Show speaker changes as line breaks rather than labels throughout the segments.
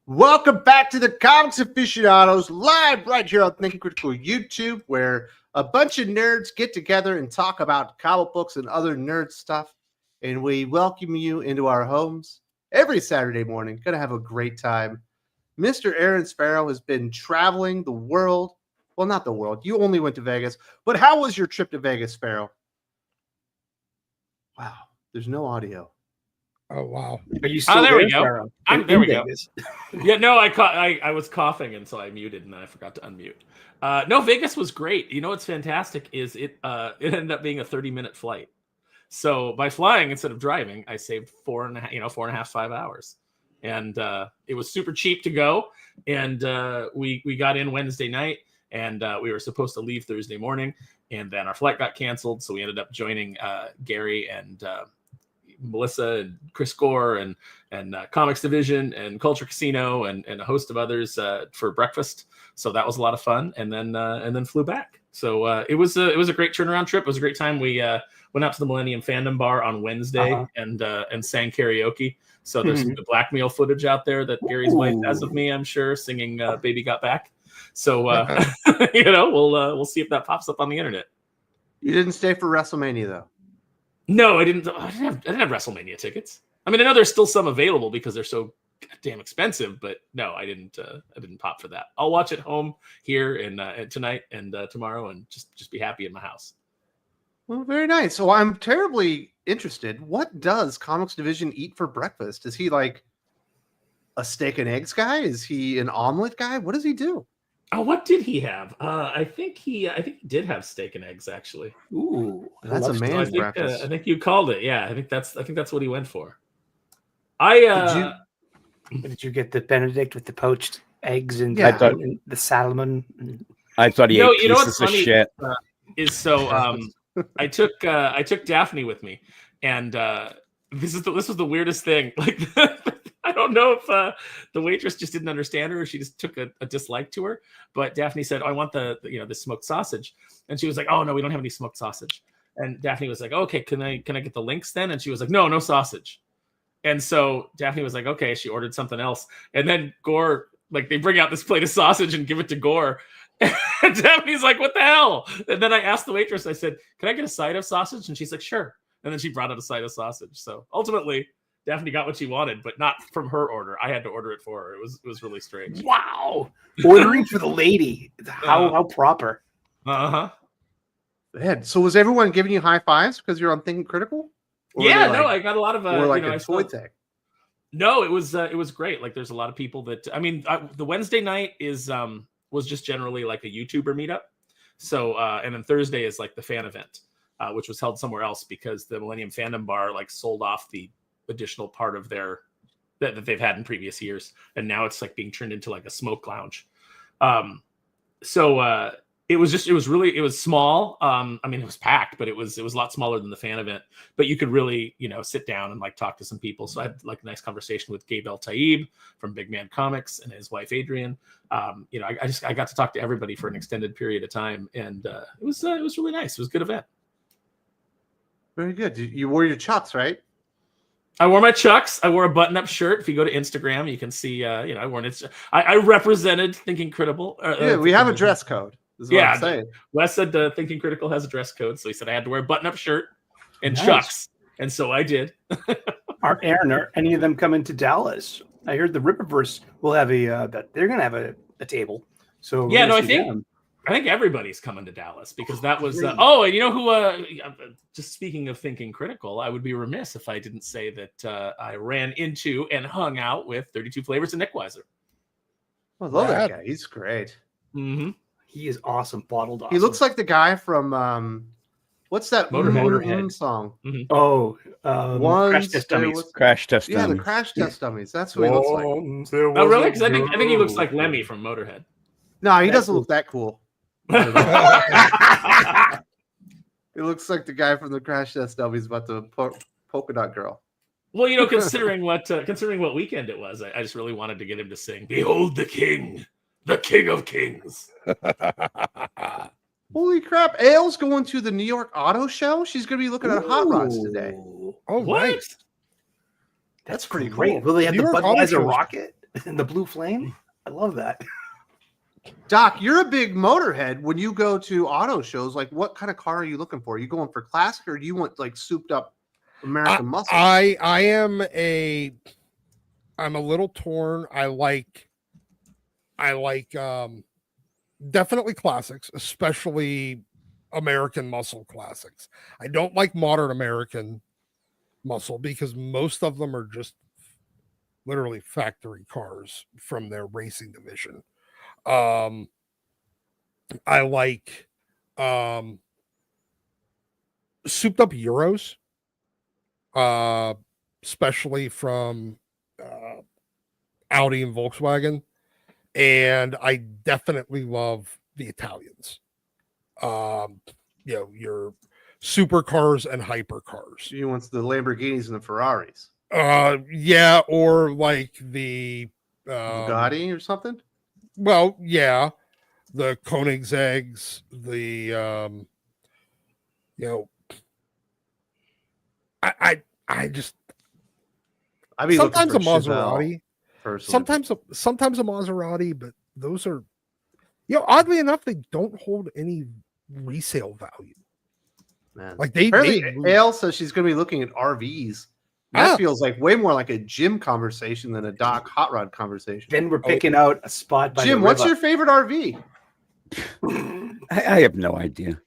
Welcome back to the Comics Aficionados, live right here on Thinking Critical YouTube, where a bunch of nerds get together and talk about comic books and other nerd stuff. And we welcome you into our homes every Saturday morning. Gonna have a great time. Mr. Aaron Sparrow has been traveling the world. Well, not the world. You only went to Vegas. But how was your trip to Vegas, Sparrow? Wow, there's no audio.
Oh wow!
Are you still
there?
We
go.
Sparrow?
There we go. Yeah, no, I was coughing, and so I muted, and then I forgot to unmute. No, Vegas was great. You know what's fantastic is it ended up being a 30-minute flight. So by flying instead of driving, I saved 4.5, 5 hours, and it was super cheap to go. And we got in Wednesday night, and we were supposed to leave Thursday morning, and then our flight got canceled, so we ended up joining Gary and Melissa and Chris Gore and Comics Division and Culture Casino and a host of others for breakfast. So that was a lot of fun, and then flew back. So it was a great turnaround trip. It was a great time. We went out to the Millennium Fandom Bar on Wednesday and sang karaoke. So there's some good blackmail footage out there that Gary's wife has of me, I'm sure, singing "Baby Got Back." So we'll see if that pops up on the internet.
You didn't stay for WrestleMania though.
No, I didn't have WrestleMania tickets. I mean, I know there's still some available because they're so damn expensive, but no, I didn't pop for that. I'll watch it home here and tonight and tomorrow and just be happy in my house.
Well, very nice. So I'm terribly interested. What does Comics Division eat for breakfast? Is he like a steak and eggs guy? Is he an omelet guy? What does he do?
Oh, what did he have? I think he did have steak and eggs actually.
Ooh,
that's a man's breakfast.
I think you called it. Yeah, I think that's what he went for.
Did you get the Benedict with the poached eggs and, and the salmon?
I thought he ate pieces of shit.
I took Daphne with me, and this was the weirdest thing. Like, I don't know if the waitress just didn't understand her, or she just took a dislike to her. But Daphne said, "Oh, I want the smoked sausage," and she was like, "Oh no, we don't have any smoked sausage." And Daphne was like, "Okay, can I get the links then?" And she was like, "No sausage." And so Daphne was like, "Okay." She ordered something else, and then Gore, like, they bring out this plate of sausage and give it to Gore. And Daphne's like, "What the hell?" And then I asked the waitress, I said, "Can I get a side of sausage?" And she's like, "Sure." And then she brought out a side of sausage. So ultimately, Daphne got what she wanted, but not from her order. I had to order it for her. It was really strange.
Wow, ordering for the lady. How proper.
So was everyone giving you high fives because you're on Thinking Critical?
Or yeah, no, I got a lot of
or like a toy thing.
No, it was great. Like, there's a lot of people that the Wednesday night was just generally like a YouTuber meetup. So and then Thursday is like the fan event, which was held somewhere else because the Millennium Fandom Bar like sold off the additional part of their that they've had in previous years, and now it's like being turned into like a smoke lounge. It was small. I mean, it was packed, but it was a lot smaller than the fan event. But you could really, sit down and like talk to some people. So I had like a nice conversation with Gabe El Taib from Big Man Comics and his wife Adrian. I got to talk to everybody for an extended period of time, and it was really nice. It was a good event.
Very good. You wore your chucks, right?
I wore my chucks. I wore a button-up shirt. If you go to Instagram, you can see. I wore it. I represented Thinking Critical.
We have a dress code.
Yeah, Wes said Thinking Critical has a dress code, so he said I had to wear a button-up shirt and chucks, and so I did.
Aaron, are any of them coming to Dallas? I heard the Rippaverse will have that they're going to have a table. So
yeah, no, I think everybody's coming to Dallas because that was. And you know who? Just speaking of Thinking Critical, I would be remiss if I didn't say that I ran into and hung out with 32 Flavors and Nick Weiser.
I love that guy. He's great.
Mm-hmm.
He is awesome, bottled awesome.
He looks like the guy from what's that Motorhead song?
Mm-hmm. Oh, Crash Test Dummies.
Crash Test Dummies.
Yeah, the Crash Test Dummies. That's who he looks like.
Oh, really? Because I think he looks like Lemmy from Motorhead.
No, he doesn't look that cool. He looks like the guy from the Crash Test Dummies about the polka dot girl.
Well, considering what weekend it was, I just really wanted to get him to sing "Behold the King." The King of Kings.
Holy crap. Aile's going to the New York Auto Show. She's going to be looking at hot rods today.
Oh,
what?
Right.
That's pretty great. Will they have the Budweiser rocket? And the blue flame. I love that.
Doc, you're a big motorhead. When you go to auto shows, like what kind of car are you looking for? Are you going for classic, or do you want like souped up American muscle?
I'm a little torn. I like definitely classics, especially American muscle classics. I don't like modern American muscle because most of them are just literally factory cars from their racing division. I like souped up Euros, especially from Audi and Volkswagen, and I definitely love the Italians. Your supercars and hypercars.
She wants the Lamborghinis and the Ferraris.
Yeah, or like the
Bugatti or something.
Well, yeah, the Koenigsegg's, the I just sometimes a Maserati, sometimes a Maserati, but those are oddly enough they don't hold any resale value.
Man.
Like
Ale says she's going to be looking at RVs. That feels like way more like a Jim conversation than a Doc hot rod conversation.
Then we're picking out a spot by
Jim,
the
what's
river.
your favorite RV?
I have no idea.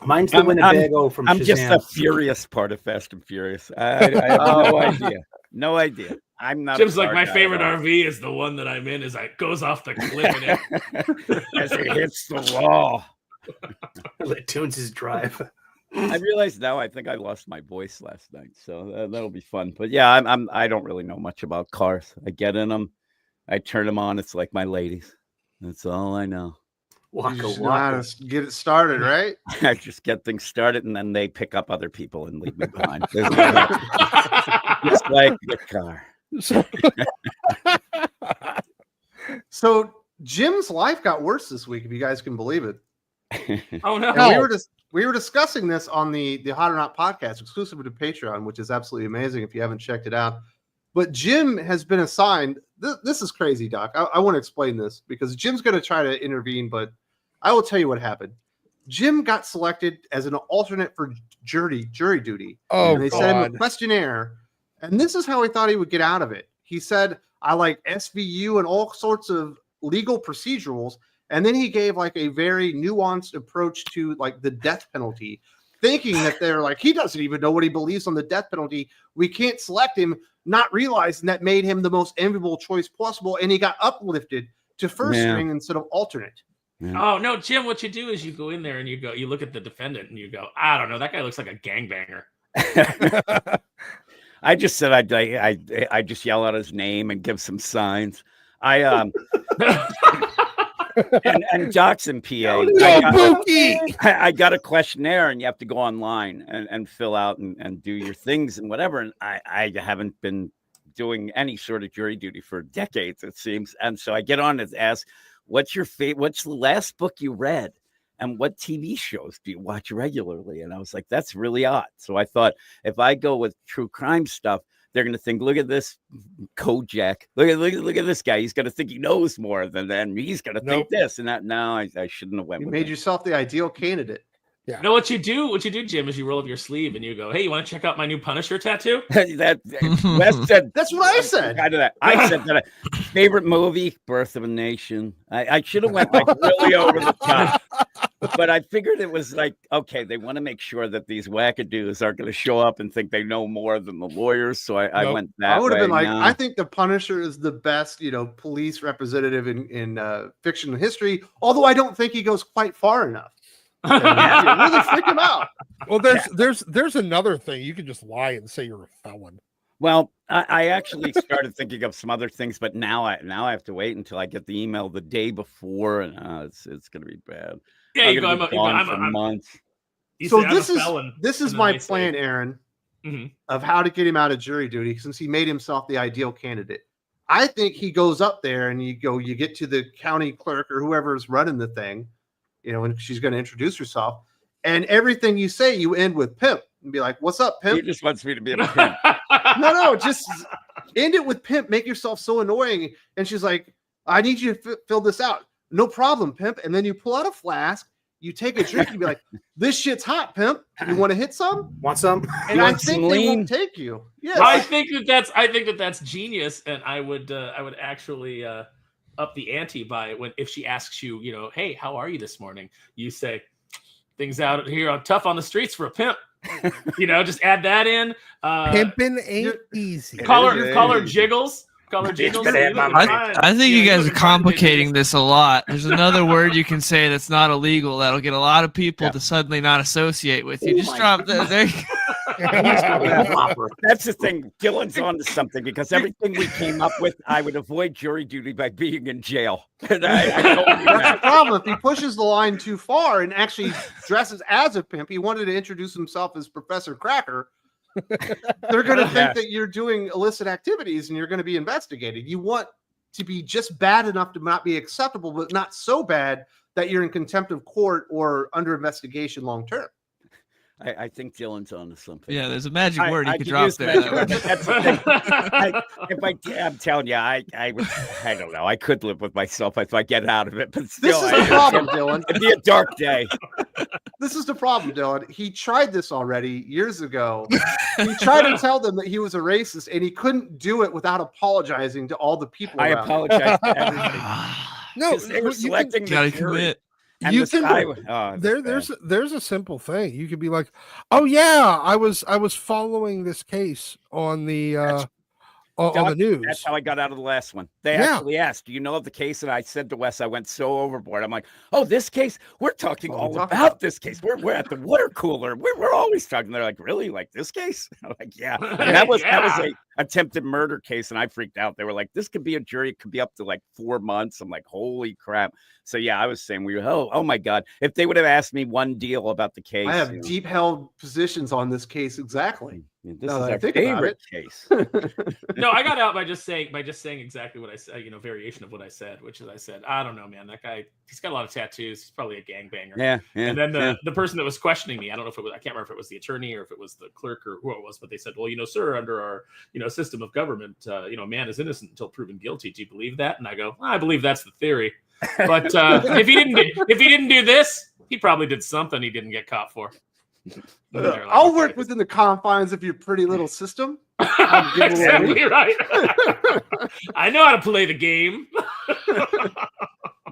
Mine's the Winnebago from
I'm
Shazam.
just a furious part of Fast and Furious. I have no idea. No idea. I'm not.
Jim's like, my favorite RV is the one that I'm in. Is it goes off the cliff and
as it hits the wall.
It tunes his drive.
I realize now. I think I lost my voice last night, so that'll be fun. But yeah, I don't really know much about cars. I get in them, I turn them on. It's like my ladies. That's all I know.
You just know how to get it started, right?
I just get things started, and then they pick up other people and leave me behind. Just like the car.
So Jim's life got worse this week, if you guys can believe it.
Oh no!
And we were discussing this on the Hot or Not podcast, exclusive to Patreon, which is absolutely amazing if you haven't checked it out. But Jim has been assigned. This is crazy, Doc. I want to explain this because Jim's going to try to intervene, but I will tell you what happened. Jim got selected as an alternate for jury duty.
Oh,
and they sent him a questionnaire, and this is how he thought he would get out of it. He said, "I like SVU and all sorts of legal procedurals." And then he gave like a very nuanced approach to like the death penalty, thinking that they're like, he doesn't even know what he believes on the death penalty. We can't select him, not realizing that made him the most enviable choice possible. And he got uplifted to first string instead of alternate.
Yeah.
Oh no, Jim, what you do is you go in there and you look at the defendant and you go, I don't know, that guy looks like a gangbanger.
I just said I just yell out his name and give some signs. And Doc's in PA. I got a questionnaire, and you have to go online and fill out and do your things and whatever. And I haven't been doing any sort of jury duty for decades, it seems. And so I get on and ask, what's the last book you read? And what TV shows do you watch regularly? And I was like, that's really odd. So I thought if I go with true crime stuff, they're going to think, look at this Kojak. Look at this guy. He's going to think he knows more than then. He's going to think this and that. No, I shouldn't have went
You
with
made
that.
yourself the ideal candidate.
Yeah.
You know what you do, Jim, is you roll up your sleeve and you go, hey, you want to check out my new Punisher tattoo?
That's what I said.
I said that. Favorite movie, Birth of a Nation. I should have went like really over the top. But I figured it was like, okay, they want to make sure that these wackadoos aren't going to show up and think they know more than the lawyers. So I went that way.
I would have been like, I think the Punisher is the best, police representative in fiction history. Although I don't think he goes quite far enough. Really freak him out.
Well, there's another thing. You can just lie and say you're a felon. Well, I actually started thinking of some other things, but now I have to wait until I get the email the day before, and it's going to be bad.
Yeah, you go.
I'm months.
So this is my plan, Aaron, of how to get him out of jury duty, since he made himself the ideal candidate. I think he goes up there and you get to the county clerk or whoever's running the thing, and she's going to introduce herself, and everything you say, you end with pimp and be like, "What's up, pimp?"
He just wants me to be a pimp.
No, just End it with pimp. Make yourself so annoying. And she's like, I need you to fill this out. No problem, pimp. And then you pull out a flask. You take a drink. You be like, this shit's hot, pimp. You want to hit some?
Want some?
And I think they won't take you. Yes.
I think that's genius, and I would actually up the ante by if she asks you, hey, how are you this morning? You say, things out here are tough on the streets for a pimp. Just add that in.
Pimping ain't easy.
Call her Jiggles.
I think you guys are complicating this a lot. There's another word you can say that's not illegal that'll get a lot of people to suddenly not associate with you. Just drop that. There.
That's the thing. Dylan's on to something because everything we came up with, I would avoid jury duty by being in jail. And I
that's the problem. If he pushes the line too far and actually dresses as a pimp, he wanted to introduce himself as Professor Cracker. They're going to think that you're doing illicit activities and you're going to be investigated. You want to be just bad enough to not be acceptable, but not so bad that you're in contempt of court or under investigation long term.
I think Dylan's on to something.
Yeah, there's a magic word you could drop there.
That's the thing. I'm telling you, I don't know. I could live with myself if I get out of it, but still,
this is the problem, Dylan.
It'd be a dark day.
This is the problem, Dylan. He tried this already years ago. He tried to tell them that he was a racist, and he couldn't do it without apologizing to all the people.
I apologize to everything.
No,
they were selecting the
gotta
jury.
commit.
And
you can there's a simple thing. You could be like, oh yeah, I was following this case on the on the news.
That's how I got out of the last one. They actually asked, do you know of the case? And I said to Wes, I went so overboard. I'm like, oh, this case? We're talking all about this case. We're at the water cooler. We're always talking. They're like, really? Like this case? I'm like, yeah. And that was a attempted murder case. And I freaked out. They were like, this could be a jury. It could be up to like 4 months. I'm like, holy crap. So yeah, I was saying oh my God. If they would have asked me one deal about the case.
I have deep held positions on this case. Exactly.
This is our favorite case.
No, I got out by just saying exactly what I said, variation of what I said, which is I said, I don't know, man, that guy, he's got a lot of tattoos. He's probably a gangbanger.
Yeah.
And then the person that was questioning me, I don't know if it was, I can't remember if it was the attorney or if it was the clerk or who it was, but they said, well, sir, under our, system of government, a man is innocent until proven guilty. Do you believe that? And I go, I believe that's the theory. But if he didn't do this, he probably did something he didn't get caught for. Like,
I'll work within the confines of your pretty little system.
Exactly right. I know how to play the game.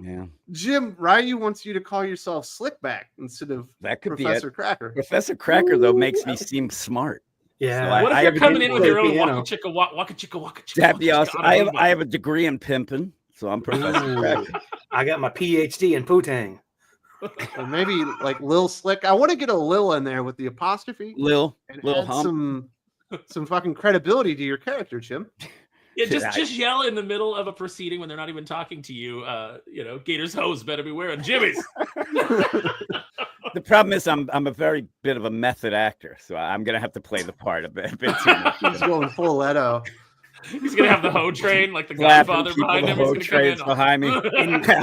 Yeah.
Jim, Ryu wants you to call yourself Slickback instead of Professor Cracker.
Professor Cracker, though, makes me seem smart.
Yeah.
So what if you're coming in with your own waka chicka waka chicka?
That'd be awesome. I have a degree in pimping, so I'm Professor Cracker.
I got my PhD in Putang.
Or maybe like Lil Slick. I want to get a Lil in there with the apostrophe.
Lil
add
Hump.
some fucking credibility to your character, Jim.
Yeah, just yell in the middle of a proceeding when they're not even talking to you. Gator's hose better be wearing Jimmy's.
The problem is I'm a very bit of a method actor, so I'm gonna have to play the part a bit too much.
He's going full Leto.
He's gonna have the hoe train like the Godfather behind him.
He's gonna come behind me.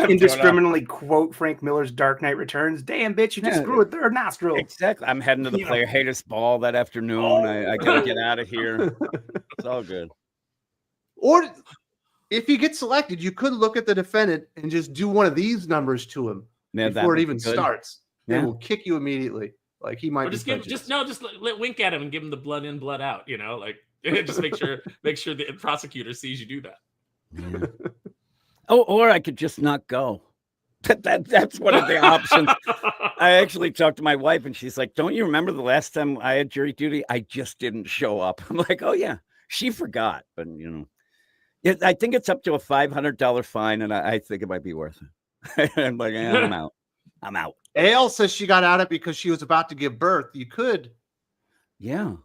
Indiscriminately quote Frank Miller's Dark Knight Returns. Damn, bitch, you just grew a third nostril.
Exactly. I'm heading to the Player Haters Ball that afternoon. I gotta get out of here. It's all good.
Or if you get selected, you could look at the defendant and just do one of these numbers to him before it even starts. Yeah. It will kick you immediately. Like he might. Or
just wink at him and give him the blood in, blood out. Just make sure the prosecutor sees you do that.
Yeah. Or I could just not go. That's one of the options. I actually talked to my wife and she's like, don't you remember the last time I had jury duty? I just didn't show up. I'm like, oh yeah, she forgot. But I think it's up to a $500 fine and I think it might be worth it. I'm like, I'm out.
Ale says she got out of it because she was about to give birth. You could.
Yeah.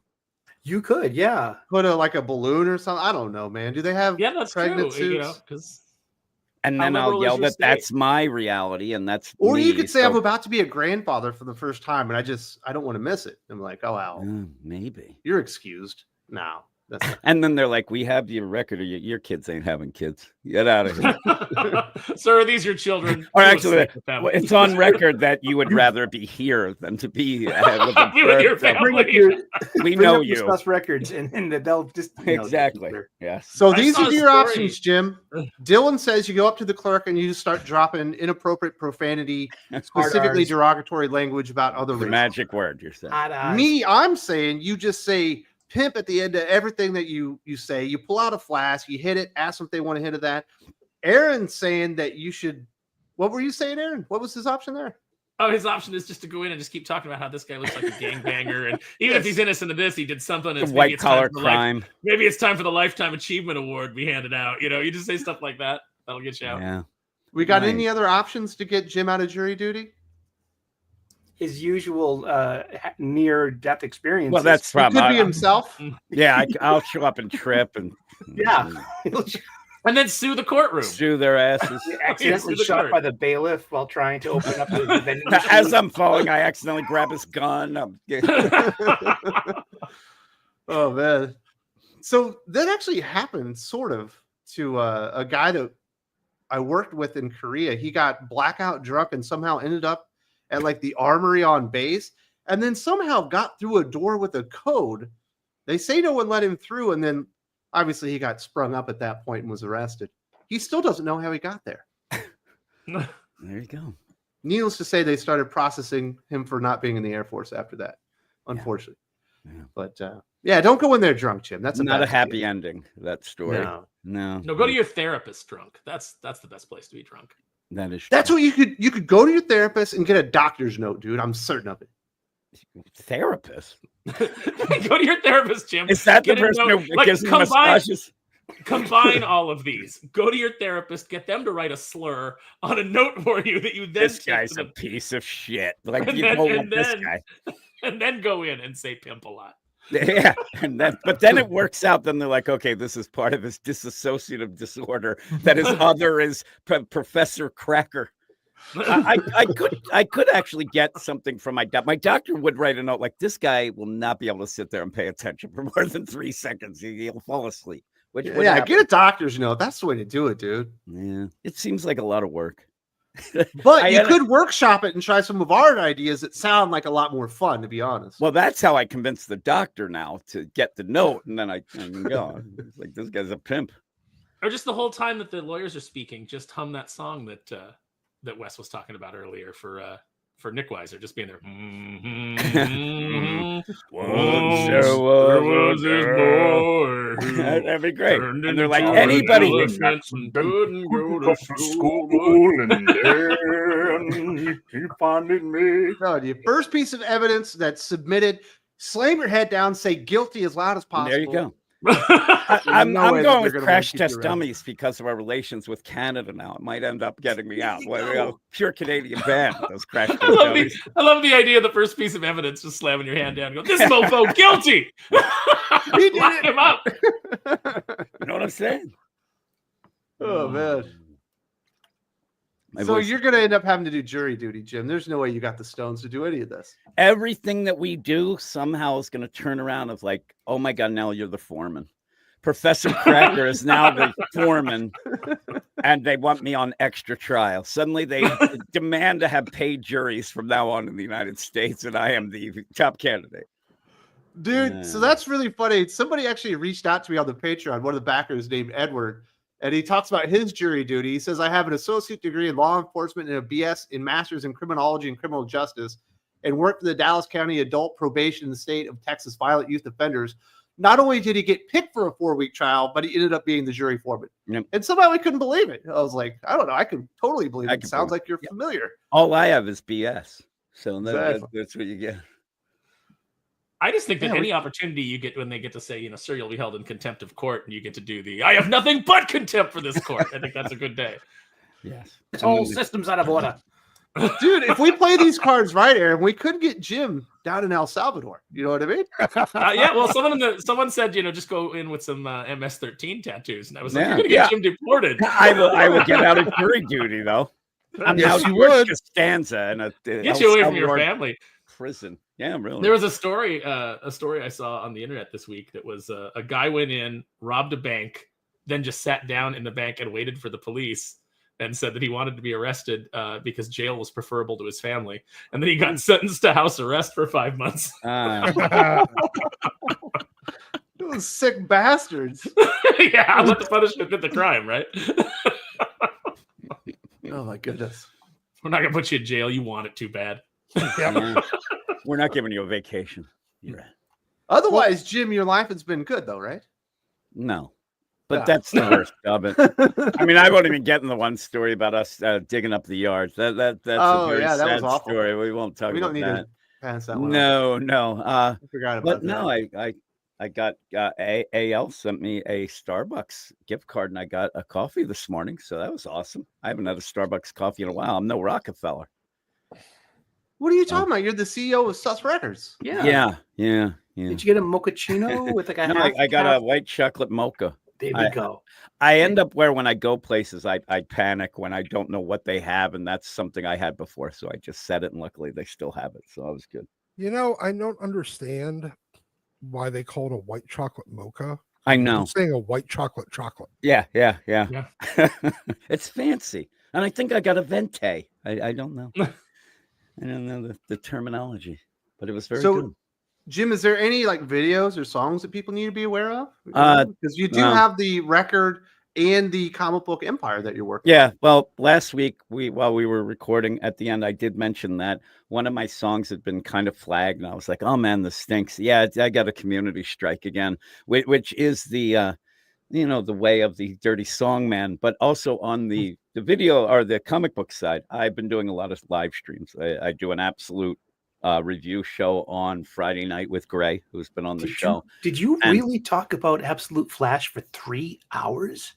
You could, yeah.
Put a balloon or something. I don't know, man. Do they have
that's
pregnant
true,
suits?
And then I'll yell that that's my reality and that's
Or
me,
you could say I'm about to be a grandfather for the first time and I don't want to miss it. I'm like, oh, Al.
Maybe.
You're excused now.
And then they're like, "We have your record. Your kids ain't having kids. Get out of here."
Sir, are these your children?
Or actually, it's on record that you would rather be here than to be with
your family.
We know you.
Discuss records, and they'll just
exactly. Yes.
So these are your options, Jim. Dylan says you go up to the clerk and you just start dropping inappropriate profanity, specifically derogatory language about other races.
Magic word, you're saying.
Me, I'm saying you just say pimp at the end of everything that you say. You pull out a flask, you hit it, ask them if they want to hit it that. Aaron's saying that you should. What were you saying, Aaron? What was his option there?
Oh, his option is just to go in and just keep talking about how this guy looks like a gangbanger, and even if he's innocent of this, he did something.
It's white collar crime.
Maybe it's time for the Lifetime Achievement Award be handed out. You just say stuff like that. That'll get you out.
Yeah.
We got any other options to get Jim out of jury duty?
His usual near-death experience.
Well, that's probably
could be himself.
Yeah, I'll show up and trip and
and then sue the courtroom.
Sue their asses.
Accidentally shot by the bailiff while trying to open up the vending machine.
As I'm falling, I accidentally grab his gun.
Oh man! So that actually happened, sort of, to a guy that I worked with in Korea. He got blackout drunk and somehow ended up at like the armory on base, and then somehow got through a door with a code. They say no one let him through, and then obviously he got sprung up at that point and was arrested. He still doesn't know how he got there.
There you go.
Needless to say, they started processing him for not being in the Air Force after that, unfortunately.
Yeah.
But don't go in there drunk, Jim. That's
not a happy ending. That story. No.
Go to your therapist drunk. That's the best place to be drunk.
That is.
That's what you could go to your therapist and get a doctor's note, dude. I'm certain of it.
Therapist.
Go to your therapist, Jim.
Is that the person who gives me massages?
Combine all of these. Go to your therapist, get them to write a slur on a note for you that you then
this guy's a piece of shit. Like
and
you
then,
don't
and
want
then,
this guy.
And then go in and say pimp a lot.
Yeah, but then it works out. Then they're like, okay, this is part of his dissociative disorder. That his other is Professor Cracker. I could actually get something from my doctor. My doctor would write a note like, this guy will not be able to sit there and pay attention for more than 3 seconds. He'll fall asleep.
Get a doctor's note. That's the way to do it, dude.
Yeah, it seems like a lot of work.
But you could workshop it and try some of our ideas that sound like a lot more fun, to be honest.
Well, that's how I convinced the doctor now to get the note, and then I can go. It's like, this guy's a pimp.
Or just the whole time that the lawyers are speaking, just hum that song that Wes was talking about earlier for Nick Weiser, just being there.
There was this boy. That'd be great. And they're like, anybody
couldn't go to school, and then he funded me.
No, the first piece of evidence that's submitted, slam your head down, say guilty as loud as possible.
There you go. I'm going with Crash Test Dummies because of our relations with Canada now. It might end up getting me out. Pure Canadian band, those Crash Test Dummies.
I love the idea of the first piece of evidence, just slamming your hand down and go, this mofo guilty. Lock him up.
You know what I'm saying?
Oh, man. So you're going to end up having to do jury duty, Jim. There's no way you got the stones to do any of this.
Everything that we do somehow is going to turn around of like, oh my God, now you're the foreman. Professor Cracker is now the foreman, and they want me on extra trial. Suddenly they demand to have paid juries from now on in the United States, and I am the top candidate.
Dude, so that's really funny. Somebody actually reached out to me on the Patreon, one of the backers named Edward, and he talks about his jury duty. He says, I have an associate degree in law enforcement and a BS in master's in criminology and criminal justice, and worked for the Dallas County Adult Probation in the state of Texas Violent Youth Offenders. Not only did he get picked for a 4-week trial, but he ended up being the jury foreman.
Yep.
And somehow I couldn't believe it. I was like, I don't know. I can totally believe it. It sounds like you're familiar.
All I have is BS. So
Exactly.
that's what you get.
I just think that any opportunity you get when they get to say, sir, you'll be held in contempt of court, and you get to do I have nothing but contempt for this court. I think that's a good day.
Yes.
It's whole system's out of order.
Dude, if we play these cards right, Aaron, we could get Jim down in El Salvador. You know what I mean?
Yeah, well, someone said, just go in with some MS-13 tattoos. And I was like, you're going to get Jim deported.
I will get out of jury duty, though. I'm now George Costanza in a
get you away from your family.
Prison. Yeah, really.
There was a story I saw on the internet this week that was a guy went in, robbed a bank, then just sat down in the bank and waited for the police, and said that he wanted to be arrested because jail was preferable to his family, and then he got sentenced to house arrest for 5 months.
Those sick bastards.
Yeah, let the punishment fit the crime, right?
Oh my goodness.
We're not gonna put you in jail. You want it too bad.
Yeah. We're not giving you a vacation. You're right.
Otherwise, Jim, your life has been good though, right?
No. But that's the worst of it. I mean, I won't even get in the one story about us digging up the yards. That's a very sad story. We won't talk about that. We don't need to pass that one. No.
I forgot about that.
But no, I got AL sent me a Starbucks gift card, and I got a coffee this morning, so that was awesome. I haven't had a Starbucks coffee in a while. I'm no Rockefeller.
What are you talking about? You're the CEO of Sus Records.
Yeah.
Did you get a mochaccino with like a?
No, I got a white chocolate mocha.
There we go.
I end up when I go places, I panic when I don't know what they have, and that's something I had before. So I just said it, and luckily they still have it. So I was good.
You know, I don't understand why they call it a white chocolate mocha.
I know.
I'm saying a white chocolate.
Yeah. It's fancy, and I think I got a venti. I don't know. I don't know the terminology, but it was very good.
Jim, is there any like videos or songs that people need to be aware of? Because you do have the record and the comic book empire that you're working.
Yeah. Well, last week while we were recording at the end, I did mention that one of my songs had been kind of flagged, and I was like, "Oh man, this stinks." Yeah, I got a community strike again, which is the the way of the dirty song man. But also on the video or the comic book side, I've been doing a lot of live streams. I do an absolute review show on Friday night with Gray, who's been on the show.
Did you really talk about Absolute Flash for 3 hours?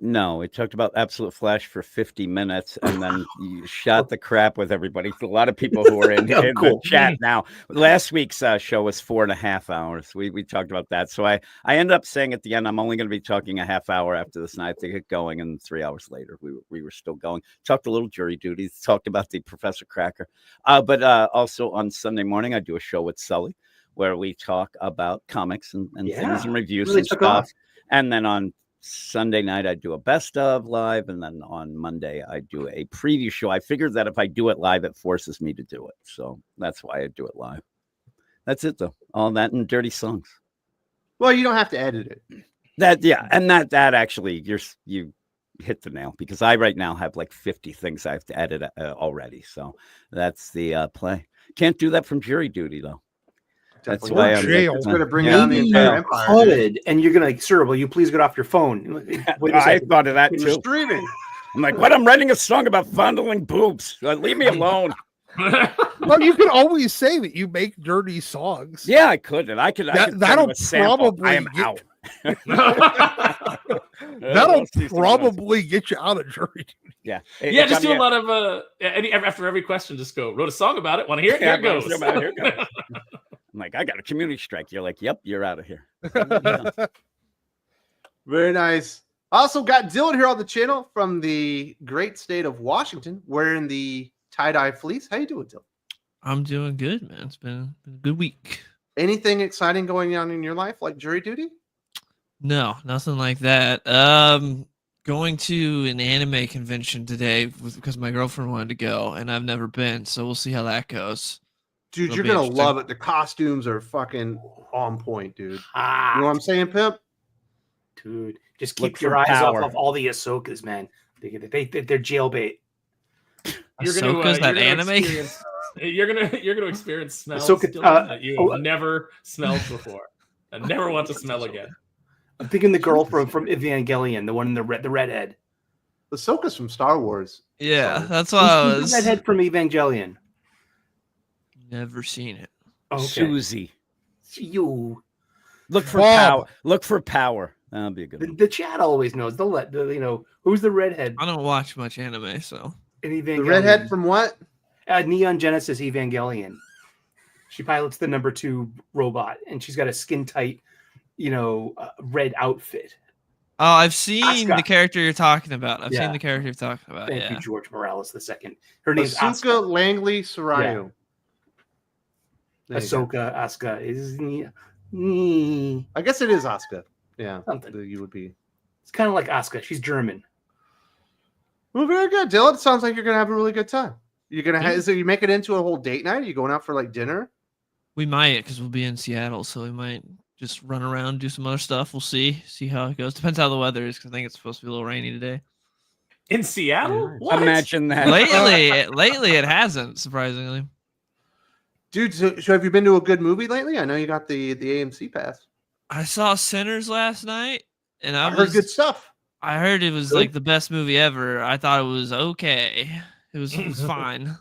No, we talked about Absolute Flash for 50 minutes, and then you shot the crap with everybody. A lot of people who are in the chat now. Last week's show was 4.5 hours. We talked about that. So I ended up saying at the end, I'm only going to be talking a half hour after this, and I had to get going. And 3 hours later, we were still going. Talked a little jury duty. Talked about the Professor Cracker. But also on Sunday morning, I do a show with Sully where we talk about comics and things and reviews and stuff. And then on Sunday night, I do a best of live. And then on Monday, I do a preview show. I figured that if I do it live, it forces me to do it. So that's why I do it live. That's it, though. All that and dirty songs.
Well, you don't have to edit it.
And that actually, you hit the nail, because I right now have like 50 things I have to edit already. So that's the play. Can't do that from jury duty, though. That's why I'm
going to bring down the entire empire.
Could, and you're going to, sir, will you please get off your phone?
I thought of that too.
You're streaming.
I'm like, what? I'm writing a song about fondling boobs. Leave me alone.
Well, you can always say that you make dirty songs.
Yeah, I could. And I could.
That'll probably
I am out.
That'll probably get you out of jury duty.
Yeah.
Yeah, just do a lot of after every question, just go, wrote a song about it. Want to hear it? Here it goes.
Here it goes. I'm like, I got a community strike. You're like, yep, you're out of here.
Very nice. Also got Dylan here on the channel from the great state of Washington, wearing the tie-dye fleece. How you doing, Dylan?
I'm doing good, man. It's been a good week.
Anything exciting going on in your life, like jury duty?
No, nothing like that. Going to an anime convention today because my girlfriend wanted to go, and I've never been, so we'll see how that goes.
Dude, you're going to love it. The costumes are fucking on point, dude. You know what I'm saying, Pimp?
Dude, just keep your eyes off of all the Ahsokas, man. They're jailbait.
Ahsoka's that anime?
You're gonna experience smells that you never smelled before and never want to smell again.
I'm thinking the girl from Evangelion, the one in the redhead.
Ahsoka's from Star Wars.
Yeah, that's why I was.
The redhead from Evangelion.
Never seen it.
Okay.
Susie.
You
look for power. Look for power. That'll be a good one.
The chat always knows. Who's the redhead?
I don't watch much anime, so.
The redhead from what?
Neon Genesis Evangelion. She pilots the number 2 robot, and she's got a skin tight, red outfit.
Oh, I've seen the character you're talking about. I've seen the character you're talking about.
Thank you, George Morales II. Her name's
Asuka Langley Sarayu.
Ahsoka, Asuka is.
I guess it is Asuka. Yeah,
something.
You would be.
It's kind of like Asuka. She's German.
Well, very good, Dylan. It sounds like you're gonna have a really good time. You're gonna is it you make it into a whole date night? Are you going out for like dinner?
We might, because we'll be in Seattle, so we might just run around, do some other stuff. We'll see how it goes. Depends how the weather is, because I think it's supposed to be a little rainy today.
In Seattle?
What? Imagine that.
Lately it hasn't, surprisingly.
Dude, so have you been to a good movie lately? I know you got the AMC pass.
I saw Sinners last night, and I
heard good stuff.
I heard it was like the best movie ever. I thought it was okay. It was fine.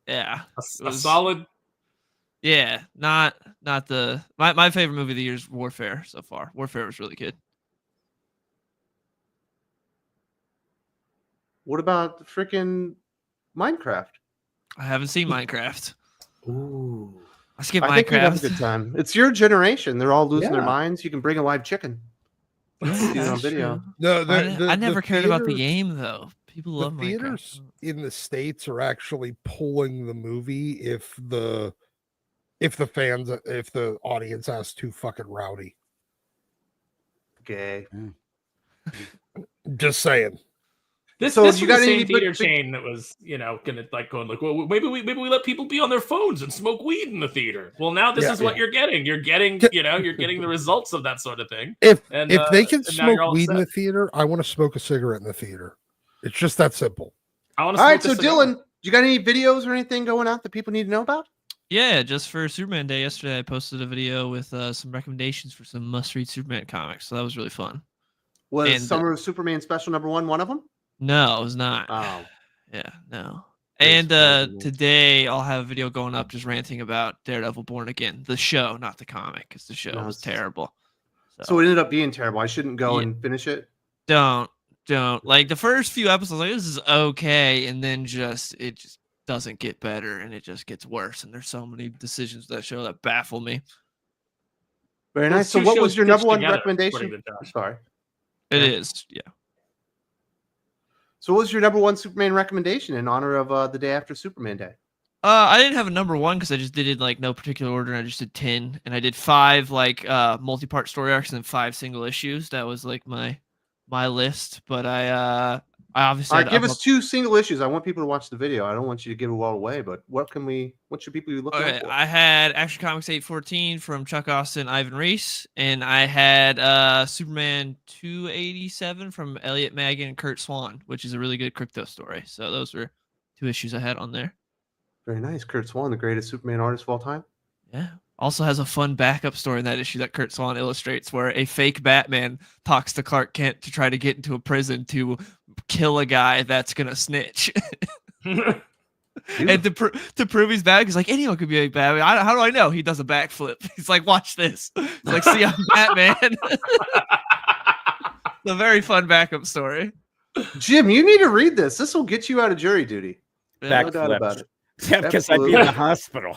Yeah,
a solid.
Yeah, not the my favorite movie of the year is Warfare so far. Warfare was really good.
What about freaking Minecraft?
I haven't seen Minecraft.
Ooh,
I skipped Minecraft.
I think you'd have a good time. It's your generation. They're all losing their minds. You can bring a live chicken.
Yeah,
on video.
No,
I never cared about the game though. People love
the theaters in the States are actually pulling the movie if the audience is too fucking rowdy.
Gay.
Just saying.
This was the same theater chain that was, gonna well, maybe we let people be on their phones and smoke weed in the theater. Well, now this is what you're getting. You're getting, you're getting the results of that sort of thing.
If they can smoke weed in the theater, I want to smoke a cigarette in the theater. It's just that simple.
All right, so Dylan, you got any videos or anything going out that people need to know about?
Yeah, just for Superman Day yesterday, I posted a video with some recommendations for some must-read Superman comics. So that was really fun.
Was Summer of Superman Special #1 one of them?
No, it was not.
Oh.
Yeah, no. And today I'll have a video going up just ranting about Daredevil Born Again, the show, not the comic, because the show was terrible.
So it ended up being terrible. I shouldn't go and finish it?
Don't. Like the first few episodes, like this is okay, and then it just doesn't get better, and it just gets worse. And there's so many decisions that show that baffle me.
Very nice. So what was your number one recommendation? Sorry.
It is, yeah.
So what was your number one Superman recommendation in honor of the day after Superman Day?
I didn't have a number one because I just did it like no particular order. I just did 10, and I did 5 like multi-part story arcs and then 5 single issues. That was like my list. But I obviously
all right, give us 2 single issues. I want people to watch the video. I don't want you to give it all away. But what should people be looking for?
I had Action Comics 814 from Chuck Austin, Ivan Reis, and I had Superman 287 from Elliot Maggin and Kurt Swan, which is a really good crypto story. So those were 2 issues I had on there.
Very nice. Kurt Swan, the greatest Superman artist of all time.
Yeah. Also has a fun backup story in that issue that Kurt Swan illustrates where a fake Batman talks to Clark Kent to try to get into a prison to kill a guy that's going to snitch. And to prove he's bad, he's like, anyone could be a Batman. How do I know? He does a backflip. He's like, watch this. He's like, see, I'm Batman. A very fun backup story.
Jim, you need to read this. This will get you out of jury duty.
No doubt about it. Yeah, because I'd be in the hospital.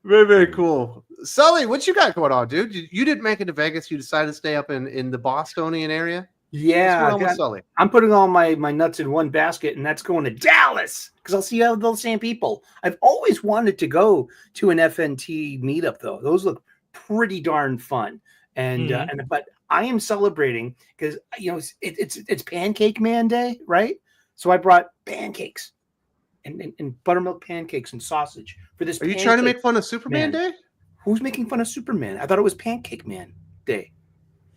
Very, very cool. Sully, what you got going on, dude? You didn't make it to Vegas. You decided to stay up in the Bostonian area?
Yeah.
Sully?
I'm putting all my nuts in one basket, and that's going to Dallas because I'll see all those same people. I've always wanted to go to an FNT meetup, though. Those look pretty darn fun. But I am celebrating because, it's Pancake Man Day, right? So I brought pancakes and buttermilk pancakes and sausage for this.
Are you trying to make fun of Superman Day?
Who's making fun of Superman? I thought it was Pancake Man Day.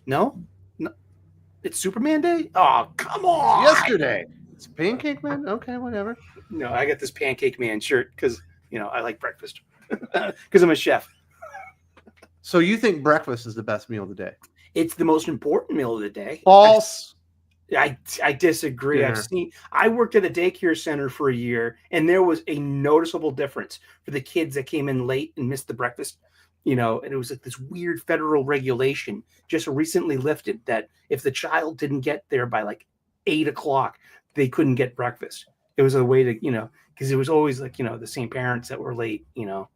No, it's Superman Day. Oh, come on!
Yesterday, it's Pancake Man. Okay, whatever.
No, I got this Pancake Man shirt because I like breakfast because I'm a chef.
So you think breakfast is the best meal of the day?
It's the most important meal of the day.
False.
I disagree.
Yeah.
I worked at a daycare center for a year, and there was a noticeable difference for the kids that came in late and missed the breakfast. And it was like this weird federal regulation just recently lifted that if the child didn't get there by like 8 o'clock, they couldn't get breakfast. It was a way to, because it was always like, the same parents that were late, and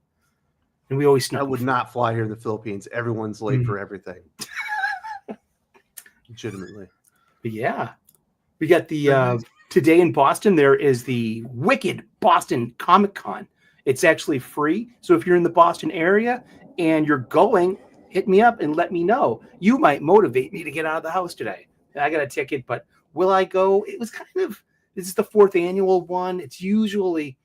we always snuck.
That would not fly here in the Philippines. Everyone's late for everything. Legitimately.
But yeah, we got the today in Boston. There is the Wicked Boston Comic Con, It's actually free. So if you're in the Boston area and you're going, hit me up and let me know. You might motivate me to get out of the house today. I got a ticket, but will I go? It was this is the 4th annual one. It's usually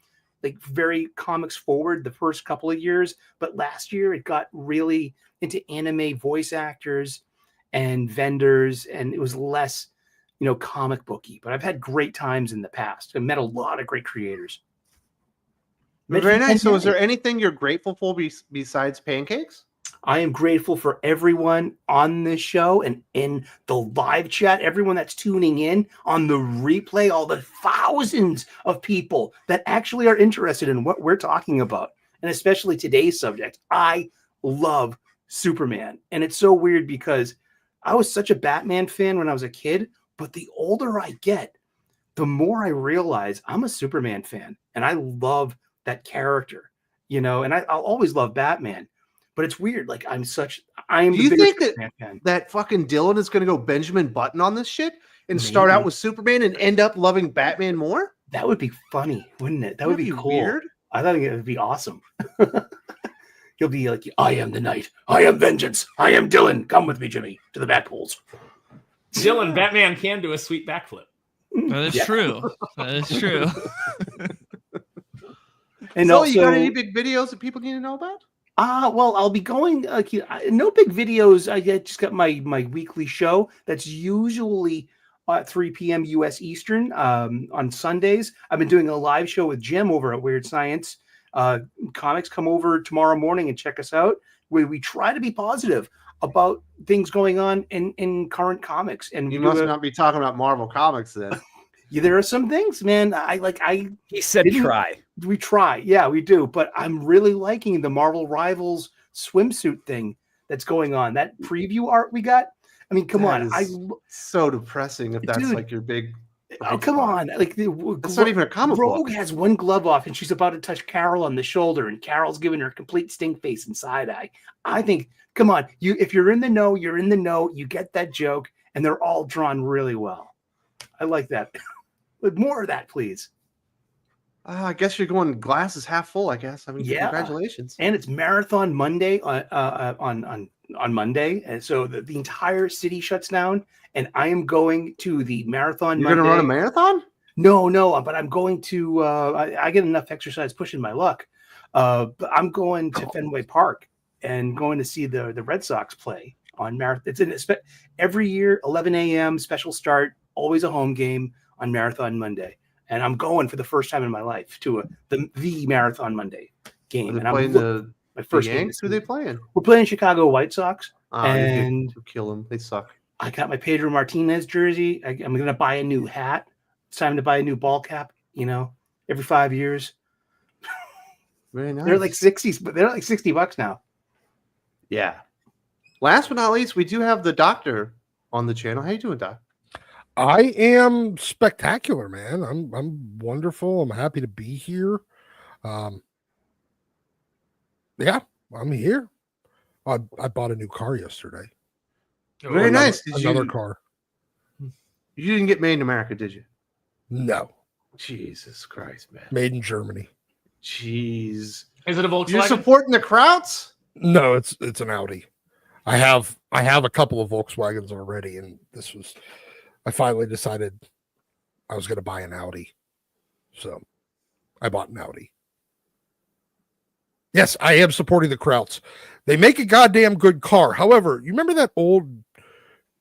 like very comics forward the first couple of years, but last year it got really into anime voice actors and vendors, and it was less, comic booky. But I've had great times in the past. I met a lot of great creators.
Very nice. So is there anything you're grateful for besides pancakes?
I am grateful for everyone on this show and in the live chat, everyone that's tuning in on the replay, all the thousands of people that actually are interested in what we're talking about, and especially today's subject. I love Superman, and it's so weird because I was such a Batman fan when I was a kid, but the older I get, the more I realize I'm a Superman fan, and I love that character, and I'll always love Batman. But it's weird. Like I am.
Do you think that fucking Dylan is going to go Benjamin Button on this shit and start out with Superman and end up loving Batman more?
That would be funny, wouldn't it? That would be cool. Weird. I thought it would be awesome. He'll be like, "I am the night. I am vengeance. I am Dylan. Come with me, Jimmy, to the back pools."
Dylan, Batman can do a sweet backflip.
That is true. That is true.
And
so,
also,
you got any big videos that people need to know about?
Well, I'll be going. No big videos. I just got my weekly show. That's usually at 3 p.m. U.S. Eastern on Sundays. I've been doing a live show with Jim over at Weird Science Comics. Come over tomorrow morning and check us out. We try to be positive about things going on in current comics. And
you must not be talking about Marvel Comics then.
Yeah, there are some things, man.
He said try.
We try. Yeah, we do. But I'm really liking the Marvel Rivals swimsuit thing that's going on. That preview art we got. I mean, come on.
So depressing if that's like your big.
Oh, come on. Like
it's not even a comic book.
Rogue has one glove off and she's about to touch Carol on the shoulder, and Carol's giving her a complete stink face and side eye. I think, come on, if you're in the know, you're in the know. You get that joke, and they're all drawn really well. I like that. But more of that, please.
I guess you're going glasses half full. I guess. I mean, congratulations.
And it's Marathon Monday on Monday, and so the entire city shuts down. And I am going to the Marathon.
You're going to run a marathon?
No, but I'm going to. I get enough exercise pushing my luck. But I'm going to Fenway Park and going to see the Red Sox play on Marathon. It's every year, 11 a.m. special start, always a home game on Marathon Monday, and I'm going for the first time in my life to the Marathon Monday game.
And I'm playing my first game. Who are they playing?
We're playing Chicago White Sox,
and kill them. They suck.
I got my Pedro Martinez jersey. I'm going to buy a new hat. It's time to buy a new ball cap. Every 5 years.
Very nice.
They're like 60s, but they're like $60 now.
Yeah. Last but not least, we do have the doctor on the channel. How you doing, Doc?
I am spectacular, man. I'm wonderful. I'm happy to be here. Yeah, I'm here. I bought a new car yesterday.
Very nice.
Another car.
You didn't get made in America, did you?
No.
Jesus Christ, man.
Made in Germany.
Jeez.
Is it a Volkswagen?
You're supporting the Krauts?
No, it's an Audi. I have a couple of Volkswagens already, and I finally decided I was going to buy an Audi. So I bought an Audi. Yes, I am supporting the Krauts. They make a goddamn good car. However, you remember that old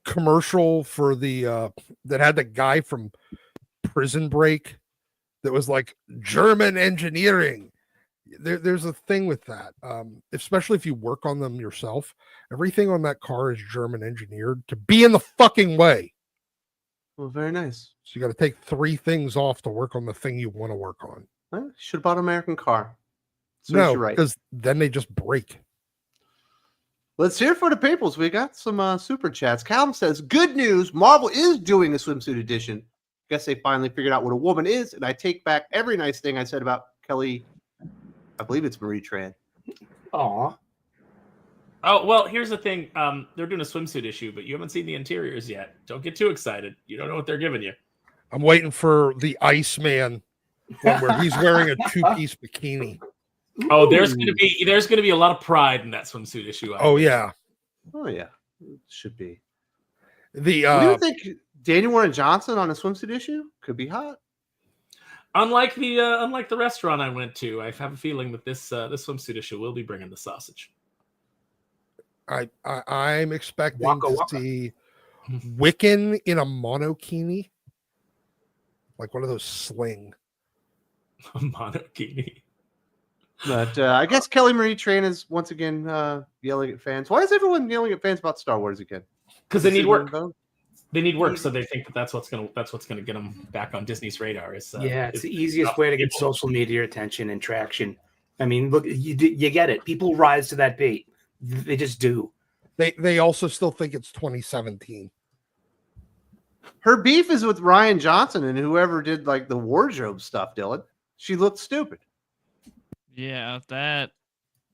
commercial for the that had the guy from Prison Break that was like German engineering? There's a thing with that, especially if you work on them yourself. Everything on that car is German engineered to be in the fucking way.
Well, very nice.
So you got to take 3 things off to work on the thing you want to work on.
Well, should have bought an American car.
No, because then they just break.
Let's hear for the peoples. We got some super chats. Callum says, good news. Marvel is doing a swimsuit edition. Guess they finally figured out what a woman is. And I take back every nice thing I said about Kelly. I believe it's Marie Tran.
Aw.
Oh, well, here's the thing. They're doing a swimsuit issue, but you haven't seen the interiors yet. Don't get too excited. You don't know what they're giving you.
I'm waiting for the Iceman one where he's wearing a 2-piece bikini.
Oh, there's gonna be a lot of pride in that swimsuit issue.
Oh yeah.
Oh yeah, it should be.
The
What do you think? Daniel Warren Johnson on a swimsuit issue could be hot.
Unlike the restaurant I went to, I have a feeling that this swimsuit issue will be bringing the sausage.
I'm expecting
Waka
to
waka.
see Wiccan in a monokini, like one of those sling.
Monokini.
But I guess Kelly Marie Tran is once again yelling at fans. Why is everyone yelling at fans about Star Wars again?
Because they need work.
Vote?
They need work, so they think that that's what's gonna get them back on Disney's radar.
It's the easiest way to get social media attention and traction. I mean, look, you get it. People rise to that bait. They just do.
They also still think it's 2017.
Her beef is with Ryan Johnson and whoever did like the wardrobe stuff, Dylan. She looked stupid.
Yeah, that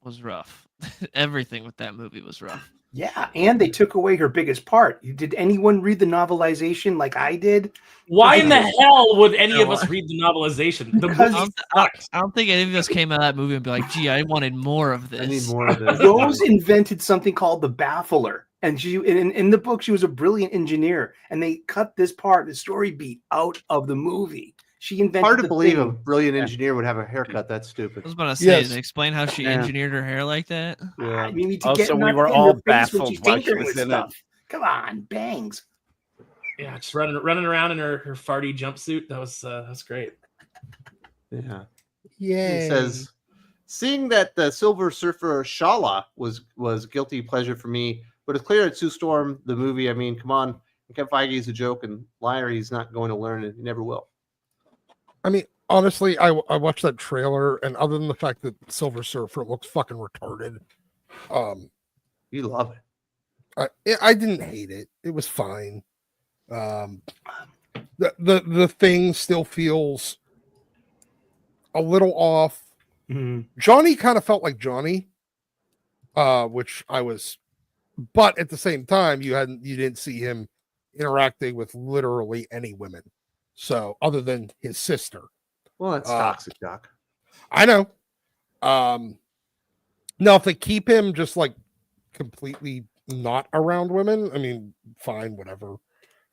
was rough. Everything with that movie was rough.
Yeah, and they took away her biggest part. Did anyone read the novelization like I did?
Why in the hell would any of us read the novelization? The movie
I don't think any of us came out of that movie and be like, "Gee, I wanted more of this."
I need more of this.
Rose invented something called the baffler, and she in the book she was a brilliant engineer, and they cut this part, the story beat, out of the movie. She invented.
Hard to believe a brilliant engineer would have a haircut that stupid.
I was about to say,
Yes.
they explain how she engineered her hair like that.
Yeah.
I mean, to
Also,
get
we
nuts
were
in
all
her face when
baffled
she's
why she
tinkering
was
with
in
stuff. Come on, bangs.
Yeah, just running around in her farty jumpsuit. That was great.
Yeah.
Yeah.
He says, seeing that the Silver Surfer Shala was guilty pleasure for me, but it's clear that Sue Storm, the movie, I mean, come on. Kevin Feige is a joke and liar. He's not going to learn it. He never will.
I mean, honestly, I watched that trailer, and other than the fact that Silver Surfer looks fucking retarded,
You love it.
I didn't hate it. It was fine. The thing still feels a little off.
Mhm.
Johnny kind of felt like Johnny, which I was, but at the same time, you didn't see him interacting with literally any women. So other than his sister.
Well, that's toxic, Doc.
I know. Now if they keep him just like completely not around women, I mean, fine, whatever.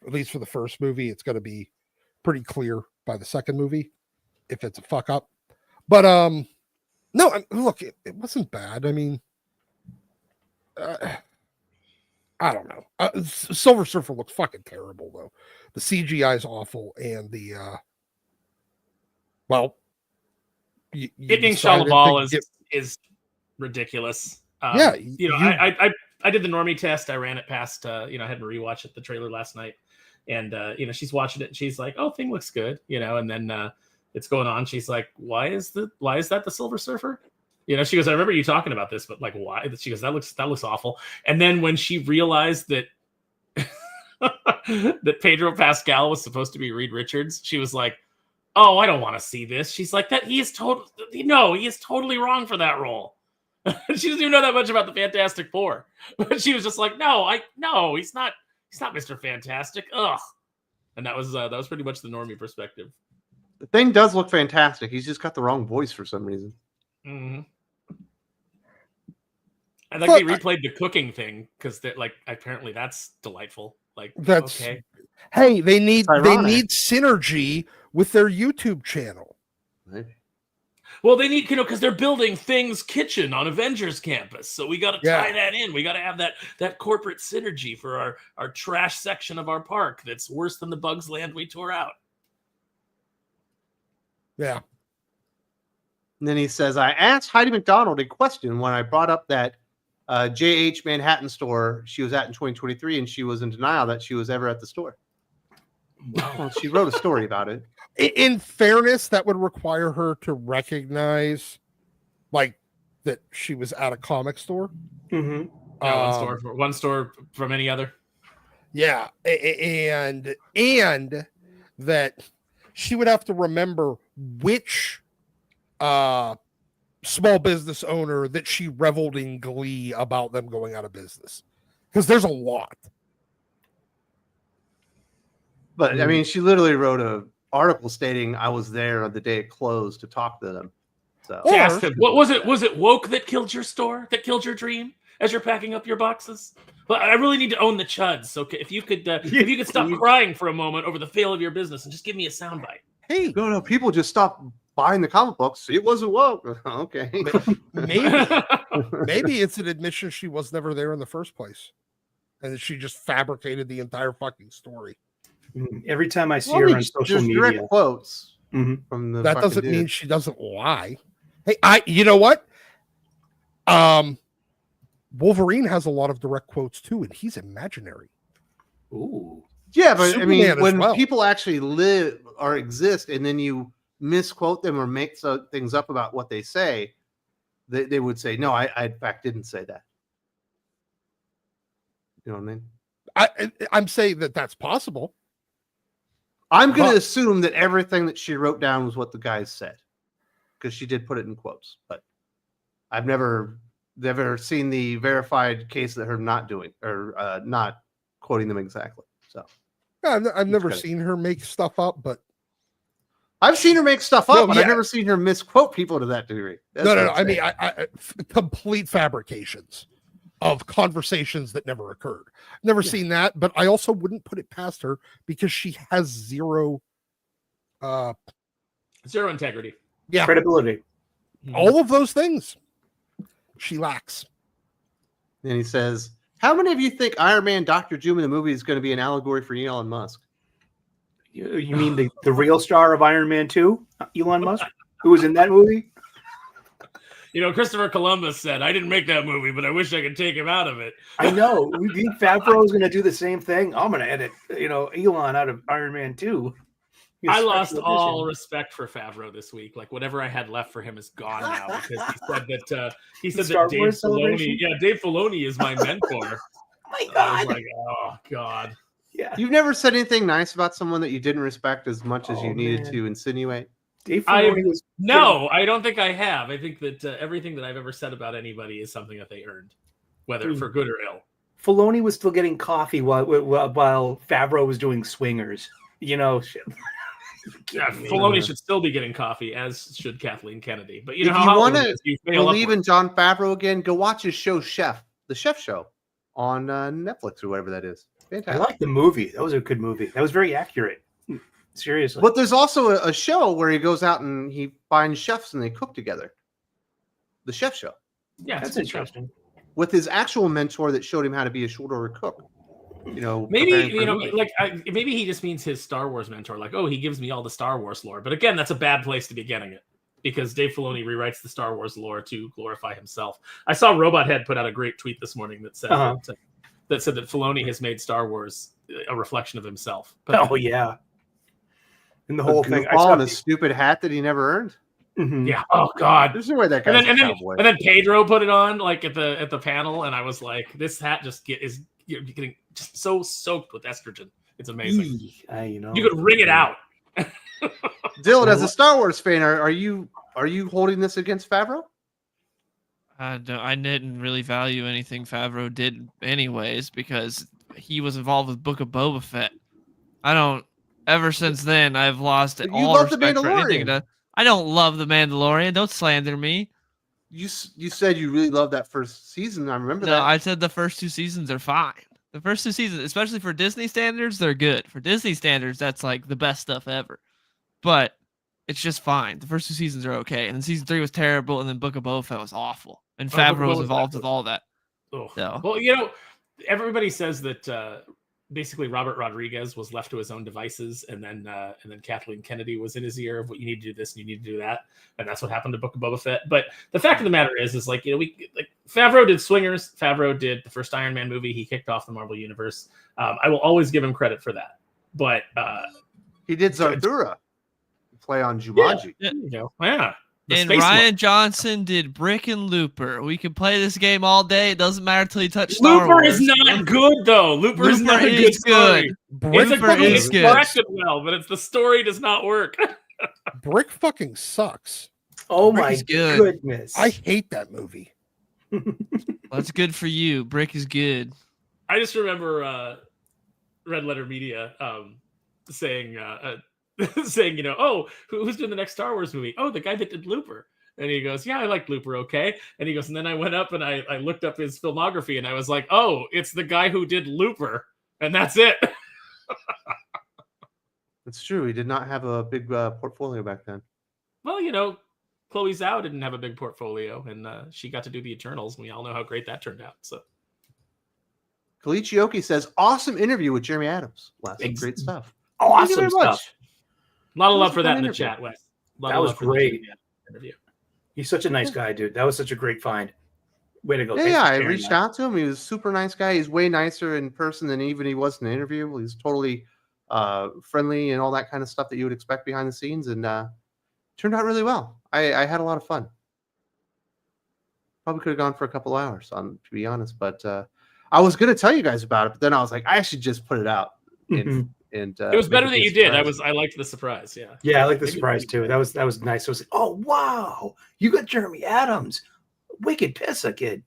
At least for the first movie, it's going to be pretty clear by the second movie if it's a fuck up. But no, look, it wasn't bad. I mean, I don't know. Silver Surfer looks fucking terrible though. The CGI is awful, and the
Hitting Shalabal is ridiculous.
Yeah,
I did the normie test. I ran it past. I had to rewatch it, the trailer last night, and she's watching it and she's like, "Oh, thing looks good," and then it's going on. She's like, "Why is that the Silver Surfer?" She goes, "I remember you talking about this, but like, why?" She goes, "That looks awful." And then when she realized that that Pedro Pascal was supposed to be Reed Richards, she was like, "Oh, I don't want to see this." She's like, "He is totally wrong for that role." She doesn't even know that much about the Fantastic Four, but she was just like, "No, he's not Mr. Fantastic." Ugh. And that was pretty much the normie perspective.
The thing does look fantastic. He's just got the wrong voice for some reason.
Mm-hmm. I like they replayed the cooking thing because apparently that's delightful. Like,
that's
okay.
Hey, they need synergy with their YouTube channel.
Maybe.
Well, they need, because they're building Thing's kitchen on Avengers Campus, so we got to tie that in. We got to have that corporate synergy for our trash section of our park that's worse than the Bugs Land we tore out.
Yeah.
And then he says, I asked Heidi McDonald a question when I brought up that JH Manhattan store she was at in 2023, and she was in denial that she was ever at the store. Well, she wrote a story about it.
In fairness, that would require her to recognize, like, that she was at a comic store.
Mm-hmm.
Yeah, one store from any other.
Yeah, and that she would have to remember which small business owner that she reveled in glee about them going out of business, because there's a lot.
But I mean, she literally wrote an article stating I was there on the day it closed to talk to them. So
Or-
Ask him, what was it? Was it woke that killed your store? That killed your dream as you're packing up your boxes? But I really need to own the chuds. So if you could stop crying for a moment over the fail of your business and just give me a soundbite.
Hey,
no, people just stopped buying the comic books. It wasn't woke. Okay.
maybe it's an admission she was never there in the first place, and that she just fabricated the entire fucking story.
Every time I see her on social
there's
media,
direct quotes
Mhm.
from the
That
fucking
doesn't
dude.
mean she doesn't lie. Hey, you know what? Wolverine has a lot of direct quotes too, and he's imaginary.
ooh,
Yeah, but I
Superman
mean,
as
when
well.
people actually live or exist, and then you misquote them or make things up about what they say, they would say, "No, I in fact didn't say that." You know what I mean?
I'm saying that that's possible.
I'm going to
But-
assume that everything that she wrote down was what the guys said, because she did put it in quotes. But I've never seen the verified case that her not doing or not quoting them exactly. So
Yeah, I've never
Okay.
seen her make stuff up, but
I've seen her make stuff up,
No,
but
yeah.
I've never seen her misquote people to that degree. That's
no.
what I'm
I mean,
saying.
complete fabrications of conversations that never occurred. Never seen that, but I also wouldn't put it past her because she has zero.
Zero integrity.
Yeah,
credibility.
all of those things she lacks.
And he says, "How many of you think Iron Man, Dr. Doom in the movie is going to be an allegory for Elon Musk?"
You mean the real star of Iron Man 2, Elon Musk, who was in that movie?
You know, Christopher Columbus said, "I didn't make that movie, but I wish I could take him out of it."
I know. We think Favreau is going to do the same thing. I'm going to edit, Elon out of Iron Man 2.
I lost all respect for Favreau this week. Like whatever I had left for him is gone now because he said
Star
that Dave
Wars
Filoni,
celebration?
Dave Filoni is my mentor.
Oh my
I was
God.
like, oh God.
Yeah.
You've never said anything nice about someone that you didn't respect as much as you
Oh,
needed
man.
to insinuate.
Dave Filoni was
No, I don't think I have. I think that everything that I've ever said about anybody is something that they earned, whether for good or ill.
Filoni was still getting coffee while Favreau was doing swingers. Shit.
Yeah, Filoni should still be getting coffee, as should Kathleen Kennedy. But
If you
how
wanna
Hollywood is, you fail
Believe
upward.
in John Favreau again, go watch his show, The Chef Show, on Netflix or whatever that is.
I
Fantastic.
like the movie. That was a good movie. That was very accurate. Seriously.
But there's also a show where he goes out and he finds chefs and they cook together. The Chef Show.
Yeah,
That's interesting.
With his actual mentor that showed him how to be a short order cook.
Maybe
preparing for a movie.
maybe he just means his Star Wars mentor. Like, oh, he gives me all the Star Wars lore. But again, that's a bad place to be getting it because Dave Filoni rewrites the Star Wars lore to glorify himself. I saw Robot Head put out a great tweet this morning that said that said that Filoni has made Star Wars a reflection of himself. But,
Oh yeah. And the
A
whole thing.
goofball and a stupid hat that he never earned.
Mhm.
yeah. Oh God.
There's no way that guy's
And
a cowboy.
then Pedro put it on like at the panel, and I was like, this hat just is getting just so soaked with estrogen. It's amazing. You could wring it out.
Dylan, as a Star Wars fan, are you holding this against Favreau?
I didn't really value anything Favreau did anyways because he was involved with Book of Boba Fett. Ever since then, I've lost
But you
all
love The
respect for anything.
Mandalorian.
I don't love The Mandalorian. Don't slander me.
You said you really loved that first season. I remember
No,
that.
I said the first 2 seasons are fine. The first 2 seasons, especially for Disney standards, they're good. For Disney standards, that's like the best stuff ever. But it's just fine. The first 2 seasons are okay. And then season 3 was terrible. And then Book of Boba Fett was awful. And
Book of
Favreau was
Boba
involved
Fett
with all that.
Oh.
So.
Well, everybody says that basically Robert Rodriguez was left to his own devices, and then Kathleen Kennedy was in his ear of what you need to do this and you need to do that, and that's what happened to Book of Boba Fett. But the fact of the matter is Favreau did Swingers, Favreau did the first Iron Man movie, he kicked off the Marvel Universe. I will always give him credit for that. But
He did Zarthura play on Jumanji.
Yeah. The
And
space
Ryan
one.
Johnson did Brick and Looper. We can play this game all day. It doesn't matter till you touch Star
Looper
Wars.
is not good though. Looper is not a good
is
story.
good.
It's
Looper is good.
directed well, but it's the story does not work.
Brick fucking sucks.
Oh
Brick
my
is good.
goodness.
I hate that movie.
That's good for you. Brick is good.
I just remember Red Letter Media saying, saying, oh, who's doing the next Star Wars movie? Oh, the guy that did Looper. And he goes, yeah, I like Looper, okay. And he goes, and then I went up and I looked up his filmography and I was like, oh, it's the guy who did Looper. And that's it.
It's true. He did not have a big portfolio back then.
Well, Chloe Zhao didn't have a big portfolio, and she got to do the Eternals. And we all know how great that turned out. So,
Kalichioki says, awesome interview with Jeremy Adams. Great stuff.
Awesome stuff.
A lot of love for that in the chat, Wes.
That was great. Interview. He's such a nice guy, dude. That was such a great find. Way to go.
Yeah, I reached out to him. He was a super nice guy. He's way nicer in person than even he was in the interview. He's totally friendly and all that kind of stuff that you would expect behind the scenes, and turned out really well. I had a lot of fun. Probably could have gone for a couple hours, to be honest, but I was going to tell you guys about it, but then I was like, I should just put it out. And it
was better that you did. I liked the surprise.
Yeah, I like the surprise too. That was nice. I was like, oh wow, you got Jeremy Adams, wicked pissa kid.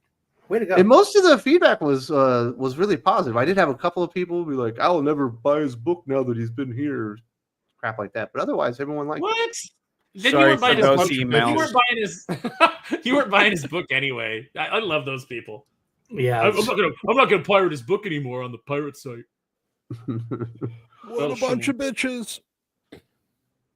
Way to go.
And most of the feedback was really positive. I did have a couple of people be like, I will never buy his book now that he's been here, crap like that. But otherwise, everyone liked it.
Then
Sorry
you weren't buying
for
his
those
book.
emails.
You weren't buying his book anyway. I love those people.
Yeah,
I'm not gonna pirate his book anymore on the pirate site.
What a bunch of bitches.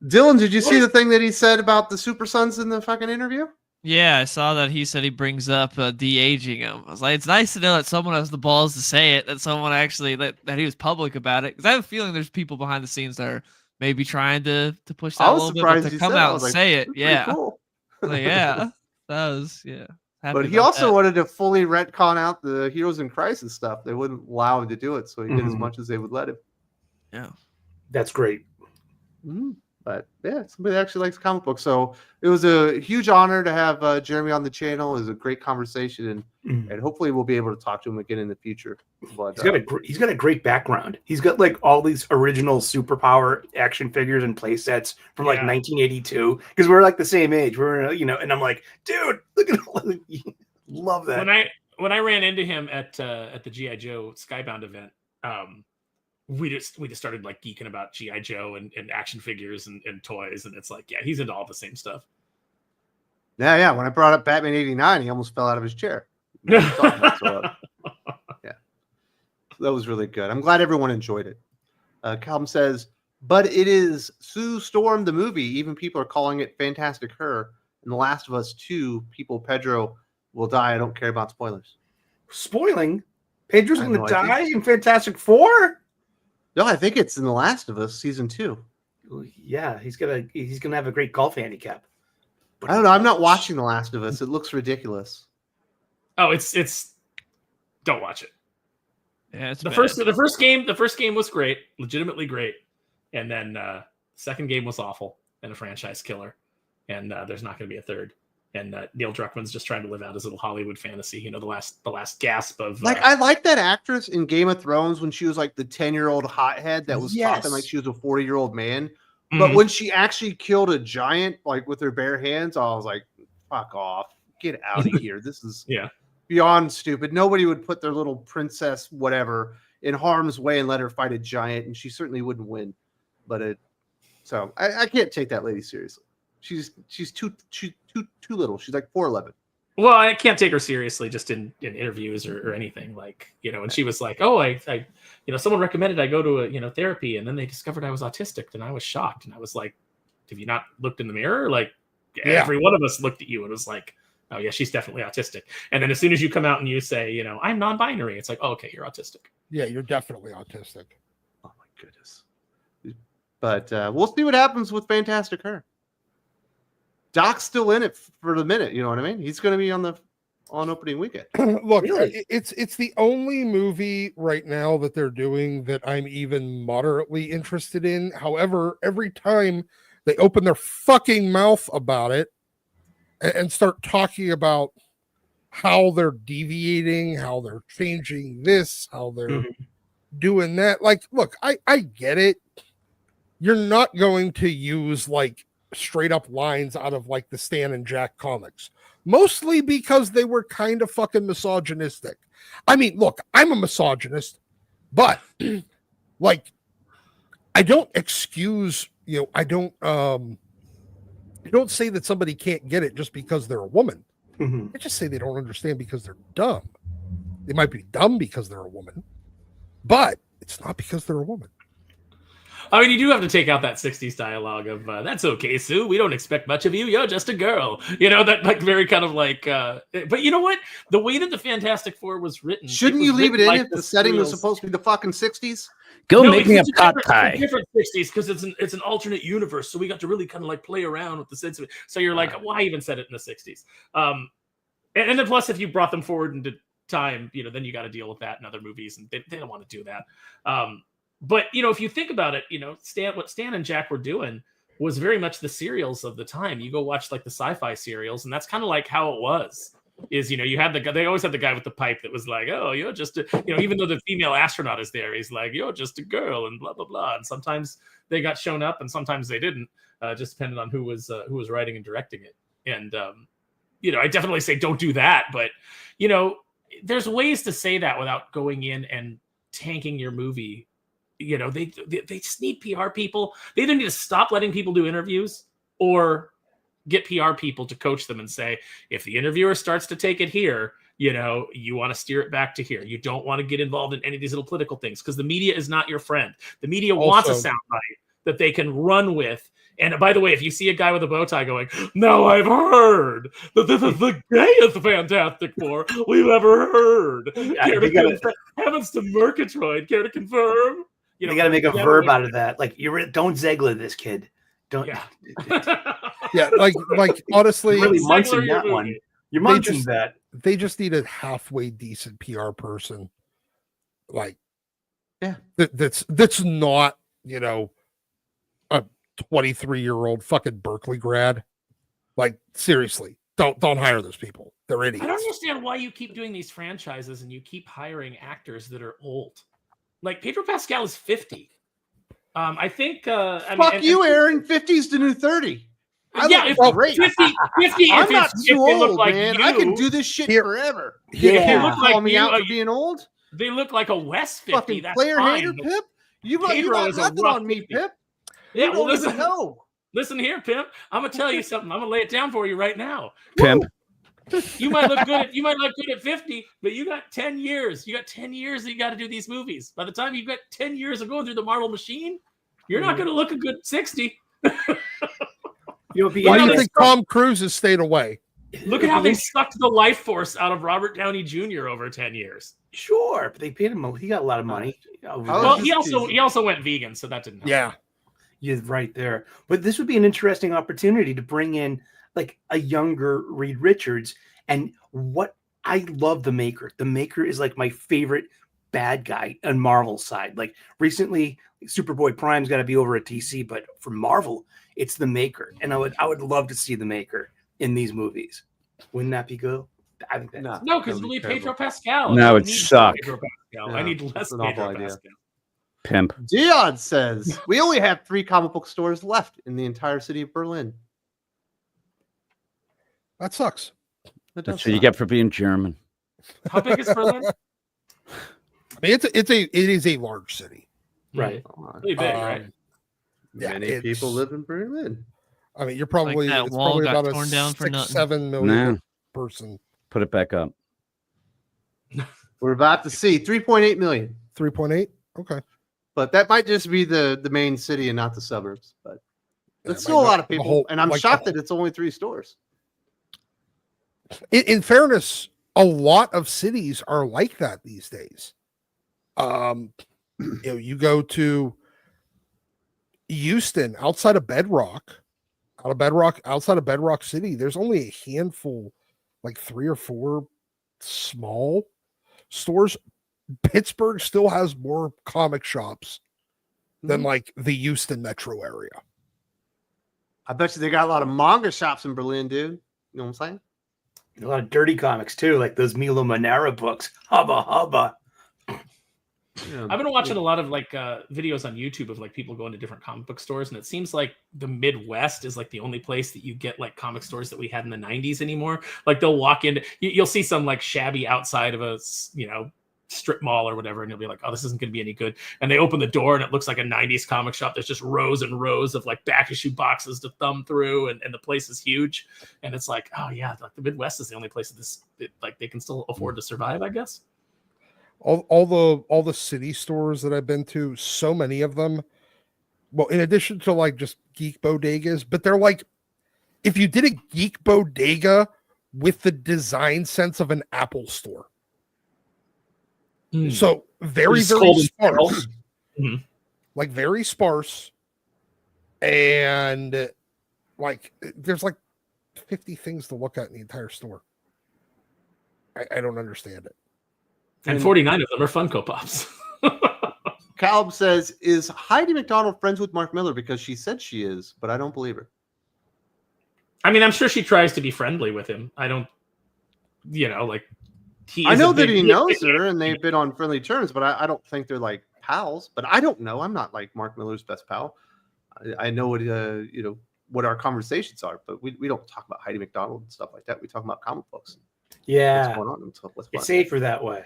Dylan, did you see the thing that he said about the Super Sons in the fucking interview?
Yeah, I saw that. He said he brings up de-aging him. I was like, it's nice to know that someone has the balls to say it, that someone actually, that he was public about it. Because I have a feeling there's people behind the scenes that are maybe trying to push that a little bit, but to come out and say it. Yeah.
Cool.
Like, yeah. That was, yeah.
But he also wanted to fully retcon out the Heroes in Crisis stuff. They wouldn't allow him to do it, so he did as much as they would let him.
Yeah.
That's great.
But yeah, somebody that actually likes comic books. So it was a huge honor to have Jeremy on the channel. It was a great conversation, and hopefully we'll be able to talk to him again in the future. But
he's got a great background. He's got like all these original superpower action figures and play sets from like 1982, because we're like the same age. We're and I'm like, dude, look at all love that.
When I ran into him at the G.I. Joe Skybound event, we just started like geeking about G.I. Joe and action figures and toys, and it's like, yeah, he's into all the same stuff.
Yeah. When I brought up Batman '89, he almost fell out of his chair. Yeah, that was really good. I'm glad everyone enjoyed it. Calum says, but it is Sue Storm the movie. Even people are calling it Fantastic Her. And The Last of Us 2, Pedro will die. I don't care about spoilers.
Spoiling? Pedro's going to die in Fantastic Four?
No, I think it's in The Last of Us season 2.
Yeah, he's gonna have a great golf handicap.
I don't know. I'm not watching The Last of Us. It looks ridiculous.
Oh, it's don't watch it.
Yeah, it's
the first game was great, legitimately great, and then second game was awful and a franchise killer, and there's not going to be a third. And Neil Druckmann's just trying to live out his little Hollywood fantasy. The last gasp of
I like that actress in Game of Thrones when she was like the 10-year-old hothead that was talking like she was a 40-year-old man. But when she actually killed a giant like with her bare hands, I was like, "Fuck off, get out of here! This is beyond stupid. Nobody would put their little princess whatever in harm's way and let her fight a giant, and she certainly wouldn't win. But so I can't take that lady seriously. She's too little. She's like 4'11".
Well, I can't take her seriously just in interviews or anything, like, and she was like, oh, I someone recommended I go to therapy, and then they discovered I was autistic, and I was shocked, and I was like, have you not looked in the mirror? Like every one of us looked at you and was like, oh yeah, she's definitely autistic. And then as soon as you come out and you say, I'm non-binary, it's like, oh, okay, you're autistic.
Yeah, you're definitely autistic.
Oh my goodness. But we'll see what happens with Fantastic Her. Doc's still in it for the minute, you know what I mean? He's going to be on opening weekend.
Look, really? It's the only movie right now that they're doing that I'm even moderately interested in. However, every time they open their fucking mouth about it and start talking about how they're deviating, how they're changing this, how they're doing that. Like, look, I get it. You're not going to use like straight up lines out of like the Stan and Jack comics, mostly because they were kind of fucking misogynistic. I mean, look, I'm a misogynist, but like, I don't excuse, I don't You don't say that somebody can't get it just because they're a woman.
Mhm.
You just say they don't understand because they're dumb. They might be dumb because they're a woman, but it's not because they're a woman.
I mean, you do have to take out that 60s dialogue of, that's okay, Sue. We don't expect much of you. You're just a girl. You know, that like very kind of like, but you know what? The way that the Fantastic Four was written.
Shouldn't you leave it in if the setting was supposed to be the fucking 60s?
Go
No,
make me a
because
pot
it's
pie.
different 60s because it's an alternate universe. So we got to really kind of like play around with the sense of it. So you're like, why even set it in the 60s? And then plus, if you brought them forward into time, you know, then you got to deal with that in other movies, and they don't want to do that. But you know, if you think about it, you know, what Stan and Jack were doing was very much the serials of the time. You go watch like the sci-fi serials, and that's kind of like how it was. Is, you know, you had the guy, they always had the guy with the pipe that was like, oh, you're just a, you know, even though the female astronaut is there, he's like, you're just a girl, and blah blah blah. And sometimes they got shown up, and sometimes they didn't, just depending on who was writing and directing it. And you know, I definitely say don't do that, but you know, there's ways to say that without going in and tanking your movie. You know, they just need PR people. They either need to stop letting people do interviews or get PR people to coach them and say, if the interviewer starts to take it here, you know, you want to steer it back to here. You don't want to get involved in any of these little political things because the media is not your friend. The media wants a soundbite that they can run with. And by the way, if you see a guy with a bow tie going, now I've heard that this is the gayest Fantastic Four we've ever heard. Heavens to Murgatroyd, care to confirm? You know,
they got to make a verb out of that. Like, don't Zegler this kid. Don't.
Yeah.
Yeah, like honestly,
You're really munching that one. You're munching that.
They just need a halfway decent PR person. Like,
yeah,
that's not, you know, a 23-year-old fucking Berkeley grad. Like, seriously, don't hire those people. They're idiots.
I don't understand why you keep doing these franchises and you keep hiring actors that are old. Like Pedro Pascal is 50. I think.
Fuck you, Aaron. 50's the new 30.
Yeah,
great.
50
I'm not too old,
like
man.
You,
I can do this shit forever.
Yeah.
If they look like
call me
you,
out for being old.
They look like a West 50.
Fucking
That's
player
fine,
hater,
but
Pip. You
Pedro
got
is a
nothing
rough
on me,
50.
Pip.
Yeah,
You
well,
don't even know.
Listen here, Pimp. I'm gonna tell you something. I'm gonna lay it down for you right now.
Pimp.
You might look good at 50, but you got 10 years. You got 10 years that you got to do these movies. By the time you've got 10 years of going through the Marvel machine, you're not going to look a good 60.
Why do you think Tom Cruise has stayed away?
Look at how they sucked the life force out of Robert Downey Jr. over 10 years.
Sure, but they paid him. He got a lot of money.
Well, he also went vegan, so that didn't help.
Yeah.
You're right there. But this would be an interesting opportunity to bring in like a younger Reed Richards. And what I love the Maker. The Maker is like my favorite bad guy on Marvel's side. Like recently, Superboy Prime's got to be over at DC, but for Marvel, it's the Maker. And I would love to see the Maker in these movies. Wouldn't that be good? I think that
no, because it'll be Pedro Pascal.
No, it suck.
I need less Pedro Pascal.
Pimp.
Dion says we only have 3 comic book stores left in the entire city of Berlin.
That sucks.
That's what you get for being German.
How big is Berlin?
I mean, it is a large city,
right?
Pretty big, right?
Yeah, many people live in Berlin.
I mean, you're probably
Like that
it's
wall
probably
got
about
torn
a
down for nothing.
7 million person.
Put it back up.
We're about to see 3.8 million.
3.8. Okay,
but that might just be the main city and not the suburbs. But it's still a lot of people, and I'm
like
shocked that it's only 3 stores.
In fairness, a lot of cities are like that these days. You know, you go to Houston, outside of Bedrock City, there's only a handful, like 3 or 4 small stores. Pittsburgh still has more comic shops than like the Houston metro area.
I bet you they got a lot of manga shops in Berlin, dude. You know what I'm saying?
A lot of dirty comics too, like those Milo Manara books. Hubba hubba.
Yeah.
I've been watching a lot of like videos on YouTube of like people going to different comic book stores, and it seems like the Midwest is like the only place that you get like comic stores that we had in the 90s anymore. Like they'll walk into, you'll see some like shabby outside of a, you know, strip mall or whatever, and you'll be like, oh, this isn't going to be any good. And they open the door and it looks like a 90s comic shop. There's just rows and rows of like back issue boxes to thumb through, and the place is huge. And it's like, oh yeah, like the Midwest is the only place that like they can still afford to survive, I guess.
All the city stores that I've been to, so many of them, well, in addition to like just geek bodegas, but they're like, if you did a geek bodega with the design sense of an Apple store. So very sparse. Like very sparse. And like there's like 50 things to look at in the entire store. I don't understand it.
And 49 of them are Funko Pops.
Caleb says, is Heidi McDonald friends with Mark Miller? Because she said she is, but I don't believe her.
I mean, I'm sure she tries to be friendly with him. I don't, like
I know that he knows her and they've been on friendly terms, but I don't think they're like pals. But I don't know. I'm not like Mark Miller's best pal. I know what what our conversations are, but we don't talk about Heidi McDonald and stuff like that. We talk about comic books.
Yeah,
what's going on and stuff.
It's safer that way.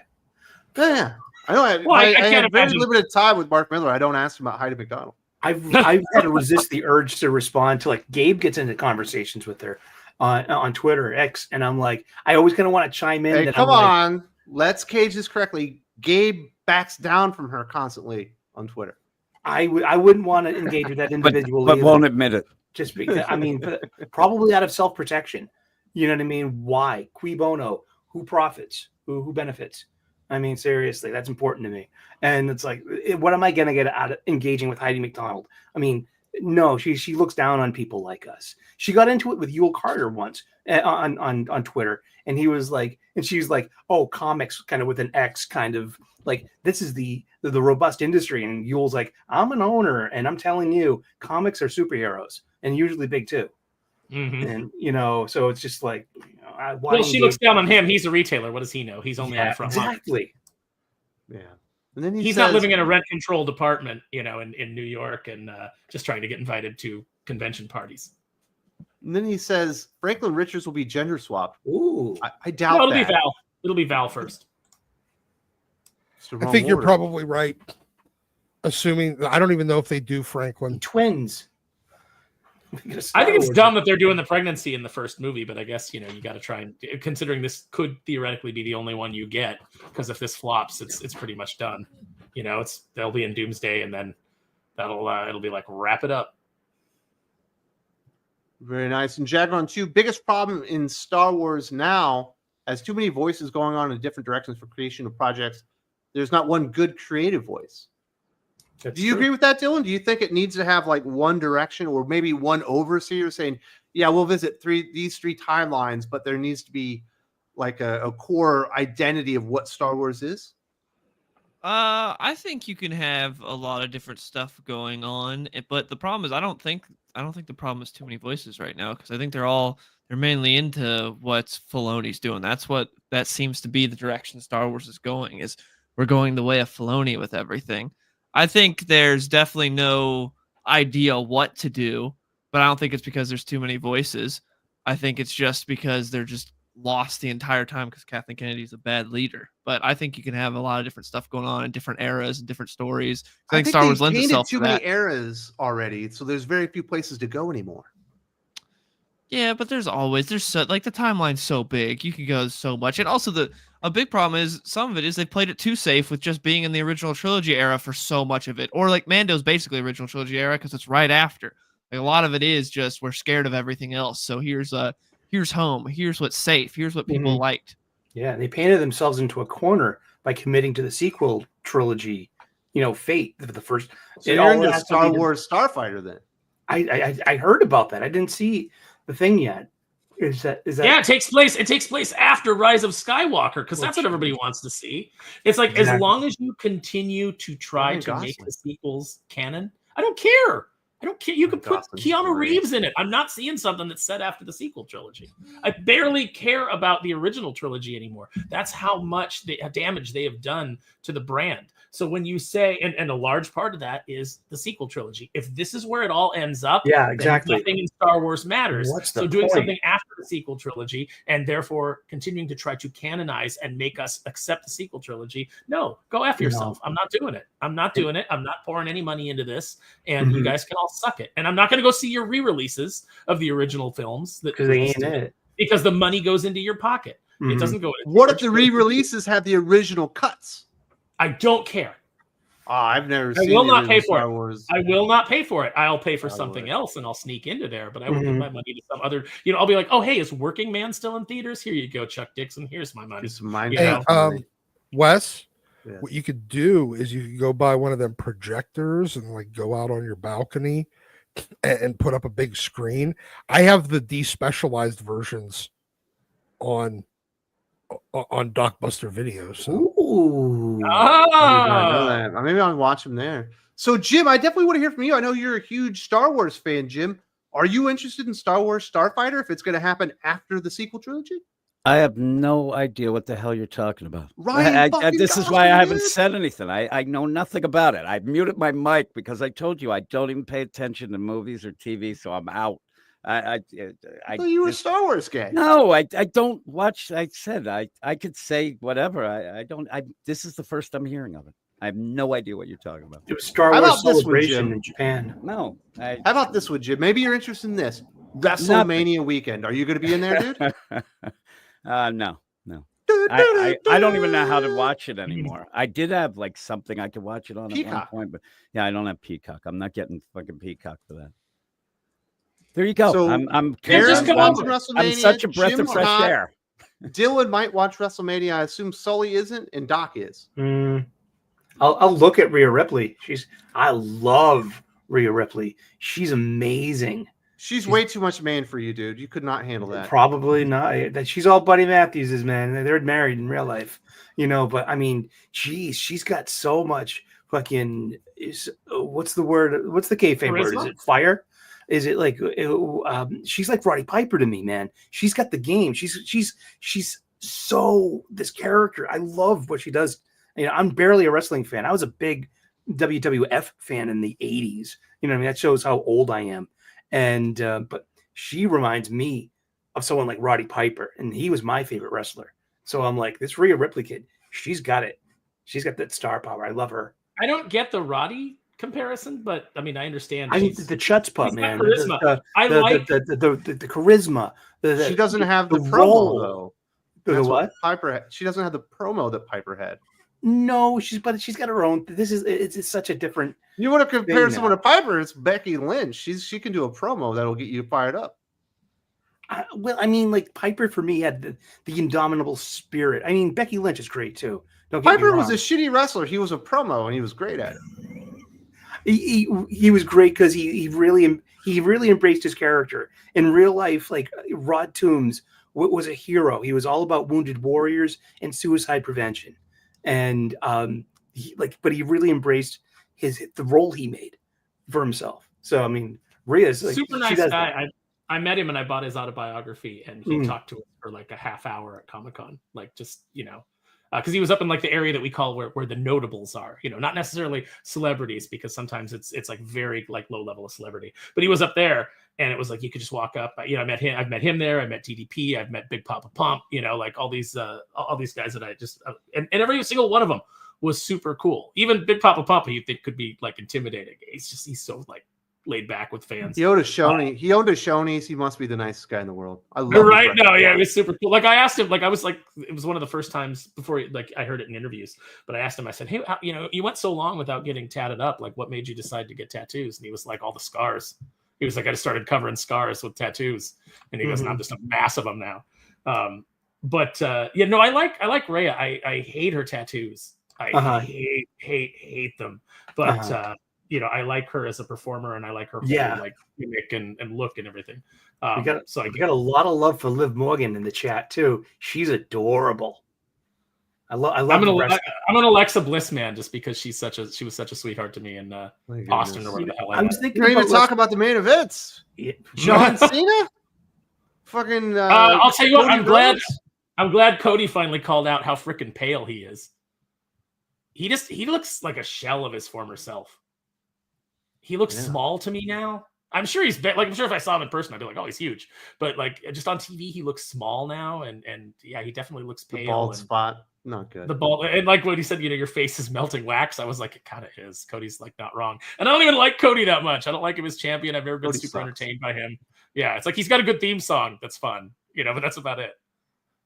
Yeah, I know. I have very limited time with Mark Miller. I don't ask him about Heidi McDonald.
I've had to resist the urge to respond to like Gabe gets into conversations with her on Twitter or X, and I'm like, I always kind of want to chime in.
Hey, come on, let's cage this correctly. Gabe backs down from her constantly on Twitter.
I wouldn't want to engage with that individual,
but won't admit it.
Just because, I mean, probably out of self-protection. You know what I mean? Why? Cui bono? Who profits? Who benefits? I mean, seriously, that's important to me. And it's like, what am I going to get out of engaging with Heidi McDonald? I mean, no, she looks down on people like us. She got into it with Yule Carter once on Twitter, and he was like, and she's like, oh, comics, kind of with an X, kind of like, this is the robust industry. And Yule's like, I'm an owner, and I'm telling you, comics are superheroes, and usually big too. And so it's just like,
well, she looks down on him. He's a retailer. What does he know? He's only on the front line.
Exactly.
Yeah. And then
he's not living in a rent-controlled apartment, in New York, and just trying to get invited to convention parties.
And then he says Franklin Richards will be gender swapped.
Ooh,
I doubt
it'll
that.
be Val. It'll be Val first.
I think you're probably right. Assuming, I don't even know if they do Franklin.
Twins.
I think it's dumb that they're doing the pregnancy in the first movie, but I guess, you got to try and, considering this could theoretically be the only one you get, because if this flops, it's pretty much done. They'll be in Doomsday, and then it'll be like, wrap it up.
Very nice. And Jagron 2, biggest problem in Star Wars now, has too many voices going on in different directions for creation of projects. There's not one good creative voice. Do you agree with that, Dylan? Do you think it needs to have like one direction, or maybe one overseer saying, yeah, we'll visit these three timelines, but there needs to be like a core identity of what Star Wars is?
I think you can have a lot of different stuff going on, but the problem is I don't think the problem is too many voices right now, because I think they're mainly into what Filoni's doing. That seems to be the direction Star Wars is going. Is we're going the way of Filoni with everything. I think there's definitely no idea what to do, but I don't think it's because there's too many voices. I think it's just because they're just lost the entire time because Kathleen Kennedy's a bad leader. But I think you can have a lot of different stuff going on in different eras and different stories. I think Star Wars lends itself to that.
Too many eras already, so there's very few places to go anymore.
Yeah, but there's so like the timeline's so big, you can go so much, and also a big problem is some of it is they played it too safe with just being in the original trilogy era for so much of it, or like Mando's basically original trilogy era because it's right after. Like a lot of it is just we're scared of everything else, so here's home, here's what's safe, here's what people liked.
Yeah, they painted themselves into a corner by committing to the sequel trilogy, fate of the first.
So you're into Star Wars Starfighter then?
I heard about that. I didn't see the thing yet. Is that
yeah, it takes place after Rise of Skywalker, because that's what everybody wants to see. It's like, as long as you continue to try to make the sequels canon, I don't care. I don't care. You could put
Dawson's
Keanu
Creek.
Reeves in it. I'm not seeing something that's set after the sequel trilogy. I barely care about the original trilogy anymore. That's how much damage they have done to the brand. So when you say, and a large part of that is the sequel trilogy. If this is where it all ends up,
Yeah, exactly.
then nothing in Star Wars matters.
What's the
So doing
point?
something after the sequel trilogy and therefore continuing to try to canonize and make us accept the sequel trilogy, no, go F yourself. I'm not doing it. I'm not doing it. I'm not pouring any money into this. And you guys can all suck it. And I'm not going to go see your re-releases of the original films
Because they ain't it.
because the money goes into your pocket. It doesn't go.
What if the re-releases have the original cuts?
I don't care.
Oh, I've never
I
seen
will
the
not pay
original
for
Star
it.
Wars.
I will not pay for it. I'll pay for
I
something
would.
else and I'll sneak into there. But I will give my money to some other. I'll be like, oh hey, is Working Man still in theaters? Here you go, Chuck Dixon. Here's my money.
Just mind
Hey,
Wes,
Yes.
what you could do is you could go buy one of them projectors and like go out on your balcony and put up a big screen. I have the despecialized versions on Dockbuster Videos. So.
Ooh.
I did not know
Ah,
that. Maybe I'll watch them there. So, Jim, I definitely want to hear from you. I know you're a huge Star Wars fan, Jim. Are you interested in Star Wars Starfighter if it's going to happen after the sequel trilogy?
I have no idea what the hell you're talking about.
Ryan fucking
this is
Gosling,
why I haven't
dude.
said anything. I know nothing about it. I muted my mic because I told you I don't even pay attention to movies or TV, so I'm out. I
thought you were a Star Wars guy.
No, I don't watch. I said I could say whatever. I don't. This is the first I'm hearing of it. I have no idea what you're talking about.
It was Star
How
Wars
about this one,
Celebration
Jim?
in Japan.
No.
How about this one, Jim? Maybe you're interested in this. WrestleMania weekend. Are you going to be in there, dude?
No. I don't even know how to watch it anymore. I did have like something I could watch it on at one
Peacock.
point, but yeah, I don't have Peacock. I'm not getting fucking Peacock for that. There you go.
So,
I'm
just come
I'm,
over.
I'm such a breath
Jim's
of fresh
not.
air.
Dylan might watch WrestleMania. I assume Sully isn't, and Doc is.
I'll look at Rhea Ripley. I love Rhea Ripley. She's amazing.
She's way too much man for you, dude. You could not handle that.
Probably not. That she's all Buddy Matthews's, man. They're married in real life, But I mean, geez, she's got so much fucking. What's the word? What's the kayfabe word? Is it fire? Is it like? She's like Roddy Piper to me, man. She's got the game. She's so this character. I love what she does. I'm barely a wrestling fan. I was a big WWF fan in the 80s. That shows how old I am. And but she reminds me of someone like Roddy Piper, and he was my favorite wrestler. So I'm like, this Rhea Ripley kid, she's got it. She's got that star power. I love her.
I don't get the Roddy comparison, but I mean, I understand.
I mean, the chutzpah, man.
Charisma.
The charisma.
She doesn't have the promo
role.
though.
The
That's
what?
Piper had. She doesn't have the promo that Piper had.
No, she's got her own. It's such a different.
You want to compare
thing
someone
now.
to Piper? It's Becky Lynch. She can do a promo that'll get you fired up.
I mean, like Piper for me had the indomitable spirit. I mean, Becky Lynch is great too. Don't get me
Piper was
wrong.
a shitty wrestler. He was a promo and he was great at it.
He was great because he really embraced his character in real life. Like Rod Toombs was a hero. He was all about wounded warriors and suicide prevention, and but he really embraced the role he made for himself. So I mean, Rhea's like,
super nice guy. I met him and I bought his autobiography, and he talked to us for like a half hour at Comic-Con, like just because he was up in like the area that we call where the notables are, not necessarily celebrities, because sometimes it's like very like low level of celebrity, but he was up there and it was like you could just walk up. I've met him there. I met TDP. I've met Big Papa Pump. Like all these guys that I just and every single one of them was super cool. Even Big Papa Pump, you think could be like intimidating. He's so like laid back with fans.
He owned a Shoney's. He must be the nicest guy in the world. I love.
You're right. No, yeah, it was super cool. Like I asked him, like I was like, it was one of the first times before, like I heard it in interviews. But I asked him, I said, hey, you went so long without getting tatted up. Like, what made you decide to get tattoos? And he was like, all the scars. He was like, I just started covering scars with tattoos. And he goes, and I'm just a mass of them now. I like Rhea. I hate her tattoos. I hate them. But I like her as a performer, and I like her whole like gimmick and look and everything.
We got a lot of love for Liv Morgan in the chat too. She's adorable. I love.
I'm an Alexa Bliss man just because she was such a sweetheart to me in Austin or whatever the hell
I was thinking
You don't even
about
talk about the main events.
Yeah.
John Cena. Fucking.
I'll tell you what.
Cody
I'm glad Cody finally called out how freaking pale he is. He looks like a shell of his former self. He looks small to me now. I'm sure he's like, I'm sure if I saw him in person, I'd be like, oh, he's huge. But like just on TV, he looks small now, and yeah, he definitely looks pale.
The bald
and
spot, not good.
The bald, and like when he said, your face is melting wax, I was like, it kind of is. Cody's like not wrong, and I don't even like Cody that much. I don't like him as champion. I've never been super entertained by him. Yeah, it's like he's got a good theme song that's fun, but that's about it.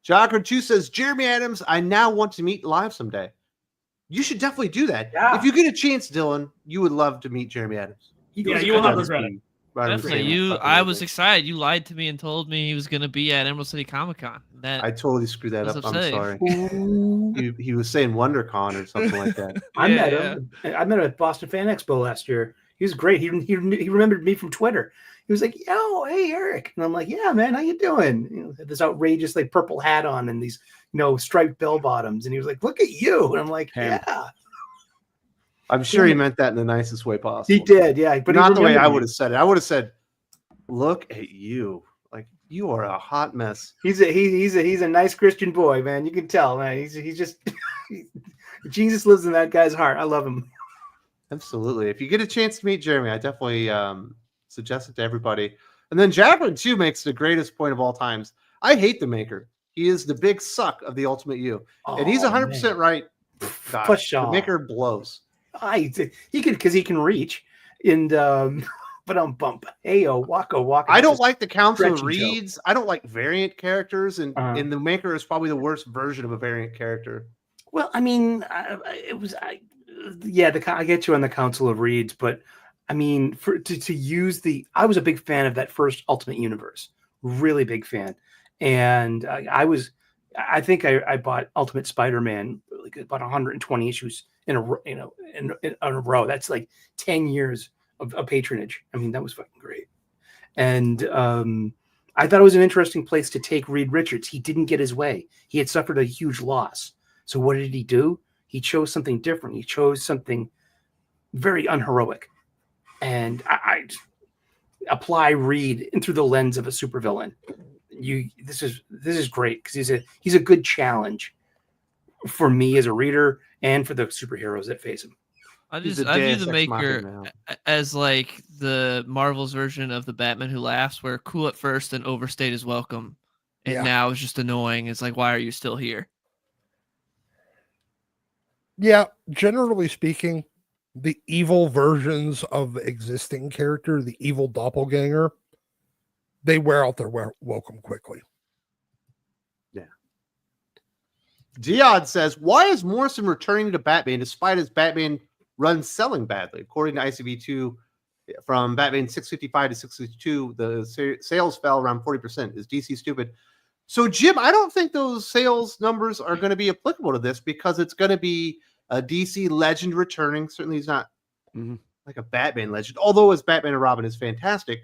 Jocker 2 says, Jeremy Adams, I now want to meet live someday. You should definitely do that.
Yeah.
If you get a chance, Dylan, you would love to meet Jeremy Adams.
You will not regret it.
Definitely. I was excited. You lied to me and told me he was going to be at Emerald City Comic Con.
I totally screwed that up.
upsetting.
I'm sorry. he was saying WonderCon or something like that.
I met him. I met him at Boston Fan Expo last year. He was great. He remembered me from Twitter. He was like, "Yo, hey Eric," and I'm like, "Yeah, man, how you doing?" Had this outrageous like purple hat on and these striped bell bottoms, and he was like, "Look at you," and I'm like, "Yeah."
I'm sure he meant that in the nicest way possible.
He did, yeah, but
not the way I would have said it. I would have said, "Look at you, like you are a hot mess."
He's a nice Christian boy, man. You can tell, man. He's just Jesus lives in that guy's heart. I love him.
Absolutely. If you get a chance to meet Jeremy, I definitely suggest it to everybody. And then Jacqueline too makes the greatest point of all times. I hate the Maker. He is the big suck of the Ultimate You, and he's 100% right. The Maker blows.
He can because he can reach and but I'm bump. Heyo, waka.
I don't like the Council of Reeds. I don't like variant characters, and the Maker is probably the worst version of a variant character.
Well, I mean, I get you on the Council of Reeds, but I mean, to use I was a big fan of that first Ultimate Universe, really big fan, and I think I bought Ultimate Spider-Man, like about 120 issues in a row. That's like 10 years of patronage. I mean, that was fucking great, and I thought it was an interesting place to take Reed Richards. He didn't get his way. He had suffered a huge loss. So what did he do? He chose something different. He chose something very unheroic. And I apply Reed through the lens of a supervillain. This is great because he's a good challenge for me as a reader and for the superheroes that face him.
I view the Maker as like the Marvel's version of the Batman Who Laughs, where cool at first and overstayed his welcome, and now it's just annoying. It's like, why are you still here?
Yeah, generally speaking, the evil versions of the existing character, the evil doppelganger, they wear out their welcome quickly.
Yeah. Dion says, why is Morrison returning to Batman despite his Batman run selling badly? According to ICV2, from Batman 655 to 662, the sales fell around 40%. Is DC stupid? So, Jim, I don't think those sales numbers are going to be applicable to this because it's going to be a DC legend returning. Certainly he's not like a Batman legend, although his Batman and Robin is fantastic.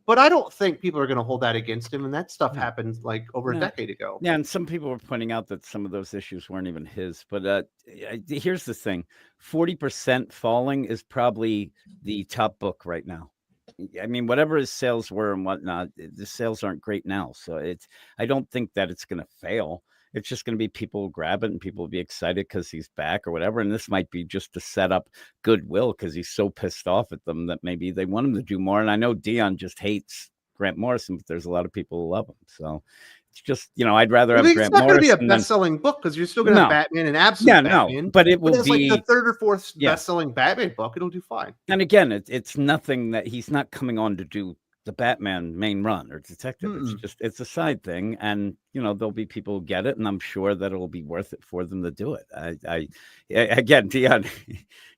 But I don't think people are going to hold that against him. And that stuff happened like over a decade ago.
Yeah, and some people were pointing out that some of those issues weren't even his. But here's the thing. 40% falling is probably the top book right now. I mean, whatever his sales were and whatnot, the sales aren't great now. So I don't think that it's going to fail. It's just going to be people will grab it and people will be excited because he's back or whatever. And this might be just to set up goodwill because he's so pissed off at them that maybe they want him to do more. And I know Dion just hates Grant Morrison, but there's a lot of people who love him. So it's just, I'd rather have Grant Morrison. It's not going to be
a best-selling book because you're still going to have Batman and Absolute Batman.
But it will be
like the third or fourth best-selling Batman book. It'll do fine.
And again, it's nothing that he's not coming on to do the Batman main run or detective. It's a side thing, and there'll be people who get it, and I'm sure that it'll be worth it for them to do it. Again, Dion,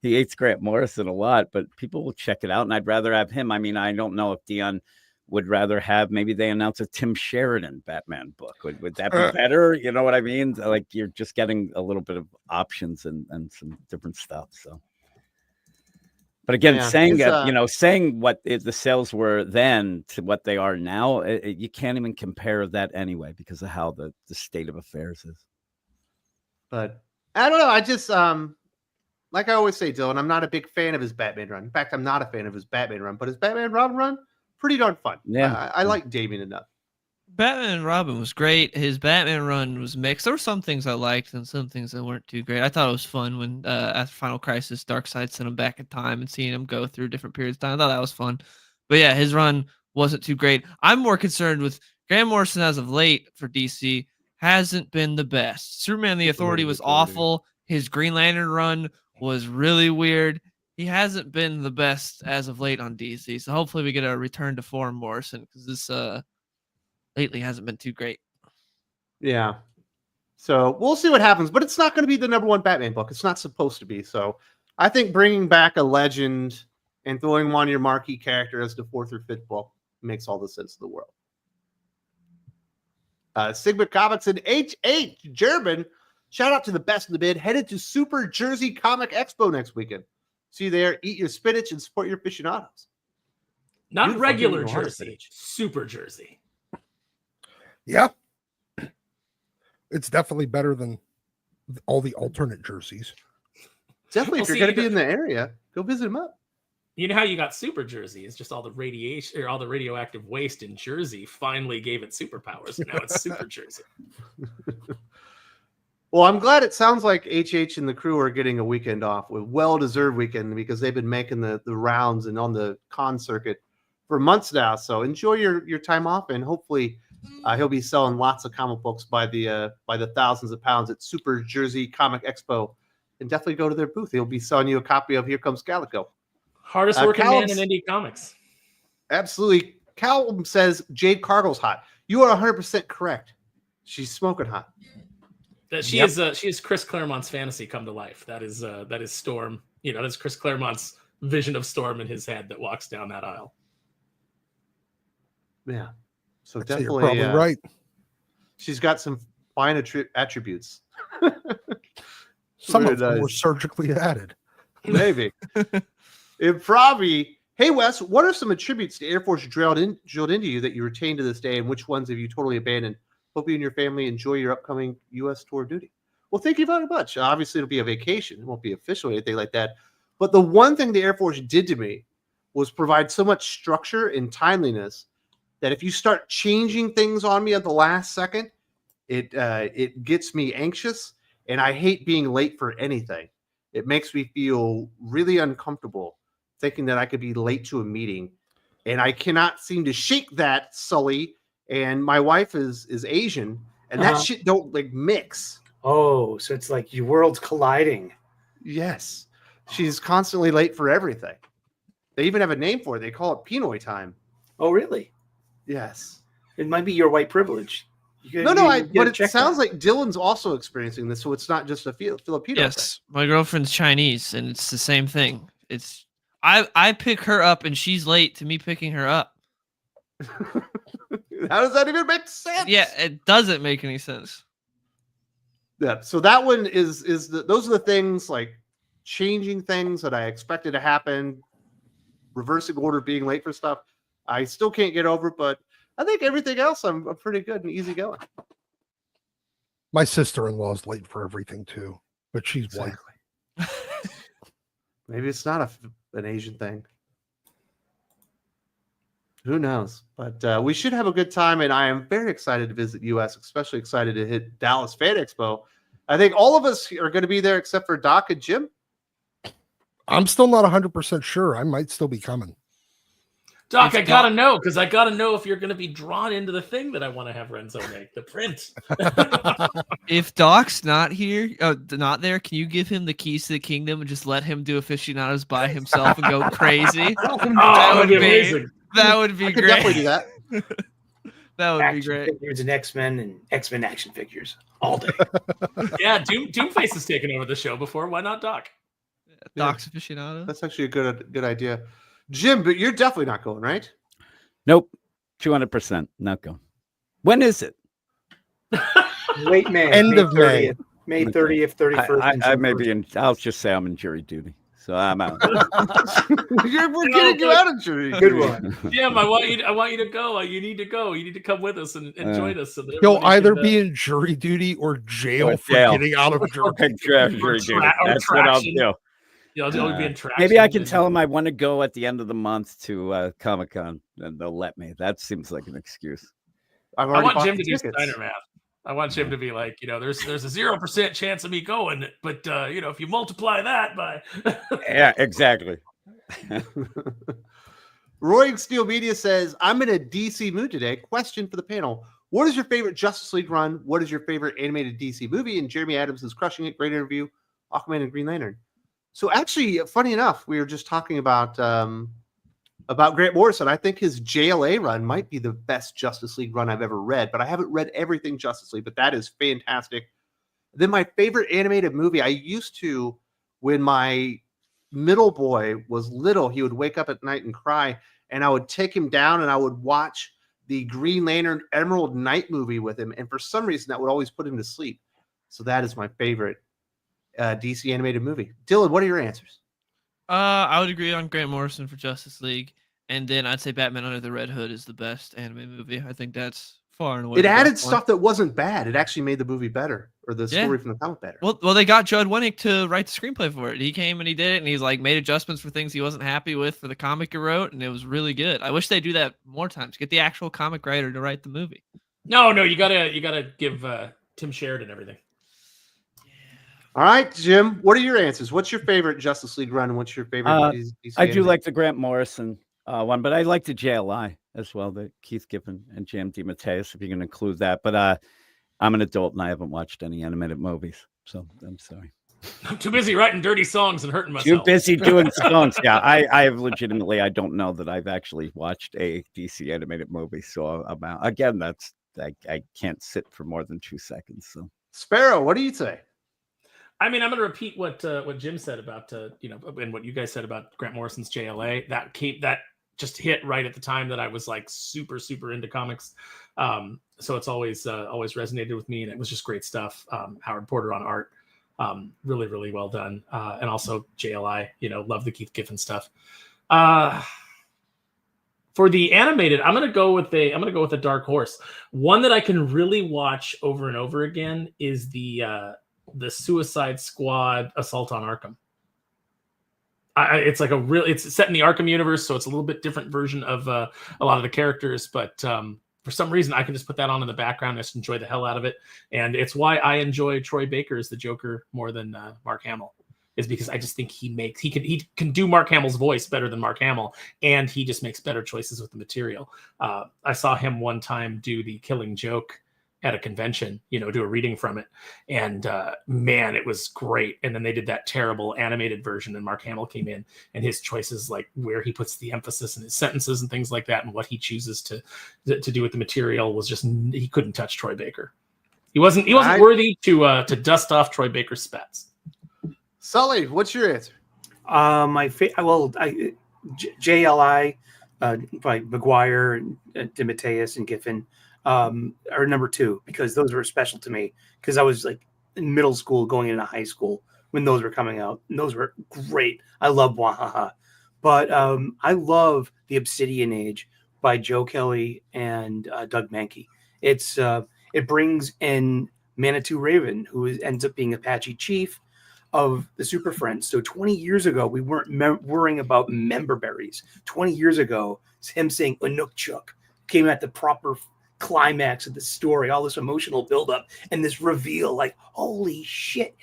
he hates Grant Morrison a lot, but people will check it out, and I'd rather have him. I mean, I don't know if Dion would rather have, maybe they announce a Tim Sheridan Batman book. Would that be better? You know what I mean? Like you're just getting a little bit of options and some different stuff. So. But again, saying what the sales were then to what they are now, you can't even compare that anyway because of how the state of affairs is.
But I don't know. I just like I always say, Dylan, I'm not a big fan of his Batman run. In fact, I'm not a fan of his Batman run, but his Batman Robin run, pretty darn fun.
Yeah.
I like Damian enough.
Batman and Robin was great. His Batman run was mixed. There were some things I liked and some things that weren't too great. I thought it was fun when after Final Crisis, Darkseid sent him back in time and seeing him go through different periods of time. I thought that was fun. But yeah, his run wasn't too great. I'm more concerned with Grant Morrison as of late for DC hasn't been the best. Superman the Authority was awful. His Green Lantern run was really weird. He hasn't been the best as of late on DC. So hopefully we get a return to form, Morrison, because this lately hasn't been too great.
Yeah. So we'll see what happens, but it's not going to be the #1 Batman book. It's not supposed to be. So I think bringing back a legend and throwing one of your marquee character as the 4th or 5th book makes all the sense in the world. Sigma Comics and H.H. German. Shout out to the best in the bid. Headed to Super Jersey Comic Expo next weekend. See you there. Eat your spinach and support your aficionados.
Not
Beautiful.
regular
Beautiful.
Jersey, Super Jersey.
Yeah. It's definitely better than all the alternate jerseys.
Definitely,
Well,
if you're
see,
going to be in the area, go visit them up.
You know how you got Super Jersey? It's just all the radiation or all the radioactive waste in Jersey finally gave it superpowers. And now it's Super Jersey.
Well, I'm glad it sounds like HH and the crew are getting a weekend off, a well-deserved weekend, because they've been making the rounds and on the con circuit for months now. So enjoy your time off, and hopefully he'll be selling lots of comic books by the thousands of pounds at Super Jersey Comic Expo. And definitely go to their booth. He'll be selling you a copy of Here Comes Calico.
Hardest working man
Callum's-
in indie comics.
Absolutely. Callum says Jade Cargill's hot. You are 100% correct. She's smoking hot.
That she is Chris Claremont's fantasy come to life. That is Storm. You know, that's Chris Claremont's vision of Storm in his head that walks down that aisle.
Yeah. So
I'd say
definitely
you're probably right.
She's got some fine attributes.
Some
Very
of them were
nice.
surgically added.
Maybe. It probably. Hey Wes, what are some attributes the Air Force drilled into you that you retain to this day, and which ones have you totally abandoned? Hope you and your family enjoy your upcoming U.S. tour of duty. Well, thank you very much. Obviously, it'll be a vacation. It won't be official or anything like that. But the one thing the Air Force did to me was provide so much structure and timeliness that if you start changing things on me at the last second, it gets me anxious, and I hate being late for anything. It makes me feel really uncomfortable thinking that I could be late to a meeting, and I cannot seem to shake that, Sully. And my wife is Asian, and that shit don't like mix.
Oh, so it's like your worlds colliding.
Yes, she's constantly late for everything. They even have a name for it. They call it Pinoy time.
Oh, really?
Yes.
It might be your white privilege.
But it sounds like Dylan's also experiencing this, so it's not just a Filipino
Yes, my girlfriend's Chinese, and it's the same thing. It's I pick her up, and she's late to me picking her up.
thing. How does that even make sense?
Yeah, it doesn't make any sense.
Yeah. So that one is those are the things, like changing things that I expected to happen, reversing order, being late for stuff. I still can't get over, but I think everything else I'm pretty good and easygoing.
My sister-in-law is late for everything too, but she's white.
Maybe it's not an Asian thing. Who knows? But we should have a good time, and I am very excited to visit US, especially excited to hit Dallas Fan Expo. I think all of us are going to be there except for Doc and Jim.
I'm still not 100% sure. I might still be coming.
Doc, I gotta know, because I gotta know if you're gonna be drawn into the thing that I want to have Renzo make, the print.
If Doc's not here, not there, can you give him the keys to the kingdom and just let him do aficionados by himself and go crazy?
That would be amazing.
That would be
I could
great.
definitely do that.
That would be
Action
great.
figures and X-Men and X-Men action figures all day.
Yeah, Doomface has taken over the show before. Why not Doc?
Doc's aficionado.
That's actually a good idea. Jim, but you're definitely not going, right?
Nope. 200% not going. When is it?
Late May.
End
May
of May.
30th, May 30th, 31st.
I may be in, I'll just say I'm in jury duty. So I'm out.
We're getting you out of jury.
Good one.
Jim, I want you to go. You need to go. You need to come with us and join us. So that
He'll
everybody
either
can,
be in jury duty or jail
Or
for
jail.
getting out of jury.
Jury duty. That's what I'll do.
You'll be in traction.
Maybe I can tell them I want to go at the end of the month to Comic-Con, and they'll let me. That seems like an excuse.
I
want Jim to do Steiner math. I want Jim to be like, there's a 0% chance of me going, but if you multiply that by
Yeah, exactly.
Roy Steel Media says, I'm in a DC mood today. Question for the panel. What is your favorite Justice League run? What is your favorite animated DC movie? And Jeremy Adams is crushing it. Great interview. Aquaman and Green Lantern. So actually, funny enough, we were just talking about Grant Morrison. I think his JLA run might be the best Justice League run I've ever read, but I haven't read everything Justice League, but that is fantastic. Then my favorite animated movie, I used to, when my middle boy was little, he would wake up at night and cry, and I would take him down and I would watch the Green Lantern Emerald Knight movie with him, and for some reason that would always put him to sleep. So that is my favorite DC animated movie. Dylan, what are your answers?
I would agree on Grant Morrison for Justice League, and then I'd say Batman Under the Red Hood is the best anime movie. I think that's far and away.
It added stuff that wasn't bad. It actually made the movie better, or the story from the comic better.
Well, they got Judd Winnick to write the screenplay for it. He came and he did it, and he's like made adjustments for things he wasn't happy with for the comic he wrote, and it was really good. I wish they do that more times. Get the actual comic writer to write the movie.
No, you gotta give Tim Sheridan everything.
All right, Jim, what are your answers? What's your favorite Justice League run? And what's your favorite DC
I do
animated?
like the Grant Morrison one, but I like the JLI as well, the Keith Giffen and J.M. DeMatteis, if you can include that. But I'm an adult and I haven't watched any animated movies, so I'm sorry.
I'm too busy writing dirty songs and hurting myself.
Too busy doing songs. Yeah, I have legitimately, I don't know that I've actually watched a DC animated movie. So again, I can't sit for more than 2 seconds. So
Sparrow, what do you say?
I mean, I'm going to repeat what Jim said about and what you guys said about Grant Morrison's JLA. That just hit right at the time that I was like super into comics. So it's always resonated with me, and it was just great stuff. Howard Porter on art, really well done, and also JLI. Love the Keith Giffen stuff. For the animated, I'm going to go with a dark horse. One that I can really watch over and over again is the Suicide Squad Assault on Arkham. It's set in the Arkham universe, so it's a little bit different version of a lot of the characters, but for some reason I can just put that on in the background and just enjoy the hell out of it. And it's why I enjoy Troy Baker as the Joker more than Mark Hamill, is because I just think he can do Mark Hamill's voice better than Mark Hamill, and he just makes better choices with the material. I saw him one time do the Killing Joke at a convention, do a reading from it. And man, it was great. And then they did that terrible animated version, and Mark Hamill came in, and his choices, like where he puts the emphasis in his sentences and things like that, and what he chooses to do with the material was just, he couldn't touch Troy Baker. He wasn't worthy to dust off Troy Baker's spats.
Sully, what's your answer?
JLI, by McGuire and DeMatteis and Giffen are number 2, because those were special to me, because I was like in middle school going into high school when those were coming out, and those were great. I love Wahaha, but I love The Obsidian Age by Joe Kelly and Doug Mankey. It brings in Manitou Raven, who ends up being Apache chief of the Super Friends. So 20 years ago, we weren't worrying about member berries. 20 years ago, him saying Unukchuk came at the proper climax of the story, all this emotional buildup and this reveal, like, holy shit,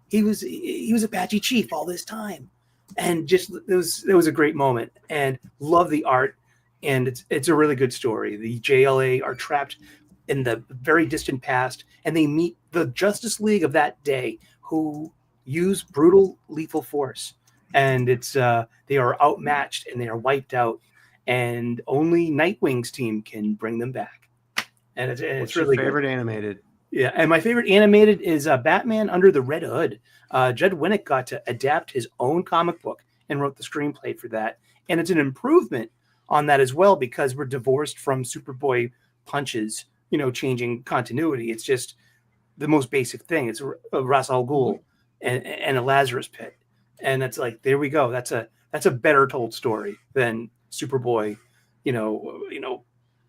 he was Apache chief all this time. And just it was a great moment, and love the art, and it's a really good story. The JLA are trapped in the very distant past, and they meet the Justice League of that day, who use brutal lethal force, and they are outmatched and they are wiped out, and only Nightwing's team can bring them back. And it's really
your favorite
good.
Animated.
Yeah, and my favorite animated is Batman Under the Red Hood. Judd Winnick got to adapt his own comic book and wrote the screenplay for that, and it's an improvement on that as well, because we're divorced from Superboy punches, changing continuity. It's just the most basic thing. It's a Ra's al Ghul and a Lazarus pit, And that's like, there we go. That's a better told story than Superboy,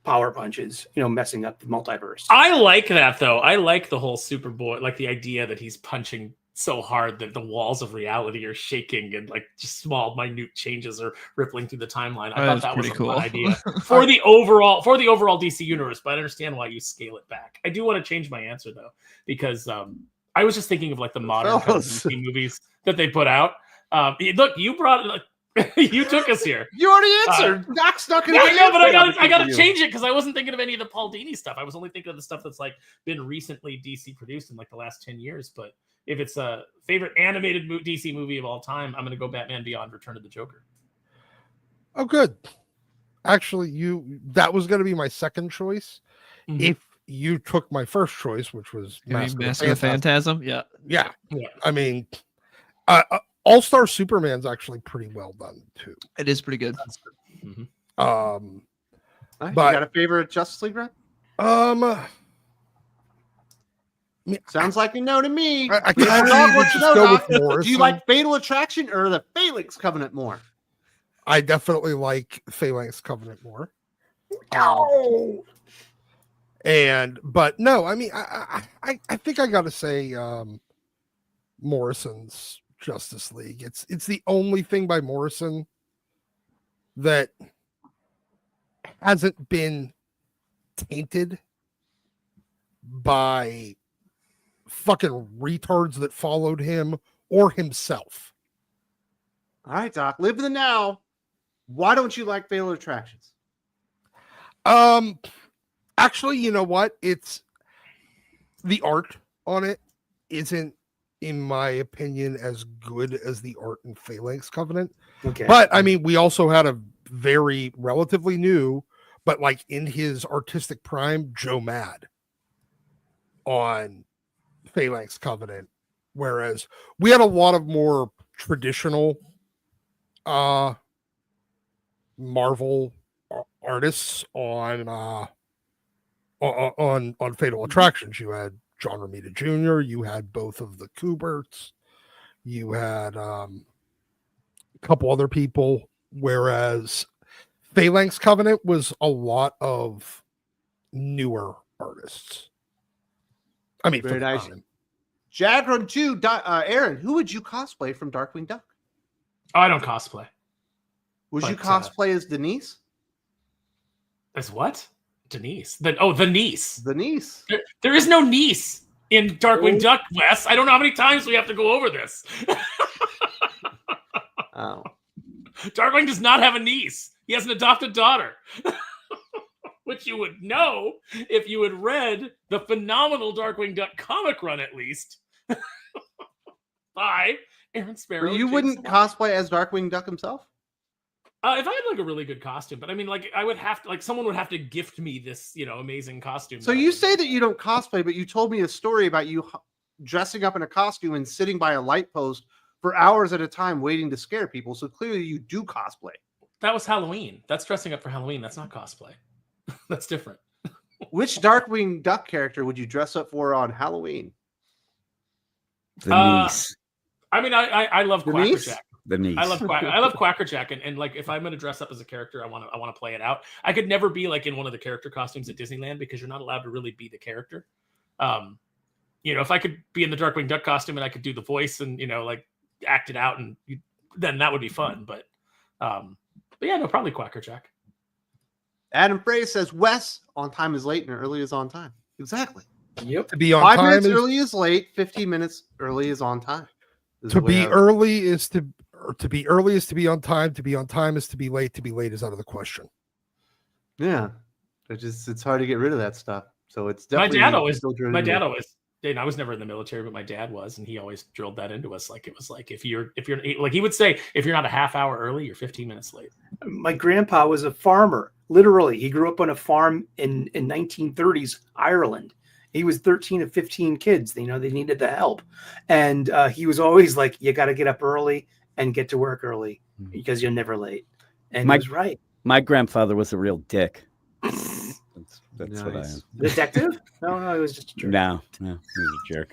power punches, messing up the multiverse.
I like that though. I like the whole Superboy, like the idea that he's punching so hard that the walls of reality are shaking and like just small, minute changes are rippling through the timeline. I thought that was a
cool
fun idea for the overall DC universe. But I understand why you scale it back. I do want to change my answer though, because I was just thinking of like the modern kind of DC movies that they put out. Look, you brought it. You took us here.
You already answered. Doc's not going to.
Yeah, but I gotta change it because I wasn't thinking of any of the Paul Dini stuff. I was only thinking of the stuff that's like been recently DC produced in like the last 10 years. But if it's a favorite animated DC movie of all time, I'm going to go Batman Beyond: Return of the Joker.
Oh, good. Actually, that was going to be my second choice. Mm-hmm. If you took my first choice, which was
Mask of the Phantasm.
Yeah. I mean, All-Star Superman's actually pretty well done too.
It is pretty good.
Mm-hmm.
But you got a favorite Justice League run? Sounds like you know to me.
I can't go with Morrison.
Do you like Fatal Attraction or the Phalanx Covenant more?
I definitely like Phalanx Covenant more. But no, I mean, I think I got to say Morrison's Justice League. It's the only thing by Morrison that hasn't been tainted by fucking retards that followed him or himself.
All right, Doc, live in the now. Why don't you like Fatal Attractions?
Actually, you know what? It's the art on it isn't, in my opinion, as good as the art in Phalanx Covenant.
Okay.
But I mean, we also had a very relatively new, but like in his artistic prime, Joe Mad on Phalanx Covenant. Whereas we had a lot of more traditional Marvel artists on Fatal Attractions. You had John Romita Jr., you had both of the Kuberts, you had a couple other people, whereas Phalanx Covenant was a lot of newer artists. I mean,
very nice. Jadron 2, Aaron, who would you cosplay from Darkwing Duck?
Oh, I don't cosplay.
Would you cosplay as Denise?
As what? Denise. The niece.
The niece.
There is no niece in Darkwing Duck, Wes. I don't know how many times we have to go over this.
Oh.
Darkwing does not have a niece. He has an adopted daughter. Which you would know if you had read the phenomenal Darkwing Duck comic run, at least. By Aaron Sparrow.
But you wouldn't cosplay as Darkwing Duck himself?
If I had like a really good costume, but I mean, like I would have to, like someone would have to gift me this, amazing costume.
So you say that you don't cosplay, but you told me a story about you dressing up in a costume and sitting by a light post for hours at a time waiting to scare people. So clearly you do cosplay.
That was Halloween. That's dressing up for Halloween. That's not cosplay. That's different.
Which Darkwing Duck character would you dress up for on Halloween?
The niece.
I mean, I love Quackerjack.
The niece.
I love Quackerjack, and like if I'm going to dress up as a character, I want to play it out. I could never be like in one of the character costumes at Disneyland because you're not allowed to really be the character. If I could be in the Darkwing Duck costume and I could do the voice and like act it out, and then that would be fun. But yeah, no, probably Quackerjack.
Adam Frey says, Wes, on time is late and early is on time. Exactly.
Yep.
To be on
5
time
minutes early is late. 15 minutes early is on time.
To be early is to be early is to be on time. To be on time is to be late. To be late is out of the question.
Yeah. It's hard to get rid of that stuff. So it's definitely
my dad always, and I was never in the military, but my dad was, and he always drilled that into us. Like it was like if you're like he would say, if you're not a half hour early, you're 15 minutes late.
My grandpa was a farmer. Literally, he grew up on a farm in 1930s Ireland. He was 13 of 15 kids. They needed the help, and he was always like, "You got to get up early and get to work early because you're never late." And he was right.
My grandfather was a real dick. That's
Nice.
what I am.
Detective? No, he was just a jerk.
No, he was a jerk.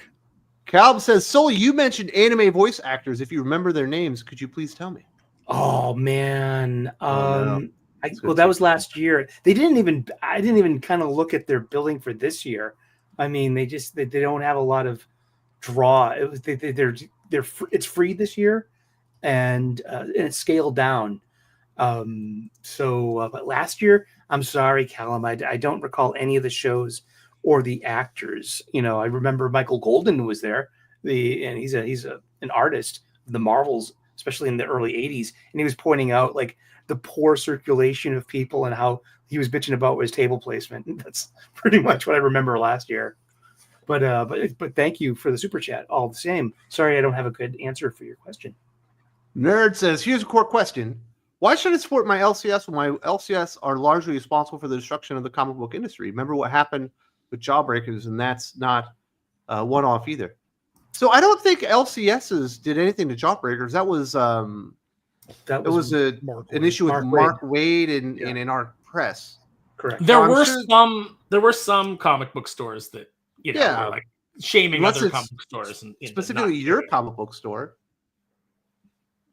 Calb says, Sully, you mentioned anime voice actors. If you remember their names, could you please tell me?
Oh man.
No.
That was last year. I didn't even kind of look at their billing for this year. I mean, they don't have a lot of draw. It was it's free this year, and it's scaled down. But last year, I'm sorry, Callum, I don't recall any of the shows or the actors. You know, I remember Michael Golden was there, and he's an artist of the Marvels, especially in the early 80s, and he was pointing out like the poor circulation of people and how he was bitching about his table placement. That's pretty much what I remember last year. But thank you for the super chat all the same. Sorry, I don't have a good answer for your question.
Nerd says, here's a core question. Why should I support my LCS when my LCS are largely responsible for the destruction of the comic book industry? Remember what happened with Jawbreakers, and that's not one-off either. So I don't think LCSs did anything to Jawbreakers. That was an issue with Mark Wade and in our press.
Correct.
There were some comic book stores that were like shaming other comic book stores, and
specifically your comic book store.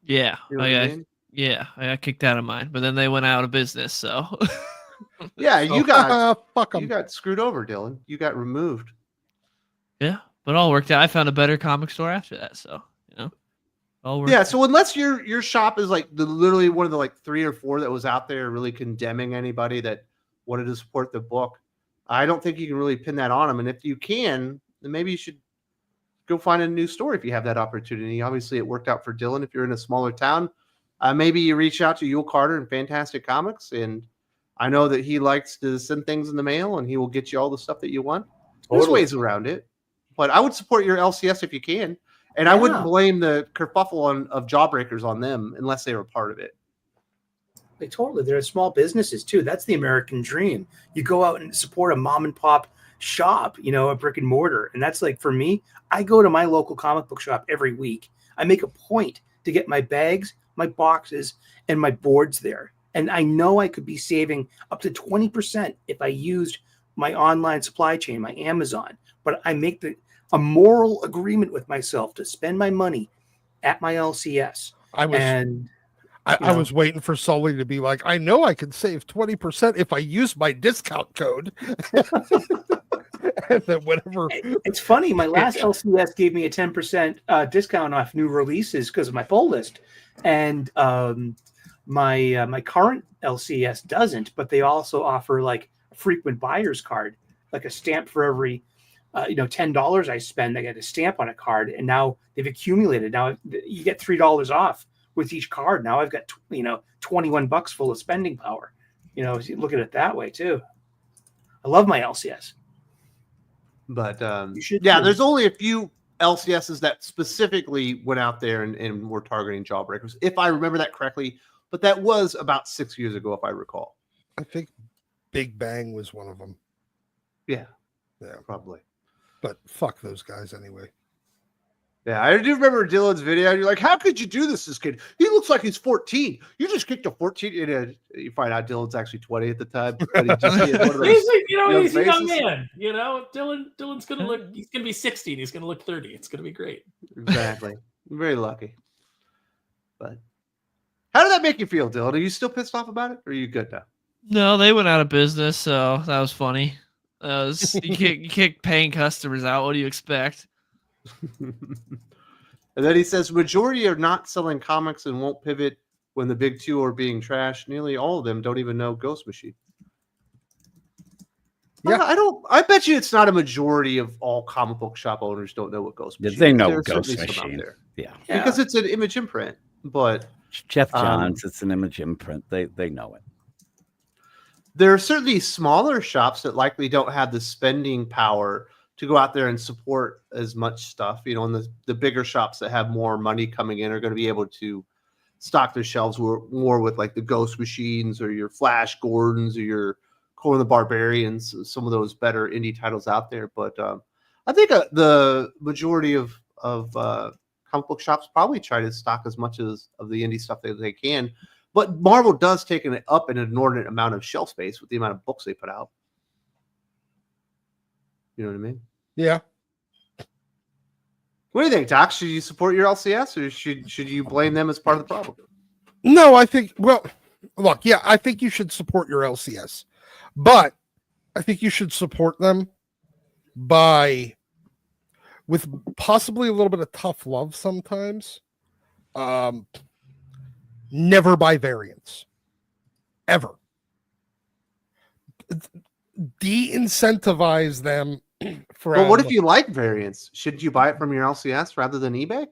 Yeah,
You know what I mean?
Yeah, I got kicked out of mine, but then they went out of business. So
yeah, you got
fuck 'em.
You got screwed over, Dylan. You got removed.
Yeah, but all worked out. I found a better comic store after that, so all worked.
Yeah, so unless your shop is like literally one of the like 3 or 4 that was out there really condemning anybody that wanted to support the book, I don't think you can really pin that on them. And if you can, then maybe you should go find a new store if you have that opportunity. Obviously, it worked out for Dylan. If you're in a smaller town, maybe you reach out to Yule Carter and Fantastic Comics, and I know that he likes to send things in the mail, and he will get you all the stuff that you want. There's ways around it, but I would support your LCS if you can, and I wouldn't blame the kerfuffle of Jawbreakers on them unless they were part of it.
They're small businesses too. That's the American dream. You go out and support a mom and pop shop, a brick and mortar, and that's like, for me, I go to my local comic book shop every week. I make a point to get my bags, my boxes, and my boards there. And I know I could be saving up to 20% if I used my online supply chain, my Amazon. But I make a moral agreement with myself to spend my money at my LCS.
I was waiting for Sully to be like, I know I can save 20% if I use my discount code. And then whatever.
It's funny. My last LCS gave me a 10% discount off new releases because of my pull list, and my current LCS doesn't. But they also offer like a frequent buyer's card, like a stamp for every $10 I spend. I get a stamp on a card, and now they've accumulated. Now you get $3 off with each card. Now I've got $21 full of spending power. You look at it that way too. I love my LCS.
But there's only a few LCSs that specifically went out there and were targeting Jawbreakers, if I remember that correctly. But that was about 6 years ago, if I recall.
I think Big Bang was one of them.
Yeah, probably.
But fuck those guys anyway.
Yeah, I do remember Dylan's video. You're like, how could you do this kid? He looks like he's 14. You just kicked a 14. And you find out Dylan's actually 20 at the time. But he just
he's a young man. Dylan's gonna look. He's gonna be 16. He's gonna look 30. It's gonna be great.
Exactly. I'm very lucky. But how did that make you feel, Dylan? Are you still pissed off about it, or are you good now?
No, they went out of business, so that was funny. You kick paying customers out. What do you expect?
And then he says, majority are not selling comics and won't pivot when the big two are being trashed. Nearly all of them don't even know Ghost Machine. Yeah, I bet you it's not a majority of all comic book shop owners don't know what Ghost Machine is.
They know Ghost Machine. Yeah,
because it's an image imprint. But
Jeff Johns, it's an image imprint. They know it.
There are certainly smaller shops that likely don't have the spending power to go out there and support as much stuff, and the bigger shops that have more money coming in are going to be able to stock their shelves more with like the Ghost Machines or your Flash Gordons or your Conan the Barbarians, some of those better indie titles out there. But I think the majority of comic book shops probably try to stock as much of the indie stuff that they can. But Marvel does take up an inordinate amount of shelf space with the amount of books they put out. You know what I mean?
Yeah.
What do you think, Doc? Should you support your LCS or should you blame them as part of the problem?
No, I think, well, look, yeah, I think you should support your LCS, but I think you should support them with possibly a little bit of tough love sometimes. Never buy variants. Ever. De-incentivize them.
But what if you like variants? Should you buy it from your LCS rather than eBay?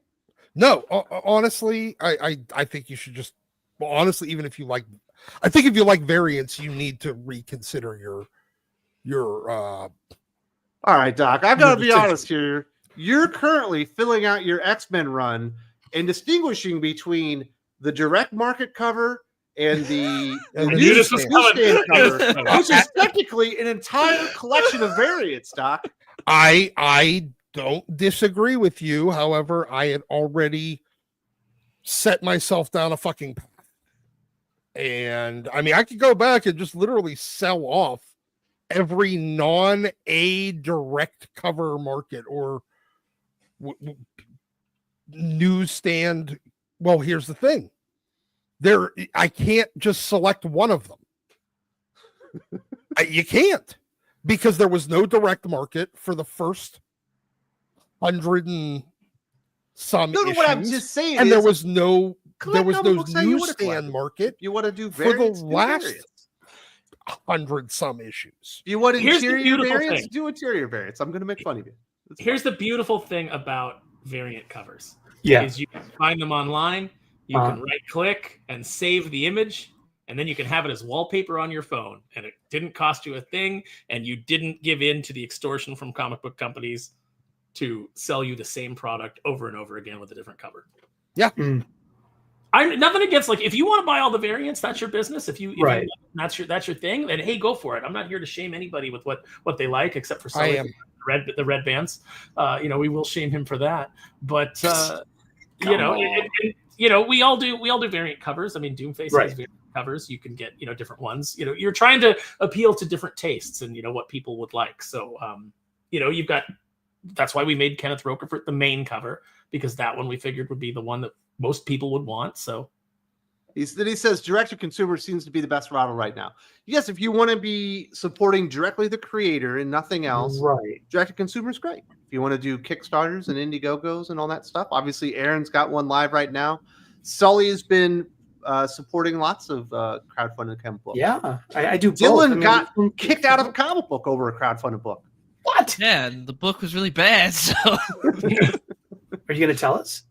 No, honestly, I think you should just, well, honestly, even if you like, I think if you like variants, you need to reconsider your
all right, Doc, I've got to be honest here. You're currently filling out your X-Men run and distinguishing between the direct market cover and the newsstand cover, which is technically an entire collection of variants, Doc.
I don't disagree with you. However, I had already set myself down a fucking path. And I mean, I could go back and just literally sell off every non-A direct cover market or newsstand. Well, here's the thing. I can't just select one of them. You can't, because there was no direct market for the first 100 and some issues.
What I'm just saying,
and there was no newsstand market.
You want to do
for the
variants,
last 100 some issues.
You want
Here's the
interior
beautiful
variants?
thing.
Do interior variants. I'm going to make fun of you.
Here's the beautiful thing about variant covers.
Yeah.
Is you can find them online. You can right click and save the image, and then you can have it as wallpaper on your phone. And it didn't cost you a thing, and you didn't give in to the extortion from comic book companies to sell you the same product over and over again with a different cover.
Yeah.
I'm nothing against, like, if you want to buy all the variants, that's your business. If you that's your thing, then hey, go for it. I'm not here to shame anybody with what they like, except for selling the red bands. We will shame him for that. But we all do variant covers. I mean, Doomface has variant covers. You can get different ones. You're trying to appeal to different tastes and what people would like. So you've got. That's why we made Kenneth Rokerford the main cover, because that one we figured would be the one that most people would want. So
he says direct to consumer seems to be the best model right now. Yes, if you want to be supporting directly the creator and nothing else, direct to consumer is great. If you want to do Kickstarters and Indiegogos and all that stuff, obviously Aaron's got one live right now. Sully has been supporting lots of crowdfunded comic books.
Yeah, I do.
Dylan got kicked out of a comic book over a crowdfunded book.
What?
Yeah, and the book was really bad. So
are you going to tell us?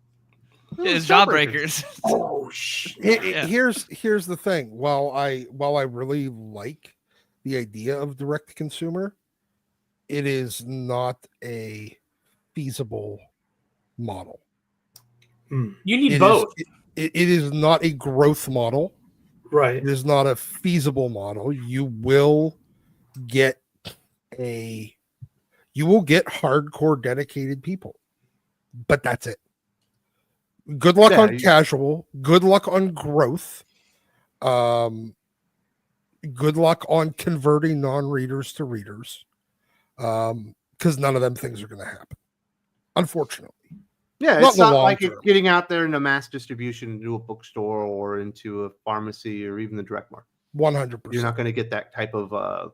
It's Jawbreakers.
Oh shit!
Here's the thing. While I really like the idea of direct to consumer, it is not a feasible model.
You
need both.
It is not a growth model.
Right.
It is not a feasible model. You will get hardcore dedicated people, but that's it. Good luck on casual. Good luck on growth. Good luck on converting non-readers to readers. Because none of them things are going to happen, unfortunately.
Yeah, it's not like it's getting out there in a mass distribution into a bookstore or into a pharmacy or even the direct market.
100%.
You're not going to get that type of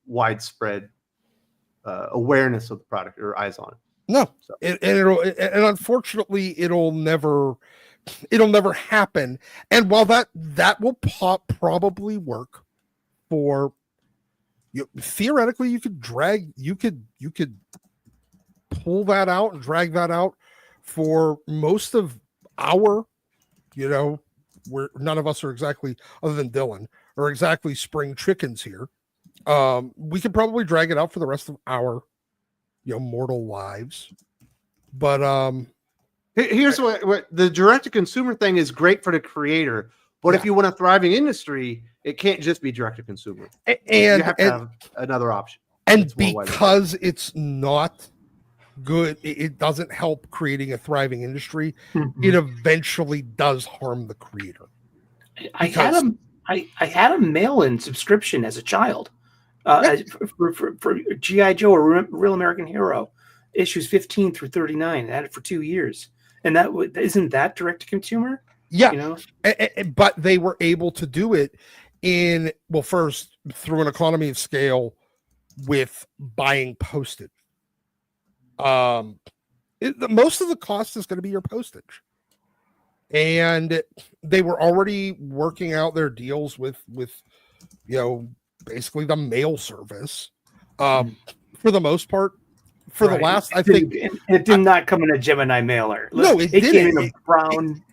widespread awareness of the product or eyes on it.
No, and unfortunately, it'll never happen. And while that will probably work for you, theoretically, you could pull that out and drag that out for most of our, where none of us are exactly, other than Dylan, are exactly spring chickens here. We could probably drag it out for the rest of our mortal lives. But
here's what the direct to consumer thing is great for the creator, but if you want a thriving industry, it can't just be direct to consumer.
And
you have to have another option.
And because it's not good, it doesn't help creating a thriving industry. Mm-hmm. It eventually does harm the creator.
I had a mail-in subscription as a child. For G.I. Joe or Real American Hero. issues 15 through 39. They had it for 2 years, and that isn't that direct to consumer.
Yeah,
You know,
but they were able to do it first through an economy of scale with buying postage. Most of the cost is going to be your postage, and they were already working out their deals with basically the mail service for the most part. For the last, I think
it did not come in a Gemini mailer.
No, it
came in a brown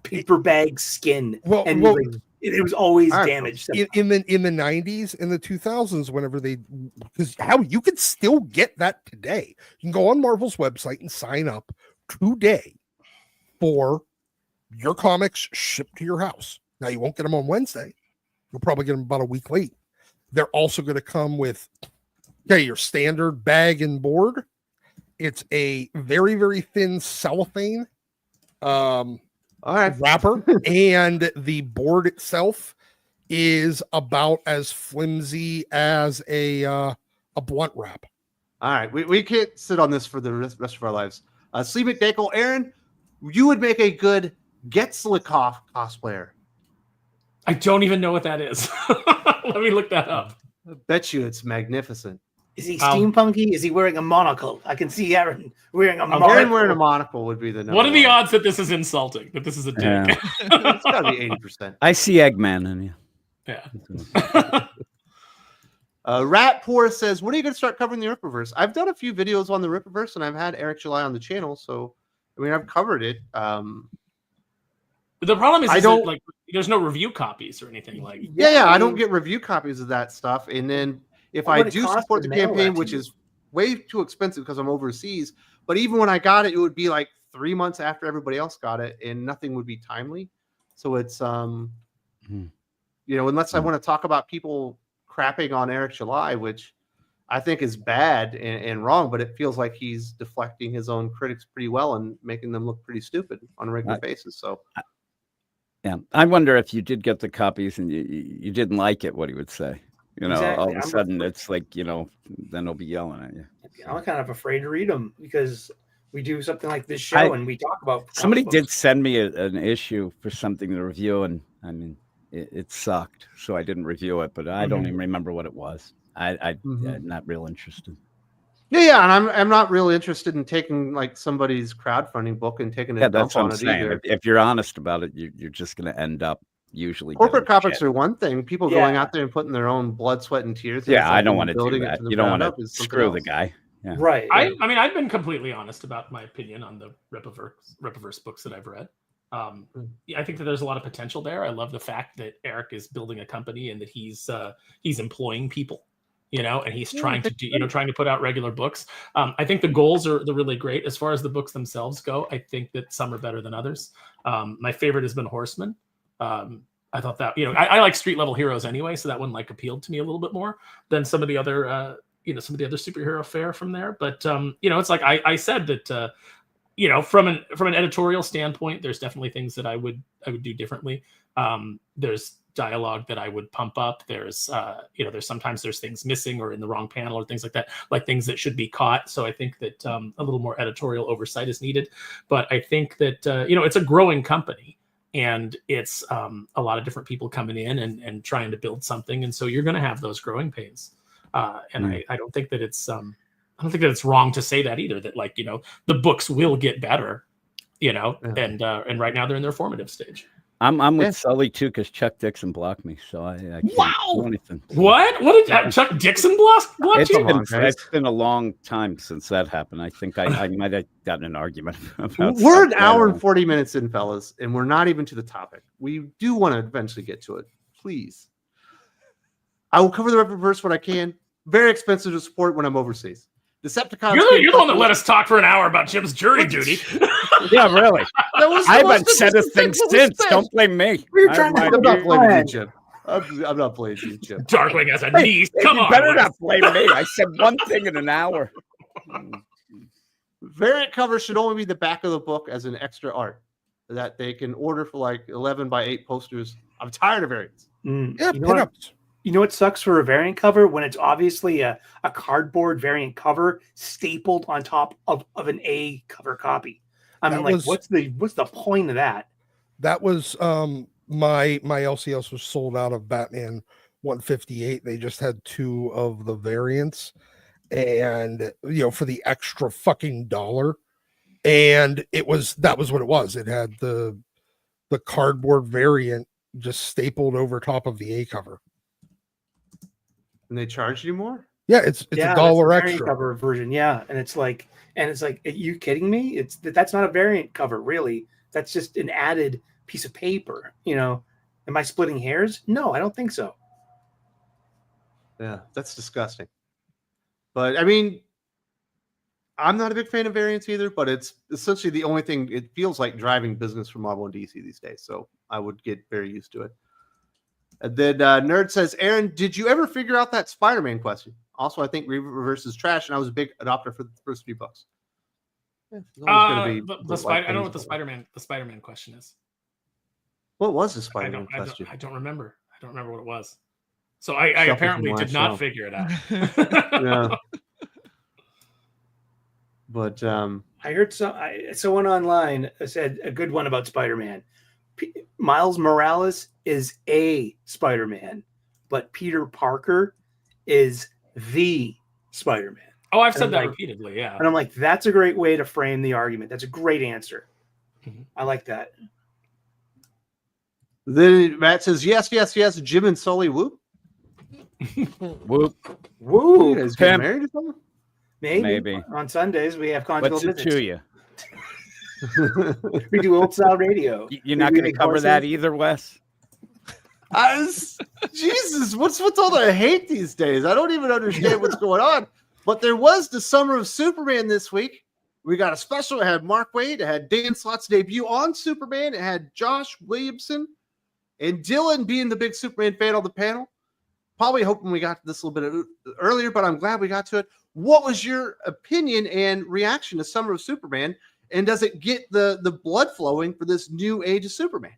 paper bag skin, and it was always damaged.
In the 90s, in the 2000s, whenever because how you could still get that today. You can go on Marvel's website and sign up today for your comics shipped to your house. Now, you won't get them on Wednesday. You'll probably get them about a week late. They're also going to come with your standard bag and board. It's a very, very thin cellophane wrapper, and the board itself is about as flimsy as a blunt wrap.
All right, we can't sit on this for the rest of our lives. Sleep McDakel, Aaron, you would make a good Getzlikoff cosplayer.
I don't even know what that is. Let me look that up.
I bet you it's magnificent.
Is he steampunky? Is he wearing a monocle? I can see Aaron wearing a monocle.
Aaron wearing a monocle would be the number.
What are the odds that this is insulting? That this is a dick?
Yeah.
It's got to be 80%.
I see Eggman in you.
Yeah.
Ratpour says, when are you going to start covering the Rippaverse? I've done a few videos on the Rippaverse, and I've had Eric July on the channel, so I mean, I've covered it.
The problem is that, there's no review copies or anything like.
Yeah, I don't get review copies of that stuff, and then if I do support the campaign, which is way too expensive because I'm overseas, but even when I got it, it would be like 3 months after everybody else got it, and nothing would be timely. So it's unless I want to talk about people crapping on Eric July, which I think is bad and wrong, but it feels like he's deflecting his own critics pretty well and making them look pretty stupid on a regular basis. So
yeah, I wonder if you did get the copies and you didn't like it, what he would say. All of a sudden it's like, then they'll be yelling at you.
I'm kind of afraid to read them because we do something like this show and we talk about.
Somebody did send me an issue for something to review, and I mean, it sucked, so I didn't review it, but I don't even remember what it was. I'm not real interested.
Yeah, and I'm not really interested in taking like somebody's crowdfunding book and taking a dump on it either.
If you're honest about it, you're just going to end up usually.
Corporate comics are one thing. People going out there and putting their own blood, sweat, and tears.
Yeah, I don't want to do that. You don't want to screw the guy. Yeah.
Right.
I mean, I've been completely honest about my opinion on the Rippaverse books that I've read. I think that there's a lot of potential there. I love the fact that Eric is building a company and that he's employing people, and he's trying to put out regular books. I think the goals are really great. As far as the books themselves go, I think that some are better than others. My favorite has been Horseman. I thought that, I like street level heroes anyway, so that one appealed to me a little bit more than some of the other, superhero fare from there. But it's like I said that, from an editorial standpoint, there's definitely things that I would do differently. There's dialogue that I would pump up. There's sometimes there's things missing or in the wrong panel or things like that, like things that should be caught. So I think that a little more editorial oversight is needed. But I think that it's a growing company. And it's a lot of different people coming in and trying to build something, and so you're going to have those growing pains. I don't think that it's wrong to say that either. That the books will get better, and right now they're in their formative stage.
I'm with Sully too because Chuck Dixon blocked me, so I can't do anything.
What did Chuck Dixon block you?
It's been a long time since that happened. I think I might have gotten an argument about
we're an hour and 40 minutes in, fellas, and we're not even to the topic. We do want to eventually get to it. Please. I will cover the Rippaverse when I can. Very expensive to support when I'm overseas. Decepticons.
You're the one that let us talk for an hour about Jim's jury duty.
Yeah, really. I haven't said a thing since. Don't blame me.
I'm not blaming you, Jim. I'm not blaming you, Jim.
Darkwing has a niece. Come on.
You better not blame me. I said one thing in an hour.
Variant cover should only be the back of the book as an extra art that they can order for 11 by 8 posters. I'm tired of variants.
Yeah, pinups.
You know what sucks for a variant cover? When it's obviously a cardboard variant cover stapled on top of an A cover copy. I mean, what's the point of that?
That was my LCS was sold out of Batman 158. They just had 2 of the variants, and for the extra fucking $1. And that was what it was. It had the cardboard variant just stapled over top of the A cover.
And they charge you more?
Yeah, it's $1 extra.
Cover version, yeah. And it's like, are you kidding me? That's not a variant cover, really. That's just an added piece of paper. Am I splitting hairs? No, I don't think so.
Yeah, that's disgusting. But I mean, I'm not a big fan of variants either, but it's essentially the only thing it feels like driving business for Marvel and DC these days. So I would get very used to it. And then Nerd says, Aaron, did you ever figure out that Spider-Man question? Also, I think Reverse is trash, and I was a big adopter for the first few books. Yeah,
I don't know what the Spider-Man question is.
What was the Spider-Man question?
I don't remember. I don't remember what it was. So I apparently did not figure it out.
Yeah. But
I heard someone online said a good one about Spider-Man. Miles Morales is a Spider-Man, but Peter Parker is the Spider-Man.
Oh, I've said that repeatedly, yeah.
And I'm like, that's a great way to frame the argument. That's a great answer.
Mm-hmm.
I like that.
Then Matt says, yes, Jim and Sully, whoop.
Whoop.
Woo.
You guys get married or something?
Maybe. On Sundays, we have conjugal
visits. What's it to you?
We do old style radio.
You're not going to cover that either, Wes?
Jesus, what's all the hate these days? I don't even understand what's going on. But there was the Summer of Superman this week. We got a special. It had Mark Waid. It had Dan Slott's debut on Superman. It had Josh Williamson and Dylan being the big Superman fan on the panel. Probably hoping we got to this a little bit earlier, but I'm glad we got to it. What was your opinion and reaction to Summer of Superman? And does it get the blood flowing for this new age of Superman?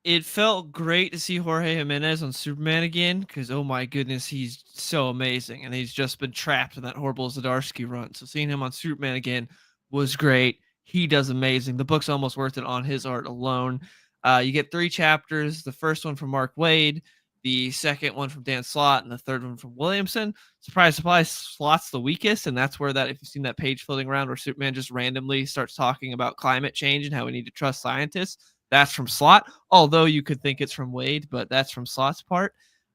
It felt great to see Jorge Jimenez on Superman again because, oh my goodness, he's so amazing. And he's just been trapped in that horrible Zdarsky run. So seeing him on Superman again was great. He does amazing. The book's almost worth it on his art alone. You get 3 chapters. The first one from Mark Waid, the second one from Dan Slott, and the third one from Williamson. Surprise, Slott's the weakest, and that's where that, if you've seen that page floating around where Superman just randomly starts talking about climate change and how we need to trust scientists, that's from Slott, although you could think it's from Waid, but that's from Slott's part.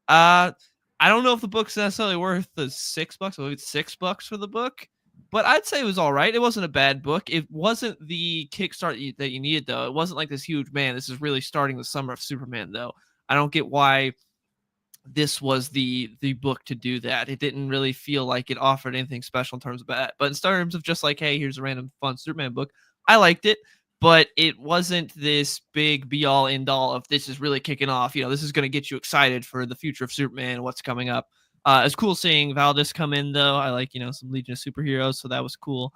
I don't know if the book's necessarily worth the $6. I believe it's $6 for the book, but I'd say it was all right. It wasn't a bad book. It wasn't the kickstart that you needed, though. It wasn't like this huge, man, this is really starting the Summer of Superman, though. I don't get why this was the book to do that. It didn't really feel like it offered anything special in terms of that. But in terms of just like, hey, here's a random fun Superman book, I liked it. But it wasn't this big be-all, end-all of this is really kicking off. This is going to get you excited for the future of Superman, what's coming up. It's cool seeing Valdez come in, though. I like, some Legion of Superheroes, so that was cool.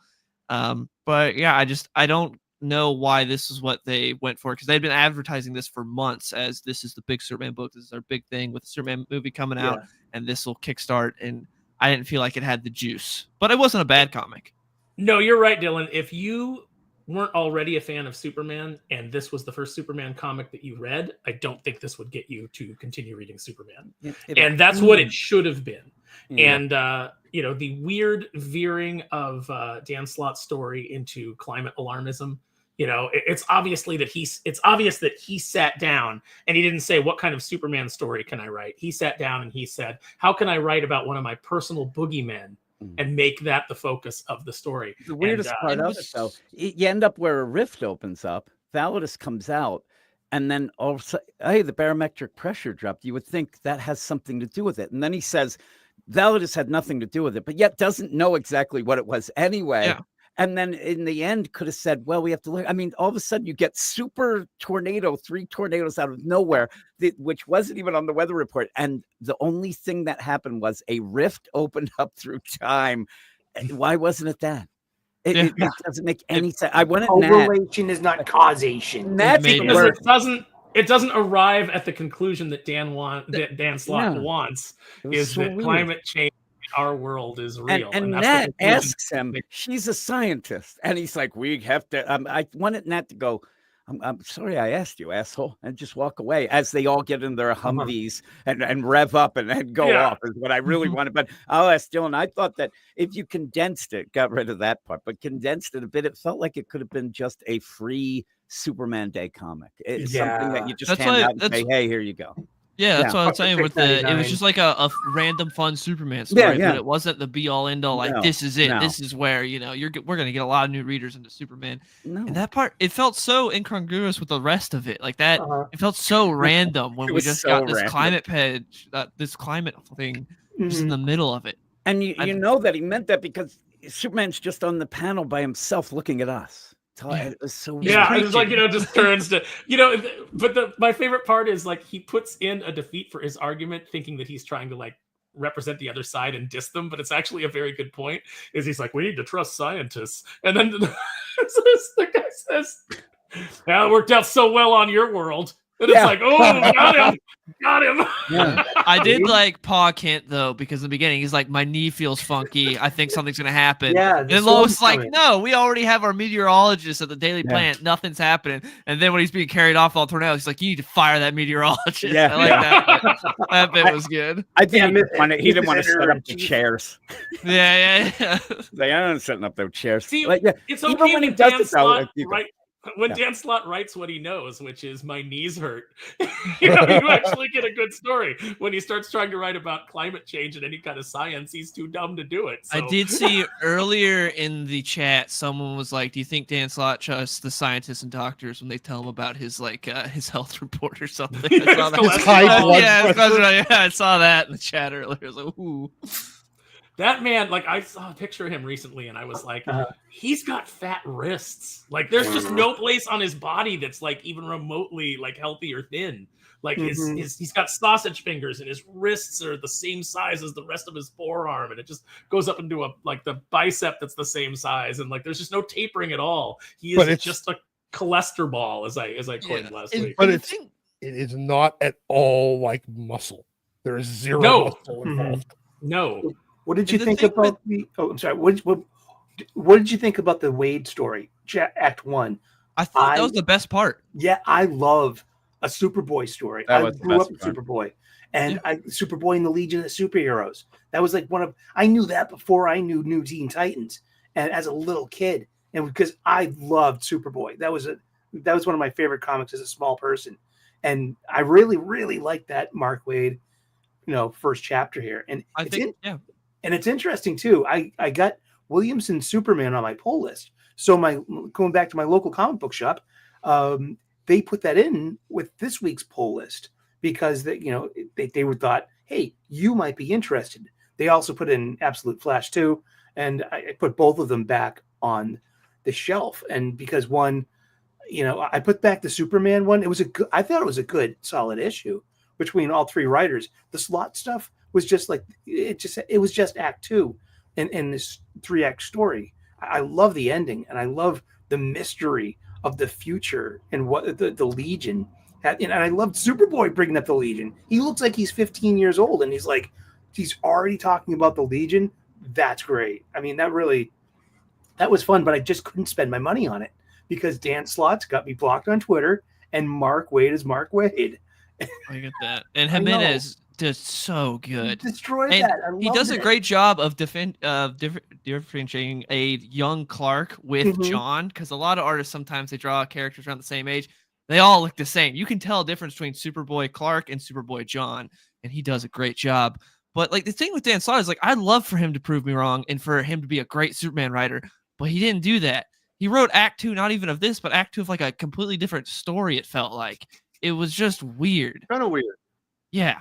But, yeah, I don't know why this is what they went for, because they'd been advertising this for months as this is the big Superman book. This is our big thing with the Superman movie coming out, and this will kickstart. And I didn't feel like it had the juice. But it wasn't a bad comic.
No, you're right, Dylan. If you weren't already a fan of Superman and this was the first Superman comic that you read, I don't think this would get you to continue reading Superman. And that's what it should have been. Yeah. And the weird veering of Dan Slott's story into climate alarmism, it's obvious that he sat down and he didn't say, what kind of Superman story can I write? He sat down and he said, how can I write about one of my personal boogeymen and make that the focus of the story?
The weirdest part of it, though, you end up where a rift opens up, Validus comes out, and then all of a sudden, hey, the barometric pressure dropped. You would think that has something to do with it. And then he says, Validus had nothing to do with it, but yet doesn't know exactly what it was anyway. Yeah. And then in the end could have said, well, we have to look. I mean, all of a sudden you get super tornado, 3 tornadoes out of nowhere, which wasn't even on the weather report. And the only thing that happened was a rift opened up through time. Why wasn't it that? It doesn't make any sense. I want it.
Correlation is not causation.
Because it doesn't. it doesn't arrive at the conclusion that Dan Slott wants, is
so
that
weird.
climate change in our world is real.
And
that's
Nat
the conclusion.
asks him, she's a scientist, and he's like, we have to. I wanted Nat to go, I'm sorry I asked you, asshole, and just walk away as they all get in their Humvees and rev up and go off is what I really wanted. But I'll ask Dylan, I thought that if you condensed it, got rid of that part, but condensed it a bit, it felt like it could have been just a free Superman Day comic. It's something that you just hand out and say, hey, here you go.
Yeah, that's what I was saying with it was just like a random fun Superman story, but it wasn't the be all end all. Like this is it. This is where we're gonna get a lot of new readers into Superman. And that part, it felt so incongruous with the rest of it. Like that, it felt so random when we just got this climate page, this climate thing, just in the middle of it.
And you know that he meant that because Superman's just on the panel by himself looking at us. It was so
it's like just turns to but my favorite part is like he puts in a defeat for his argument, thinking that he's trying to like represent the other side and diss them, but it's actually a very good point. Is he's like, we need to trust scientists, and then the guy says, "Yeah, it worked out so well on your world." And it's like, oh, got him.
I did like Pa Kent though, because in the beginning he's like, my knee feels funky. I think something's gonna happen. Yeah. And Lois is like, no, we already have our meteorologist at the Daily Planet. Nothing's happening. And then when he's being carried off all tornadoes, he's like, you need to fire that meteorologist. I like that. That bit was good.
I think he didn't want to set up the chairs.
Yeah.
They aren't setting up their chairs.
See,
like,
it's okay when he does it though. Right. When Dan Slott writes what he knows, which is my knees hurt, you actually get a good story. When he starts trying to write about climate change and any kind of science, he's too dumb to do it. So.
I did see earlier in the chat, someone was like, do you think Dan Slott trusts the scientists and doctors when they tell him about his his health report or something? I saw that. I saw that in the chat earlier. I was like, ooh.
That man, like I saw a picture of him recently and I was like, he's got fat wrists. Like there's just no place on his body that's like even remotely like healthy or thin. Like he's got sausage fingers and his wrists are the same size as the rest of his forearm. And it just goes up into the bicep that's the same size. And like, there's just no tapering at all. He is just a cholesterol ball as I coined last week.
But it is not at all like muscle. There is zero muscle involved.
No.
What did you think about the? Oh, I'm sorry. What did you think about the Wade story, Act 1?
I thought that was the best part.
Yeah, I love a Superboy story. I grew up with Superboy, and Superboy and the Legion of Superheroes. That was like I knew that before I knew New Teen Titans, and as a little kid, and because I loved Superboy, that was one of my favorite comics as a small person, and I really, really liked that Mark Waid, first chapter here, and And it's interesting too. I got Williamson Superman on my pull list. So going back to my local comic book shop, they put that in with this week's pull list because they thought, hey, you might be interested. They also put in Absolute Flash 2, and I put both of them back on the shelf. And because one, I put back the Superman one. I thought it was a good, solid issue between all three writers. The Slott stuff was just like it was just Act 2 in this 3-act story. I love the ending and I love the mystery of the future and what the Legion had. And I loved Superboy bringing up the Legion. He looks like he's 15 years old and he's already talking about the Legion. That's great. I mean, that was fun, but I just couldn't spend my money on it because Dan Slott's got me blocked on Twitter and Mark Waid is Mark Waid.
I get that. And Jimenez does so good.
Destroy
and
that.
He does a great job of differentiating a young Clark with John, because a lot of artists sometimes they draw characters around the same age. They all look the same. You can tell a difference between Superboy Clark and Superboy John, and he does a great job. But like the thing with Dan Slott is like I'd love for him to prove me wrong and for him to be a great Superman writer, but he didn't do that. He wrote Act 2, not even of this, but Act 2 of like a completely different story. It felt like it was just weird.
Kind of weird.
Yeah.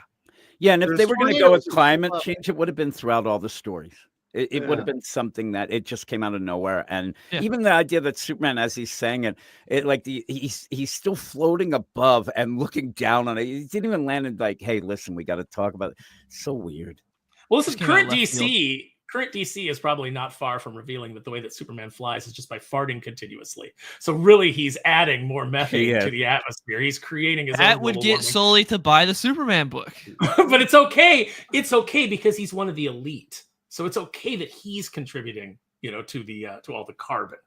Yeah, and if they were going to go with climate change, it would have been throughout all the stories. It would have been something that it just came out of nowhere. And even the idea that Superman, as he's saying it like he's still floating above and looking down on it. He didn't even land in like, hey, listen, we got to talk about it. So weird.
Well, listen, current DC current DC is probably not far from revealing that the way that Superman flies is just by farting continuously. So really, he's adding more methane to the atmosphere. He's creating his
That
own
would
global
get
warming.
Sully to buy the Superman book.
But it's okay. It's okay because he's one of the elite. So it's okay that he's contributing, to all the carbon.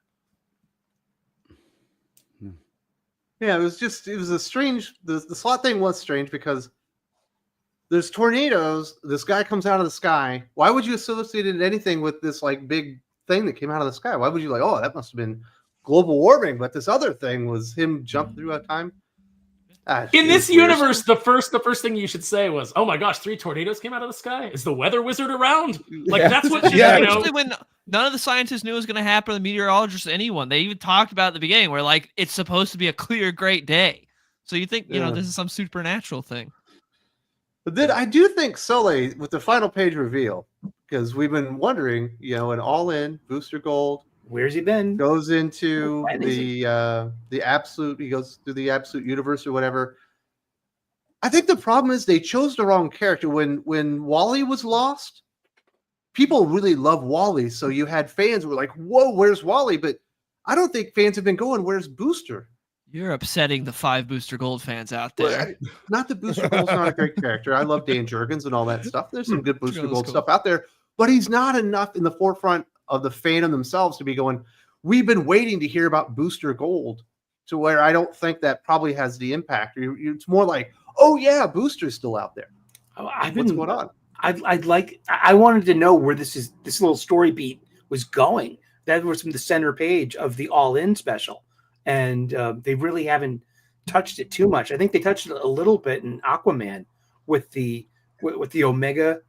Yeah, it was a strange. The Slott thing was strange because there's tornadoes. This guy comes out of the sky. Why would you associate anything with this like big thing that came out of the sky? Why would you oh, that must have been global warming? But this other thing was him jumping through a time.
In this universe, the first thing you should say was, "Oh my gosh, 3 tornadoes came out of the sky. Is the weather wizard around?" Like that's what
Especially when none of the scientists knew it was going to happen, the meteorologists, anyone. They even talked about at the beginning where like it's supposed to be a clear, great day. So you think this is some supernatural thing.
But then I do think Sully with the final page reveal, because we've been wondering, an all-in Booster Gold.
Where's he been?
Goes into the absolute. He goes through the absolute universe or whatever. I think the problem is they chose the wrong character. When Wally was lost, people really love Wally, so you had fans who were like, "Whoa, where's Wally?" But I don't think fans have been going, "Where's Booster?"
You're upsetting the 5 Booster Gold fans out there.
Not that Booster Gold's not a great character. I love Dan Jurgens and all that stuff. There's some good Booster Gold stuff out there, but he's not enough in the forefront of the fandom themselves to be going, we've been waiting to hear about Booster Gold, to where I don't think that probably has the impact. It's more like, oh yeah, Booster's still out there. What's going on?
I wanted to know where this little story beat was going. That was from the center page of the All In special, and they really haven't touched it too much. I think they touched it a little bit in Aquaman with the Omega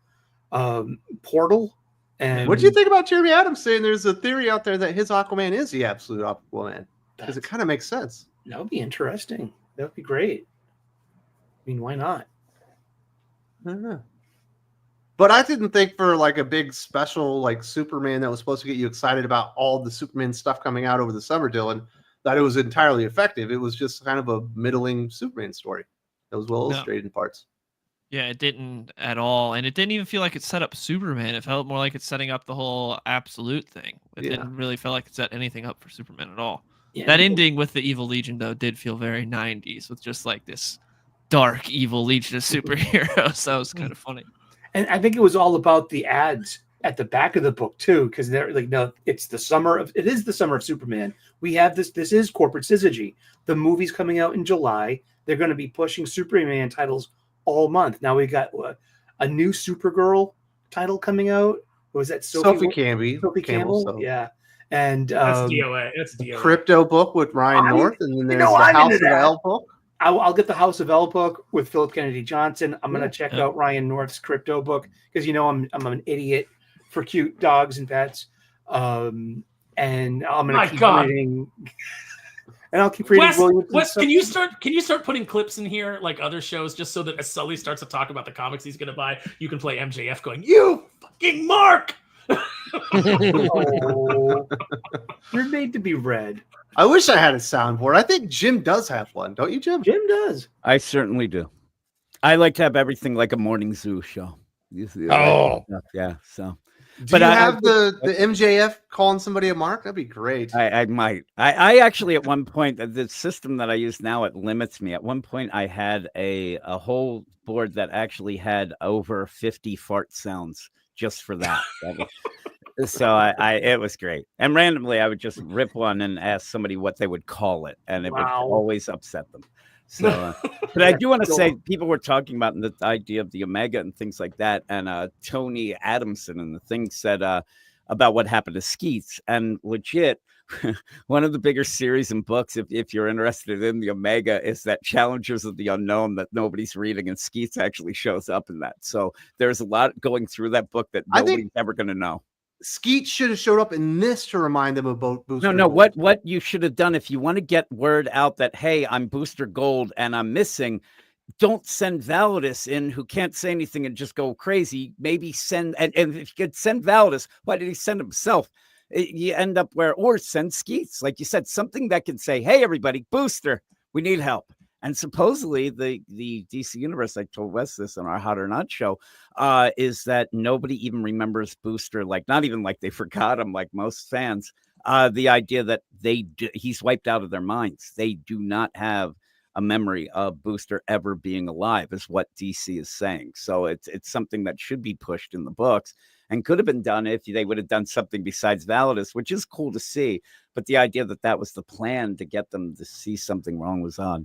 portal. And
what do you think about Jeremy Adams saying there's a theory out there that his Aquaman is the absolute Aquaman? Because it kind of makes sense.
That would be interesting. That would be great. I mean, why not?
I don't know. But I didn't think for like a big special like Superman that was supposed to get you excited about all the Superman stuff coming out over the summer, Dylan, that it was entirely effective. It was just kind of a middling Superman story that was well illustrated in parts.
Yeah, it didn't at all. And it didn't even feel like it set up Superman. It felt more like it's setting up the whole absolute thing. It didn't really feel like it set anything up for Superman at all. Yeah, that ending with the Evil Legion, though, did feel very 90s with just like this dark evil legion of superheroes. That was kind of funny.
And I think it was all about the ads at the back of the book, too, because they're like, no, it is the summer of Superman. We have this is corporate syzygy. The movie's coming out in July. They're going to be pushing Superman titles all month. Now we got a new Supergirl title coming out. Was that
Sophie Campbell?
Sophie Campbell, yeah. And
that's DOA. That's DOA.
Crypto book with Ryan North, and then there's the House of L book.
I'll get the House of L book with Philip Kennedy Johnson. I'm going to check out Ryan North's crypto book because I'm an idiot for cute dogs and pets. And I'm going to keep reading. And I'll keep reading.
Wes, can you start putting clips in here like other shows, just so that as Sully starts to talk about the comics he's going to buy, you can play MJF going, "You fucking Mark."
Oh, you're made to be read.
I wish I had a soundboard. I think Jim does have one, don't you, Jim?
Jim does.
I certainly do. I like to have everything like a morning zoo show. Yeah. So,
do you have the MJF calling somebody a Mark? That'd be great.
I might. I actually at one point, the system that I use now, it limits me. At one point, I had a whole board that actually had over 50 fart sounds just for that. So it was great. And randomly, I would just rip one and ask somebody what they would call it, and it would always upset them. So, but I do want to say, people were talking about the idea of the Omega and things like that, and Tony Adamson and the thing said about what happened to Skeets, and legit, one of the bigger series and books, if you're interested in the Omega, is that Challengers of the Unknown that nobody's reading, and Skeets actually shows up in that. So there's a lot going through that book that nobody's ever going to know.
Skeet should have showed up in this to remind them about Booster
No,
Gold.
What you should have done, if you want to get word out that, hey, I'm Booster Gold and I'm missing, don't send Validus in, who can't say anything and just go crazy. Maybe send, and if you could send Validus, why did he send himself? You end up or send Skeets, like you said, something that can say, hey, everybody, Booster, we need help. And supposedly the DC universe, I told Wes this on our Hot or Not show, is that nobody even remembers Booster, like not even like they forgot him, like most fans. The idea that he's wiped out of their minds. They do not have a memory of Booster ever being alive, is what DC is saying. So it's something that should be pushed in the books and could have been done if they would have done something besides Validus, which is cool to see. But the idea that was the plan to get them to see something wrong was odd.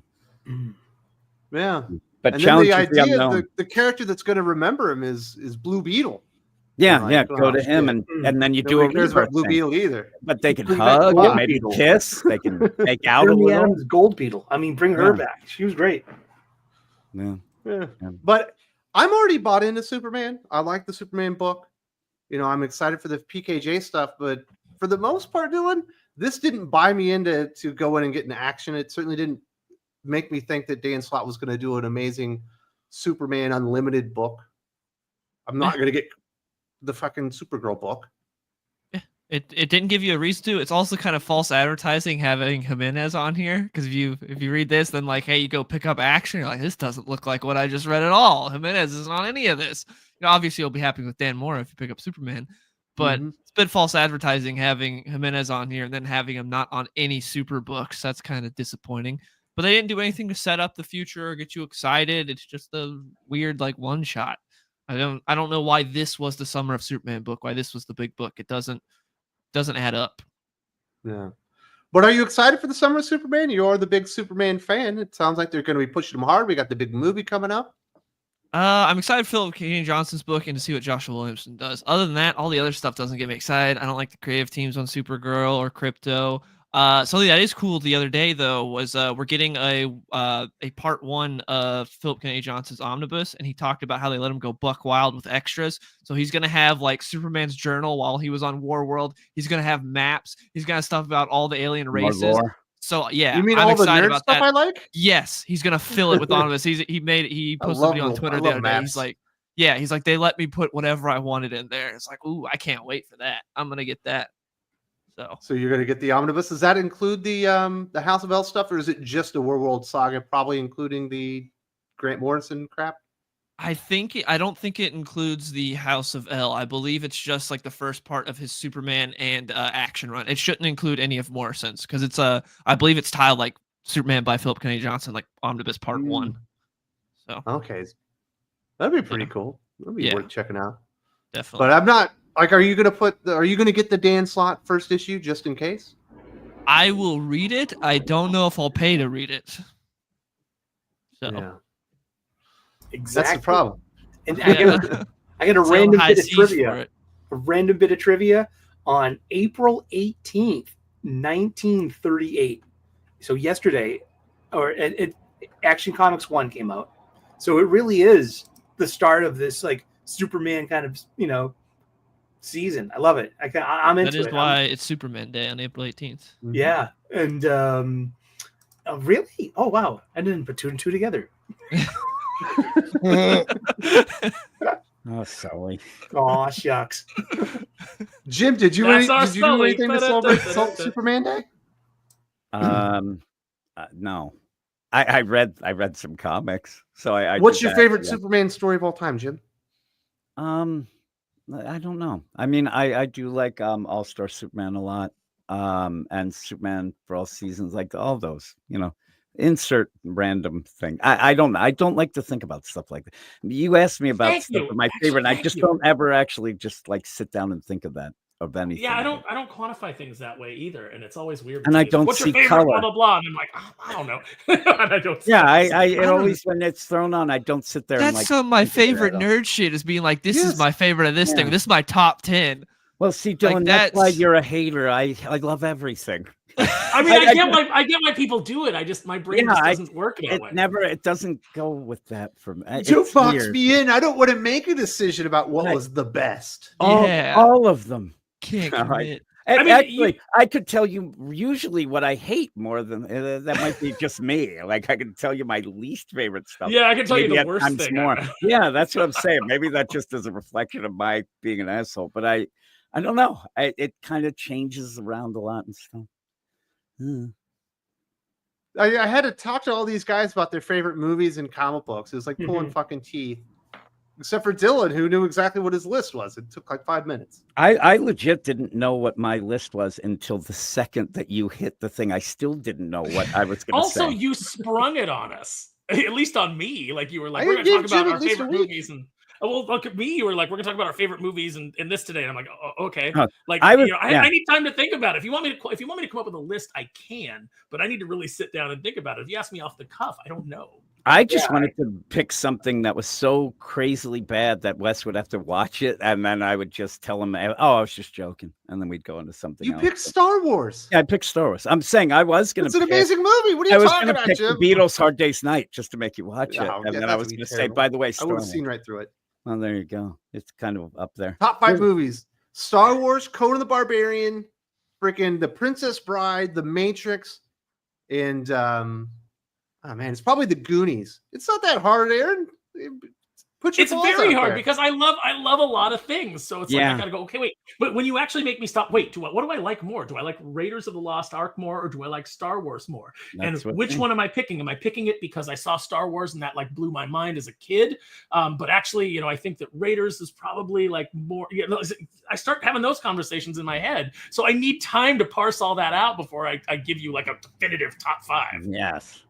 Yeah,
but
and then the idea the character that's going to remember him is Blue Beetle.
Yeah, go to him and then you do a
cares about Blue Beetle either.
But they can hug and maybe kiss. They can make out a little.
Adams Gold Beetle. I mean, bring her back. She was great.
Yeah. But I'm already bought into Superman. I like the Superman book. You know, I'm excited for the PKJ stuff, but for the most part, Dylan, this didn't buy me into go in and get into action. It certainly didn't make me think that Dan Slott was going to do an amazing Superman Unlimited book. I'm not going to get the fucking Supergirl book.
Yeah, it didn't give you a reason to. It's also kind of false advertising having Jimenez on here, because if you read this, then like, hey, you go pick up action, you're like, this doesn't look like what I just read at all. Jimenez isn't on any of this. You know, obviously you'll be happy with Dan Mora if you pick up Superman, but it's been false advertising having Jimenez on here and then having him not on any super books. That's kind of disappointing. But they didn't do anything to set up the future or get you excited. It's just a weird like one shot. I don't know why this was the Summer of Superman book, why this was the big book. It doesn't add up.
Yeah. But are you excited for the Summer of Superman? You are the big Superman fan. It sounds like they're going to be pushing him hard. We got the big movie coming up.
I'm excited for Philip K. Johnson's book and to see what Joshua Williamson does. Other than that, all the other stuff doesn't get me excited. I don't like the creative teams on Supergirl or Crypto. Something that is cool the other day though was we're getting a part 1 of Philip K. Johnson's omnibus, and he talked about how they let him go buck wild with extras. So he's gonna have like Superman's journal while he was on War World. He's gonna have maps. He's gonna have stuff about all the alien races. So yeah,
you mean
I'm
all the
excited
nerd
about
stuff
that.
I like?
Yes, he's gonna fill it with omnibus. He posted a video on Twitter the other day. He's like, yeah, he's like, they let me put whatever I wanted in there. It's like, ooh, I can't wait for that. I'm gonna get that. So
you're going to get the omnibus. Does that include the House of L stuff, or is it just a World saga, probably including the Grant Morrison crap?
I don't think it includes the House of L. I believe it's just like the first part of his Superman and action run. It shouldn't include any of Morrison's because it's I believe it's tiled like Superman by Philip K. Johnson, like omnibus part 1. So
okay, that'd be pretty cool. That'd be worth checking out.
Definitely.
But I'm not. Like, are you gonna get the Dan Slott first issue just in case?
I will read it. I don't know if I'll pay to read it. So
yeah.
Exactly.
That's the problem.
And I got a random bit of trivia. A random bit of trivia on April 18th, 1938. So yesterday, Action Comics 1 came out. So it really is the start of this like Superman kind of, season. I love it. I'm into it.
That is why it's Superman Day on April 18th.
Yeah. And really? Oh, wow. I didn't put 2 and 2 together.
Oh, Sully.
Oh, shucks.
Jim, did you do anything to celebrate Superman Day?
No. I read some comics. So I
What's your favorite Superman story of all time, Jim?
I don't know. I mean, I do like All-Star Superman a lot. And Superman for All Seasons, like all those, insert random thing. I don't like to think about stuff like that. You asked me about stuff of my favorite, and I just don't ever actually just like sit down and think of anything.
Yeah, I don't quantify things that way either, and it's always weird.
And I don't
What's
see
your favorite,
color.
blah blah blah. And I'm like, I don't know. And I don't.
Yeah, it always when it's thrown on, I don't sit there.
That's
and like,
some of my favorite nerd shit is being like, this is my favorite of this thing. This is my top 10.
Well, see, Dylan,
Like,
that's why you're a hater. I love everything.
I mean, I get why people do it. My brain just doesn't work that way.
It doesn't go with that for me.
Don't box me in. I don't want to make a decision about what was the best.
All of them.
Can't commit.
And actually, I could tell you usually what I hate more than that might be just me. Like I can tell you my least favorite stuff.
Yeah, I can tell you the worst thing.
More. Yeah, that's what I'm saying. Maybe that just is a reflection of my being an asshole. But I don't know. It kind of changes around a lot and stuff.
I had to talk to all these guys about their favorite movies and comic books. It was like pulling
Mhm.
fucking teeth. Except for Dylan, who knew exactly what his list was. It took like 5 minutes.
I legit didn't know what my list was until the second that you hit the thing. I still didn't know what I was going to say.
Also, you sprung it on us, at least on me. Like you were like,
I
we're going to
gave
talk
Jim
about
at
our
least a
favorite
week.
movies, and well, look at me. You were like, we're going to talk about our favorite movies and this today. And I'm like, oh, okay.
Oh,
Like
I was-
I need time to think about it. If you want me to come up with a list, I can, but I need to really sit down and think about it. If you ask me off the cuff, I don't know.
I just wanted to pick something that was so crazily bad that Wes would have to watch it, and then I would just tell him, "Oh, I was just joking," and then we'd go into something
You
else.
picked Star Wars.
Yeah, I picked Star Wars. I'm saying I was going
It's
to.
an amazing movie. What are
I
you
was
talking
going to
about,
pick
Jim?
the Beatles' "Hard Day's Night" just to make you watch it,
Oh,
and
yeah,
then I
that
was
would be
going to say,
terrible.
by the way,
I would
Stormy.
have seen right through it.
Well, there you go. It's kind of up there.
Top 5 movies: Star Wars, Conan the Barbarian, freaking The Princess Bride, The Matrix, and oh man, it's probably The Goonies. It's not that hard, Aaron. Put your
It's
balls
very
out
hard
there.
because I love a lot of things. So it's like
Yeah.
I gotta go, okay, wait. But when you actually make me stop, wait, what do I like more? Do I like Raiders of the Lost Ark more, or do I like Star Wars more?
That's
And which one am I picking? Am I picking it because I saw Star Wars and that like blew my mind as a kid? But actually, I think that Raiders is probably like more. I start having those conversations in my head, so I need time to parse all that out before I give you like a definitive top 5.
Yes.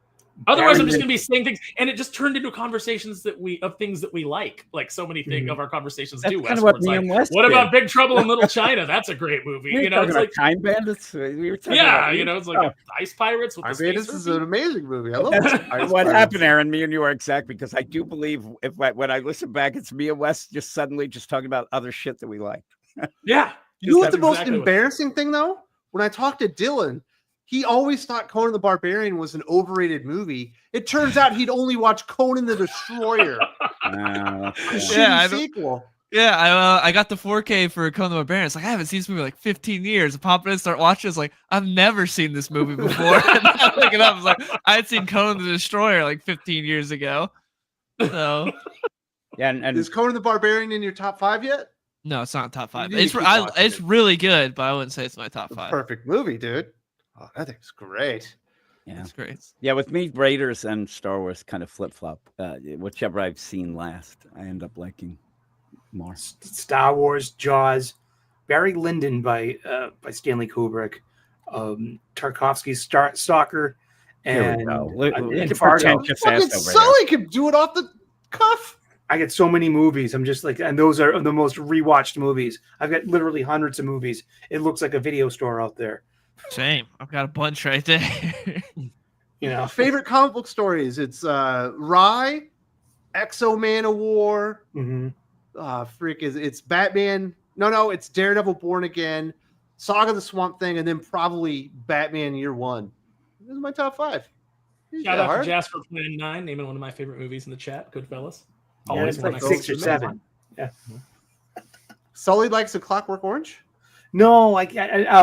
Otherwise, I'm just going to be saying things, and it just turned into conversations of things that we like so many things of our conversations
That's
do.
kind of what
Westwards.
me
Like,
and Wes
what
did.
about Big Trouble in Little China? That's a great movie.
We were talking
It's
about
like
Time Bandits. We were talking
yeah,
about
it's like Ice Pirates with
I
the
mean,
space
this is
surfing.
an amazing movie. I love
That's
it.
what happened, Aaron. Me and you are exact, because I do believe when I listen back, it's me and Wes just suddenly just talking about other shit that we like.
Yeah,
You know what
that's
the most
exactly what-
embarrassing thing though? When I talked to Dylan, he always thought Conan the Barbarian was an overrated movie. It turns out he'd only watched Conan the Destroyer, the
Yeah,
shitty
I don't-
sequel.
Yeah, I got the 4K for Conan the Barbarian. It's like I haven't seen this movie in like 15 years. I pop in and start watching. It's like I've never seen this movie before. And I look it up. It's like I had seen Conan the Destroyer like 15 years ago. So
Yeah, and
Is Conan the Barbarian in your top 5 yet?
no, it's not top 5.
You need
It's
to keep watching
it's
it.
really good, but I wouldn't say it's my top
The
5.
perfect movie, dude. Oh, that thing's great.
yeah.
It's great.
Yeah, with me, Raiders and Star Wars kind of flip flop. Whichever I've seen last, I end up liking more.
Star Wars, Jaws, Barry Lyndon by Stanley Kubrick, Tarkovsky's Stalker,
There
and
we go. Look,
and
Fargo.
Fargo.
Pretentious
Fucking
ass over here.
Sully can do it off the cuff.
I get so many movies. I'm just like, and those are the most rewatched movies. I've got literally hundreds of movies. It looks like a video store out there.
Same. I've got a bunch right there.
You know,
Favorite comic book stories. It's Rye, Exo Man of War.
Mhm.
It's Batman. No, it's Daredevil Born Again, Saga of the Swamp Thing, and then probably Batman Year One. This is my top 5.
Shout out to Jasper Plan 9, naming one of my favorite movies in the chat. Good fellas.
Yeah,
Always
it's
one
like
I
6
go
or
to.
7. Yeah.
Sully likes a Clockwork Orange.
No,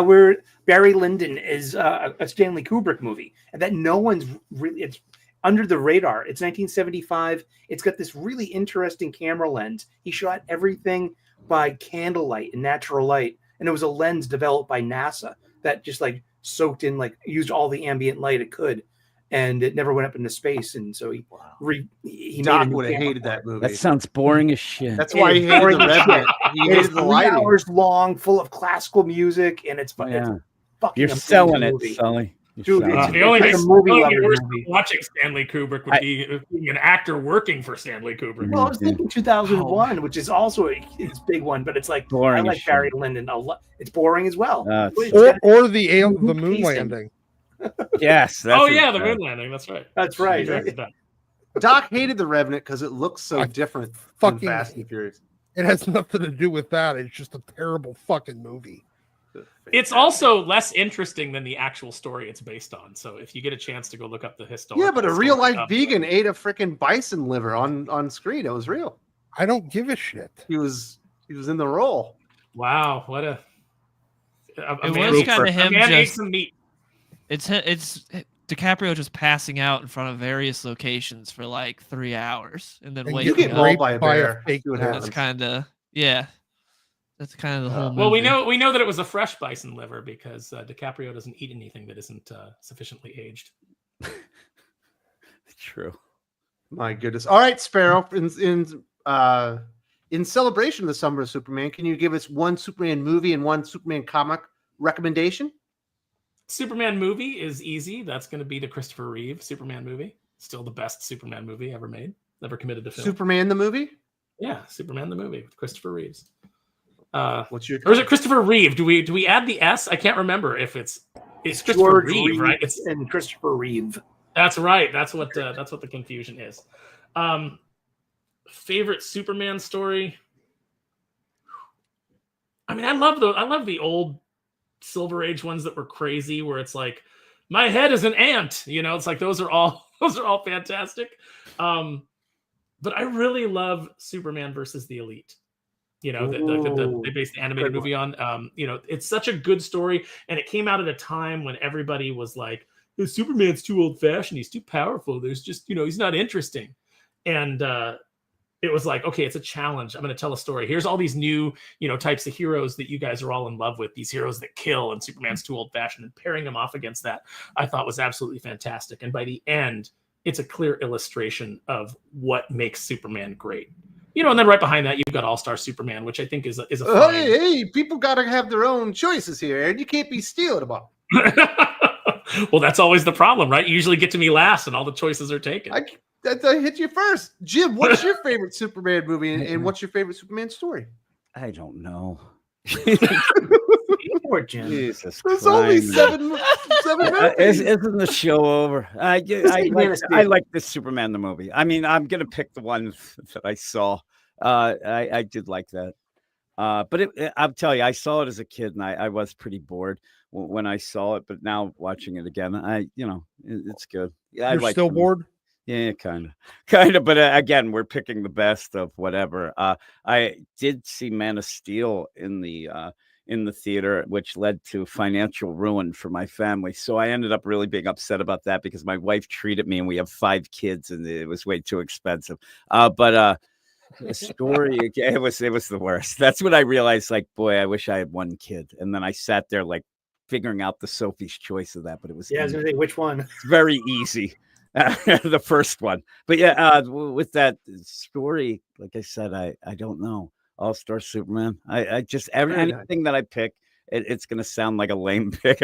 we're Barry Lyndon is a Stanley Kubrick movie, and that no one's really. It's under the radar. It's 1975. It's got this really interesting camera lens. He shot everything by candlelight and natural light, and it was a lens developed by NASA that just like soaked in, like used all the ambient light it could, and it never went up into space. And so he made
Doc
a new
would have
camera
hated
for
that
it.
movie.
That sounds boring as shit.
That's why he hated the Revenant. He
It's
hated the
3
lighting.
hours long, full of classical music, and it's
Yeah.
fucking
You're
amazing
selling it,
movie.
Sully. You're
Dude,
selling
it's-
it.
The only
It's
thing
a movie
the only
lover
worse
movie.
than watching Stanley Kubrick would be being an actor working for Stanley Kubrick.
Well, I was thinking 2001, which is also a big one, but it's like
Boring
I
as
like Barry
shit.
Lyndon a lot. It's boring as well.
It's-
But it's got-
Or the moon
pacing.
landing.
Yes.
Oh
that's
yeah,
it.
the moon landing. That's right.
That's right.
He directed that.
Doc hated the Revenant because it looks so
I
different from
fucking-
Fast and Furious.
It has nothing to do with that. It's just a terrible fucking movie.
It's also less interesting than the actual story it's based on. So if you get a chance to go look up the historical,
Yeah, but a real life
story of-
vegan ate a freaking bison liver on screen. It was real.
I don't give a shit.
He was in the role.
Wow, what a
It
man
was
ate-
kind of
a
him
man ate
just.
some meat.
It's DiCaprio just passing out in front of various locations for like 3 hours and then
And
You
waking
get
up.
rolled by a
by a
bear.
fake
See what
bear.
That's
happens.
kind of That's kind of the whole.
Well, we
movie.
know that it was a fresh bison liver because DiCaprio doesn't eat anything that isn't sufficiently aged.
True.
My goodness. All right, Sparrow. In celebration of the summer of Superman, can you give us one Superman movie and one Superman comic recommendation?
Superman movie is easy. That's going to be the Christopher Reeve Superman movie. Still the best Superman movie ever made. Never committed to film.
Superman the movie?
Yeah, Superman the movie with Christopher Reeves.
What's your?
Or is it Christopher Reeve? Do we add the S? I can't remember if it's Christopher
George
Reeve, right?
Reeves and Christopher Reeve.
That's right. That's what the confusion is. Favorite Superman story. I mean, I love the old Silver Age ones that were crazy, where it's like, my head is an ant. You know, it's like those are all fantastic. But I really love Superman versus the Elite. You know, they based the animated movie on. You know, it's such a good story, and it came out at a time when everybody was like, Superman's too old-fashioned. He's too powerful. There's just, you know, he's not interesting. And it was like, okay, it's a challenge. I'm going to tell a story. Here's all these new, you know, types of heroes that you guys are all in love with. These heroes that kill, and Superman's too old-fashioned. And pairing them off against that, I thought was absolutely fantastic. And by the end, it's a clear illustration of what makes Superman great. You know, and then right behind that, you've got All-Star Superman, which I think is a fine...
Hey, people got to have their own choices here, and you can't be stealing them all.
Well, that's always the problem, right? You usually get to me last, and all the choices are taken.
I hit you first. Jim, what's your favorite Superman movie, and what's your favorite Superman story?
I don't know.
Poor Jim.
Jesus
There's
Christ.
only seven movies.
Isn't the show over? I like this Superman the movie. I mean, I'm gonna pick the one that I saw. I did like that. But I'll tell you, I saw it as a kid, and I was pretty bored when I saw it. But now watching it again, it's good. Yeah,
You're still bored?
Yeah, kind of. But again, we're picking the best of whatever. I did see Man of Steel in the theater, which led to financial ruin for my family. So I ended up really being upset about that because my wife treated me, and we have 5 kids, and it was way too expensive. But the story, it was the worst. That's when I realized, like, boy, I wish I had 1 kid. And then I sat there like figuring out the Sophie's Choice of that, but it was
I was gonna say, which one?
It's very easy. The first one. But yeah, with that story, like I said, I don't know. All-Star Superman. I just anything that I pick, it's gonna sound like a lame pick.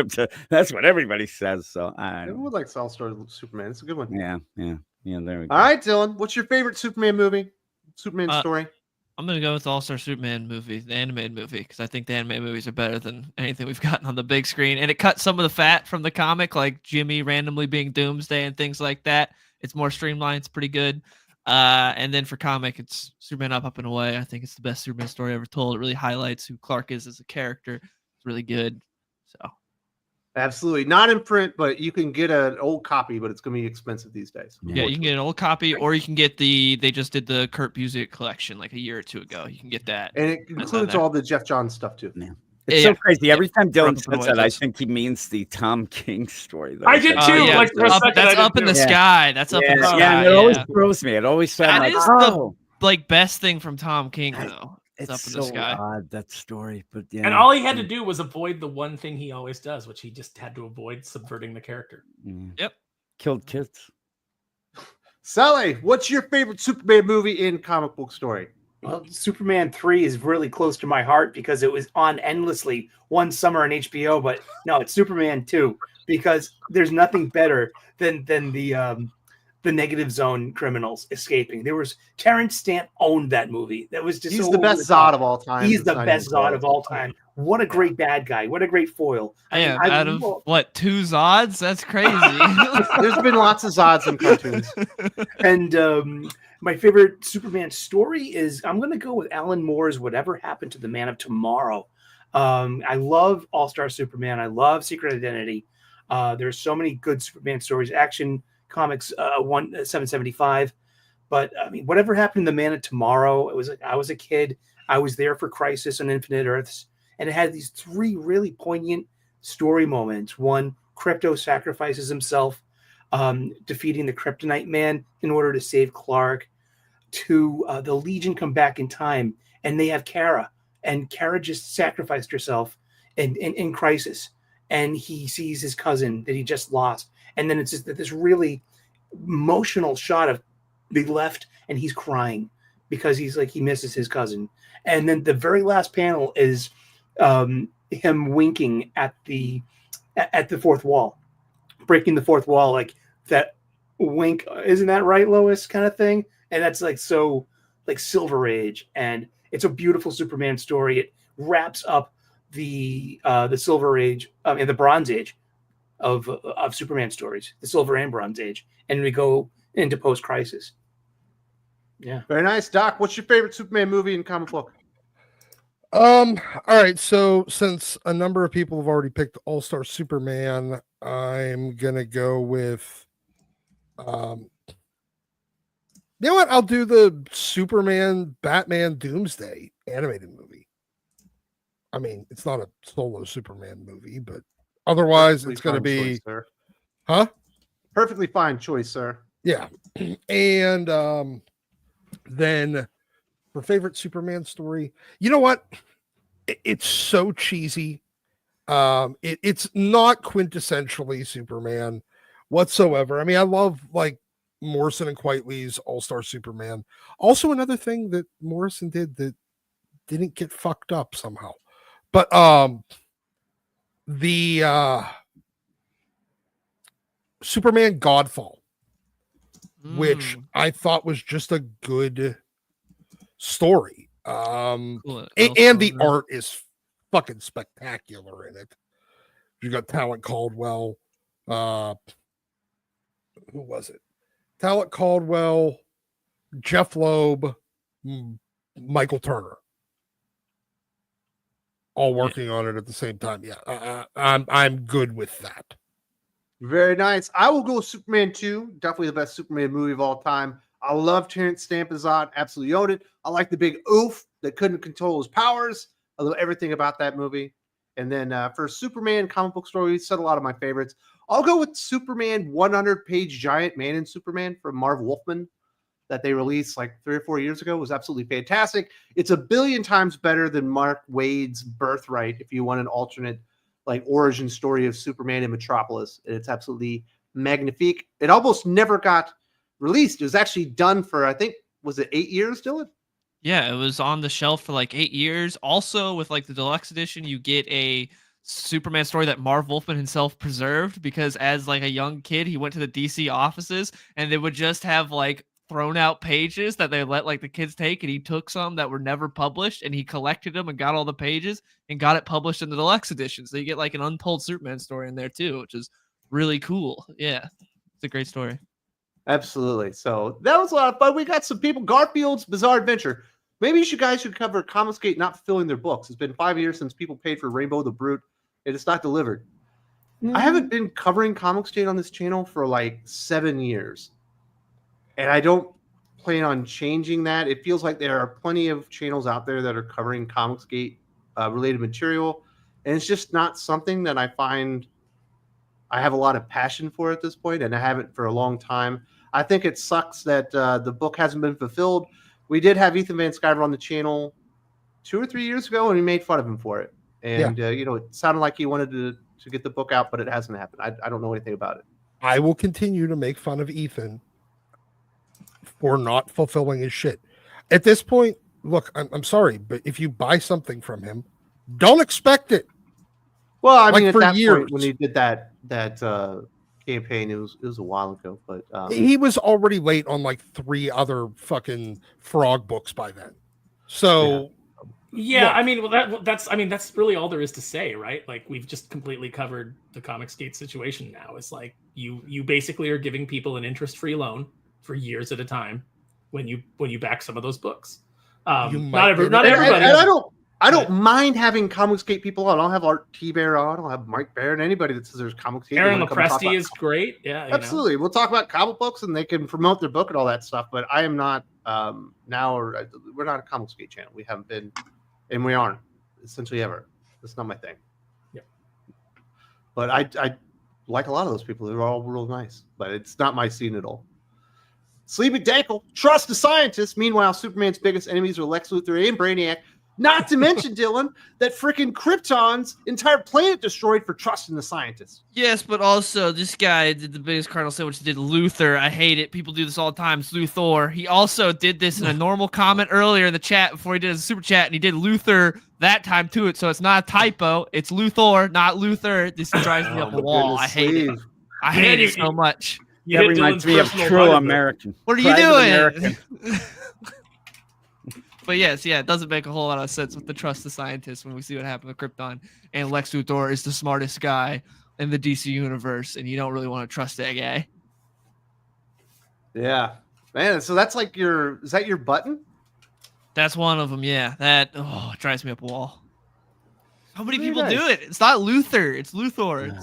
That's what everybody says. So
Everyone likes All-Star Superman. It's a good one.
Yeah. There we go.
All right, Dylan, what's your favorite Superman movie? Superman story?
I'm gonna go with the All-Star Superman movie, the animated movie, because I think the animated movies are better than anything we've gotten on the big screen, and it cuts some of the fat from the comic, like Jimmy randomly being Doomsday and things like that. It's more streamlined. It's pretty good. And then for comic, it's Superman Up and Away. I think it's the best Superman story ever told. It really highlights who Clark is as a character. It's really good. So.
Absolutely. Not in print, but you can get an old copy, but it's going to be expensive these days.
Yeah, you can get an old copy, or you can get they just did the Kurt Busiek collection like a year or 2 ago. You can get that.
And it includes all the Jeff Johns stuff too.
Yeah. It's so crazy. Every time Dylan says that, I think he means the Tom King story.
I did too.
Yeah.
Like
that's up in the sky. That's up in the sky.
Yeah, it always throws me. It always sounds like,
the best thing from Tom King, though.
It's
up in
so
the sky.
Odd, that story. But yeah.
And all he had to do was avoid the one thing he always does, which he just had to avoid subverting the character.
Yep.
Killed kids.
Sally, what's your favorite Superman movie in comic book story?
Well, Superman 3 is really close to my heart because it was on endlessly one summer on HBO. But no, it's Superman 2 because there's nothing better than the negative zone criminals escaping. There was Terrence Stamp owned that movie. That was just
he's the best Zod of all time.
He's the best Zod of all time. What a great bad guy. What a great foil.
Yeah, out of what, 2 Zods? That's crazy.
There's been lots of Zods in cartoons.
And my favorite Superman story is I'm going to go with Alan Moore's Whatever Happened to the Man of Tomorrow. I love All-Star Superman. I love Secret Identity. There's so many good Superman stories. Action Comics 775. But I mean, Whatever Happened to the Man of Tomorrow, I was a kid. I was there for Crisis on Infinite Earths. And it had these 3 really poignant story moments. One, Krypto sacrifices himself, defeating the Kryptonite Man in order to save Clark. 2, the Legion come back in time, and they have Kara. And Kara just sacrificed herself in Crisis. And he sees his cousin that he just lost. and then it's just this really emotional shot of the left, and he's crying because he's like he misses his cousin, and then the very last panel is him winking at the fourth wall, breaking the fourth wall, like that wink, isn't that right, Lois, kind of thing. And that's like so like Silver Age, and it's a beautiful Superman story. It wraps up the Silver Age and the Bronze Age of Superman stories, the Silver and Bronze Age, and we go into post-crisis. Yeah,
very nice. Doc, what's your favorite Superman movie and comic book?
All right, so since a number of people have already picked All-Star Superman, I'm gonna go with you know what? I'll do the Superman Batman Doomsday animated movie. I mean, it's not a solo Superman movie, but otherwise
Perfectly
it's gonna
fine
be
choice, sir.
huh?
Perfectly fine choice, sir.
Yeah. And then for favorite Superman story, you know what? It's so cheesy. It's not quintessentially Superman whatsoever. I mean, I love like Morrison and Quitely's All-Star Superman. Also, another thing that Morrison did that didn't get fucked up somehow. But the Superman Godfall, which I thought was just a good story.
Cool.
And the art is fucking spectacular in it. You got Talent Caldwell. Who was it? Talent Caldwell, Jeff Loeb, Michael Turner, all working on it at the same time. Yeah, I'm good with that.
Very nice. I will go with Superman 2. Definitely the best Superman movie of all time. I love Terrence Stamp as Zod. Absolutely owned it. I like the big oof that couldn't control his powers. I love everything about that movie. And then for Superman comic book story, said a lot of my favorites. I'll go with Superman 100-page giant man in Superman from Marv Wolfman that they released like 3 or 4 years ago. It was absolutely fantastic. It's a billion times better than Mark Waid's Birthright if you want an alternate like origin story of Superman in Metropolis. It's absolutely magnifique. It almost never got released. It was actually done for, I think, was it 8 years, Dylan?
Yeah, it was on the shelf for like 8 years. Also, with like the deluxe edition, you get a Superman story that Marv Wolfman himself preserved, because as like a young kid, he went to the DC offices and they would just have like thrown out pages that they let like the kids take, and he took some that were never published and he collected them and got all the pages and got it published in the deluxe edition. So you get like an untold Superman story in there too, which is really cool. Yeah, it's a great story.
Absolutely. So that was a lot of fun. We got some people. Garfield's Bizarre Adventure. Maybe you guys should cover Comicsgate not fulfilling their books. It's been 5 years since people paid for Rainbow the Brute, and it's not delivered. I haven't been covering Comicsgate on this channel for like 7 years, and I don't plan on changing that. It feels like there are plenty of channels out there that are covering Comicsgate related material, and it's just not something that I find I have a lot of passion for at this point, and I haven't for a long time. I think it sucks that the book hasn't been fulfilled. We did have Ethan Van Sciver on the channel 2 or 3 years ago, and we made fun of him for it. And it sounded like he wanted to get the book out, but it hasn't happened. I don't know anything about it.
I will continue to make fun of Ethan for not fulfilling his shit. At this point, look, I'm sorry, but if you buy something from him, don't expect it.
Well, I mean,
Like
at
for
that
years.
point when he did that campaign, it was a while ago. But
He was already late on like 3 other fucking Frog books by then. So
Yeah,
look,
I mean, well, that's really all there is to say, right? Like, we've just completely covered the Comicsgate situation now. It's like you basically are giving people an interest-free loan for years at a time when you back some of those books. Not everybody.
And I don't mind having Comicsgate people on. I'll have Art T-Bear on. I'll have Mike Bear and anybody that says there's Comicsgate.
Aaron Lopresti is great. Yeah,
absolutely. We'll talk about comic books and they can promote their book and all that stuff. But I am not we're not a Comicsgate channel. We haven't been, and we aren't essentially ever. That's not my thing.
Yeah.
But I like a lot of those people. They're all real nice. But it's not my scene at all. Sleepy Dankle, trust the scientists. Meanwhile, Superman's biggest enemies are Lex Luthor and Brainiac. Not to mention, Dylan, that freaking Krypton's entire planet destroyed for trusting the scientists.
Yes, but also this guy did the biggest cardinal sin, which did Luthor. I hate it. People do this all the time. It's Luthor. He also did this in a normal comment earlier in the chat before he did a super chat, and he did Luthor that time to it. So it's not a typo. It's Luthor, not Luther. This drives me up the wall. I hate it. I hate it so much.
That reminds me of true American.
What are you doing? But yes, yeah, it doesn't make a whole lot of sense with the trust the scientists when we see what happened with Krypton. And Lex Luthor is the smartest guy in the DC universe, and you don't really want to trust that guy.
Yeah, man. So that's like is that your button?
That's one of them. Yeah, that it drives me up a wall. How many people do it? It's not Luther. It's Luthor.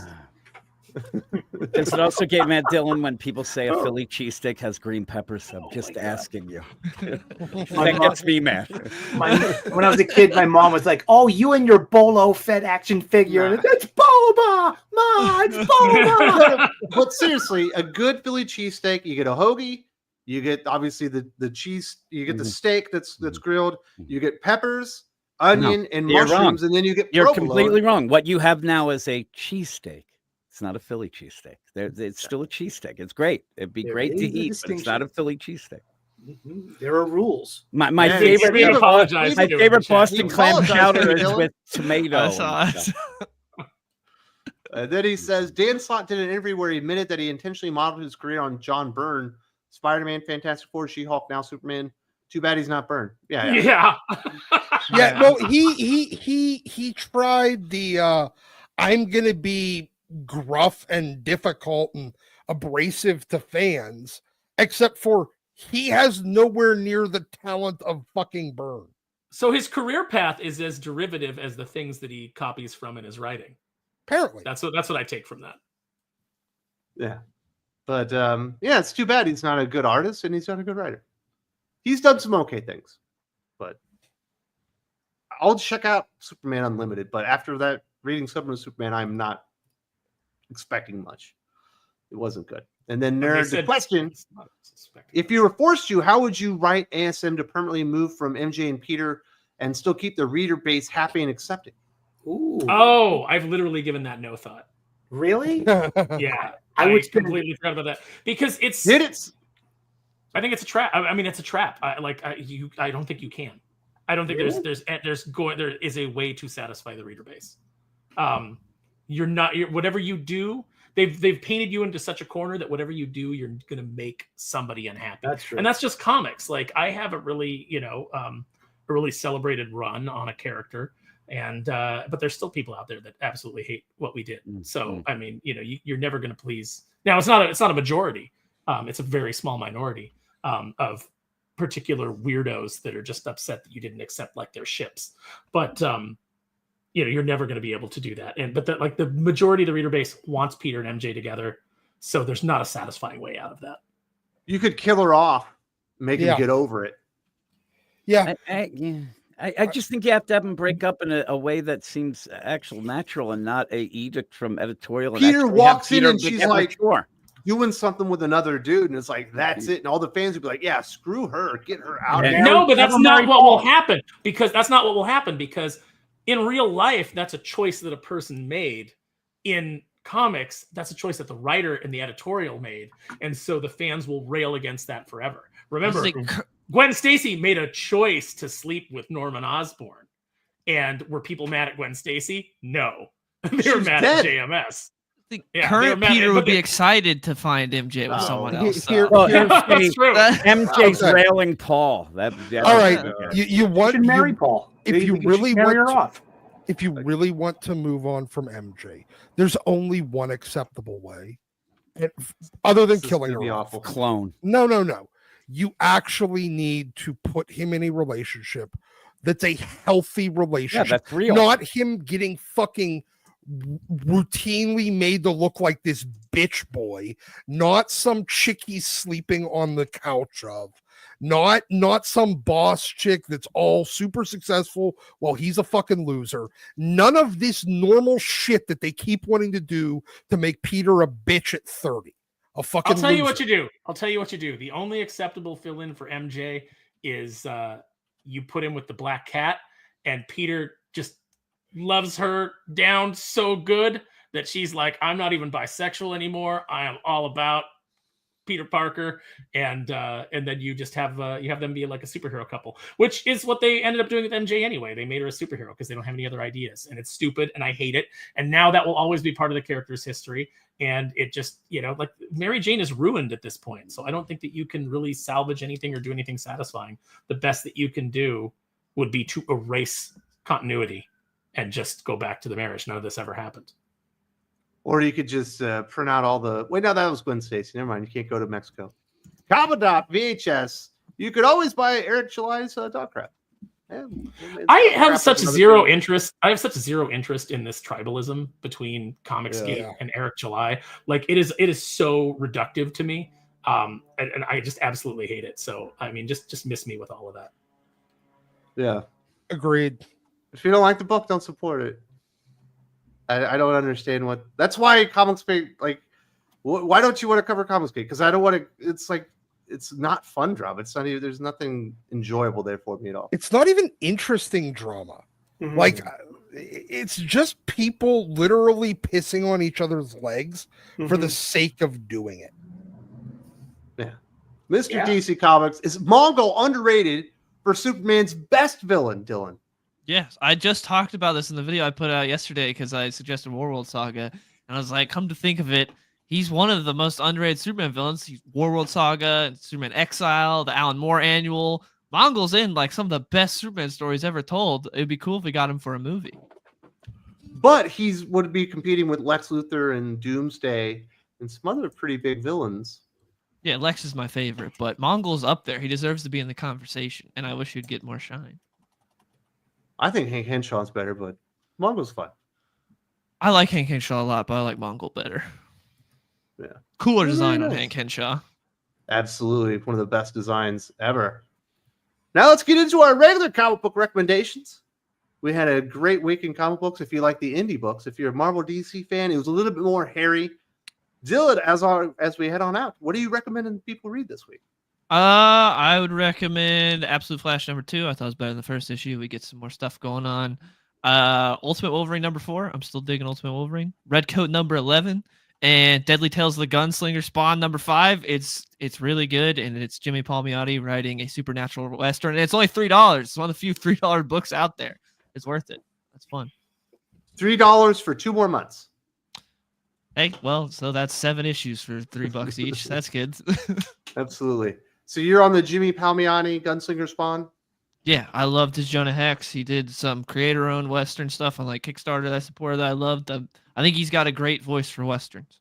Does it also get mad, Dylan, when people say a Philly cheesesteak has green peppers? I'm just asking you. That gets me mad.
When I was a kid, my mom was like, "Oh, you and your Bolo Fed action figure. It's Boba! Ma, it's Boba!"
But seriously, a good Philly cheesesteak, you get a hoagie, you get obviously the cheese, you get the steak that's grilled, you get peppers, onion, and mushrooms, and then you get
You're
provolone.
completely wrong. What you have now is a cheesesteak. It's not a Philly cheesesteak. It's still a cheesesteak. It's great. It'd be great to eat, but it's not a Philly cheesesteak.
There are rules.
My favorite Boston clam chowder is with tomato.
Then he says Dan Slott did an interview where he admitted that he intentionally modeled his career on John Byrne, Spider-Man, Fantastic Four, She-Hulk, now Superman. Too bad he's not Byrne.
Yeah. Well, he tried the I'm gonna be gruff and difficult and abrasive to fans, except for he has nowhere near the talent of fucking Byrne.
So his career path is as derivative as the things that he copies from in his writing.
Apparently.
That's what I take from that.
Yeah. But it's too bad he's not a good artist and he's not a good writer. He's done some okay things. But I'll check out Superman Unlimited, but after that reading Superman, I'm not expecting much. It wasn't good. And then the question: if you were forced to, how would you write ASM to permanently move from MJ and Peter and still keep the reader base happy and accepting?
Ooh.
Oh, I've literally given that no thought.
Really?
Yeah, I completely forgot about that because it's. I think it's a trap. I mean, it's a trap. I don't think you can. I don't think there is a way to satisfy the reader base. Whatever you do, they've painted you into such a corner that whatever you do, you're going to make somebody unhappy.
That's true.
And that's just comics. Like I haven't really, a really celebrated run on a character, and but there's still people out there that absolutely hate what we did. So I mean, you're never going to please. Now it's not a majority. It's a very small minority of particular weirdos that are just upset that you didn't accept like their ships, but you're never going to be able to do that. But the majority of the reader base wants Peter and MJ together, so there's not a satisfying way out of that.
You could kill her off, make him get over it.
Yeah,
I just think you have to have them break up in a way that seems actual natural and not a edict from editorial.
Peter walks in and she's like, doing something with another dude, and it's like, that's it. And all the fans would be like, yeah, screw her, get her out of here.
No, but that's not what will happen, because in real life, that's a choice that a person made. In comics, that's a choice that the writer and the editorial made. And so the fans will rail against that forever. Remember, Gwen Stacy made a choice to sleep with Norman Osborn. And were people mad at Gwen Stacy? No. They were mad at JMS.
Current Peter would be excited to find MJ with someone else.
That's true. MJ's railing Paul.
All right, you want
to marry Paul.
If you really want to move on from MJ, there's only one acceptable way, other than killing her off.
Clone.
No. You actually need to put him in a relationship that's a healthy relationship.
Yeah, that's real.
Not him getting fucking routinely made to look like this bitch boy, not some chick he's sleeping on the couch of, not some boss chick that's all super successful while he's a fucking loser. None of this normal shit that they keep wanting to do to make Peter a bitch at 30. I'll
tell you what you do. The only acceptable fill-in for MJ is you put him with the Black Cat, and Peter just loves her down so good that she's like, I'm not even bisexual anymore. I am all about Peter Parker, and then you just have them be like a superhero couple, which is what they ended up doing with MJ anyway. They made her a superhero because they don't have any other ideas, and it's stupid, and I hate it. And now that will always be part of the character's history, and it just, like Mary Jane is ruined at this point. So I don't think that you can really salvage anything or do anything satisfying. The best that you can do would be to erase continuity and just go back to the marriage. None of this ever happened.
Or you could just print out all the... Wait, no, that was Gwen Stacy. Never mind. You can't go to Mexico. Commodore VHS. You could always buy Eric July's dog crap. Yeah,
I have such zero interest. I have such zero interest in this tribalism between Comicsgate and Eric July. Like it is so reductive to me. And I just absolutely hate it. So, I mean, just miss me with all of that.
Yeah.
Agreed.
If you don't like the book, don't support it. I don't understand what. That's why Comicsgate, like, why don't you want to cover Comicsgate? Because I don't want to. It's like, it's not fun drama. It's not even. There's nothing enjoyable there for me at all.
It's not even interesting drama.
Mhm.
Like, it's just people literally pissing on each other's legs for the sake of doing it.
Yeah. Mr. DC Comics, is Mongol underrated for Superman's best villain, Dylan?
Yes, I just talked about this in the video I put out yesterday because I suggested Warworld Saga, and I was like, come to think of it, he's one of the most underrated Superman villains. He's Warworld Saga, Superman Exile, the Alan Moore Annual. Mongol's in like some of the best Superman stories ever told. It'd be cool if we got him for a movie.
But he's would be competing with Lex Luthor and Doomsday and some other pretty big villains.
Yeah, Lex is my favorite, but Mongol's up there. He deserves to be in the conversation, and I wish he'd get more shine.
I think Hank Henshaw's better, but Mongol's fun.
I like Hank Henshaw a lot, but I like Mongol better.
Yeah.
Cooler
He's
design
very
on
nice.
Hank Henshaw.
Absolutely. One of the best designs ever. Now let's get into our regular comic book recommendations. We had a great week in comic books. If you like the indie books, if you're a Marvel DC fan, it was a little bit more hairy. Dylan, as we head on out, what are you recommending people read this week?
I would recommend Absolute Flash #2. I thought it was better than the first issue. We get some more stuff going on. Ultimate Wolverine #4. I'm still digging Ultimate Wolverine. Red Coat #11. And Deadly Tales of the Gunslinger Spawn #5. It's really good, and it's Jimmy Palmiotti writing a supernatural western. And it's only $3. It's one of the few $3 books out there. It's worth it. That's fun.
$3 for 2 more months.
Hey, well, so that's 7 issues for $3 each. That's good.
Absolutely. So you're on the Jimmy Palmiotti Gunslinger Spawn?
Yeah, I loved his Jonah Hex. He did some creator-owned Western stuff on like Kickstarter that I supported that I loved. I think he's got a great voice for Westerns.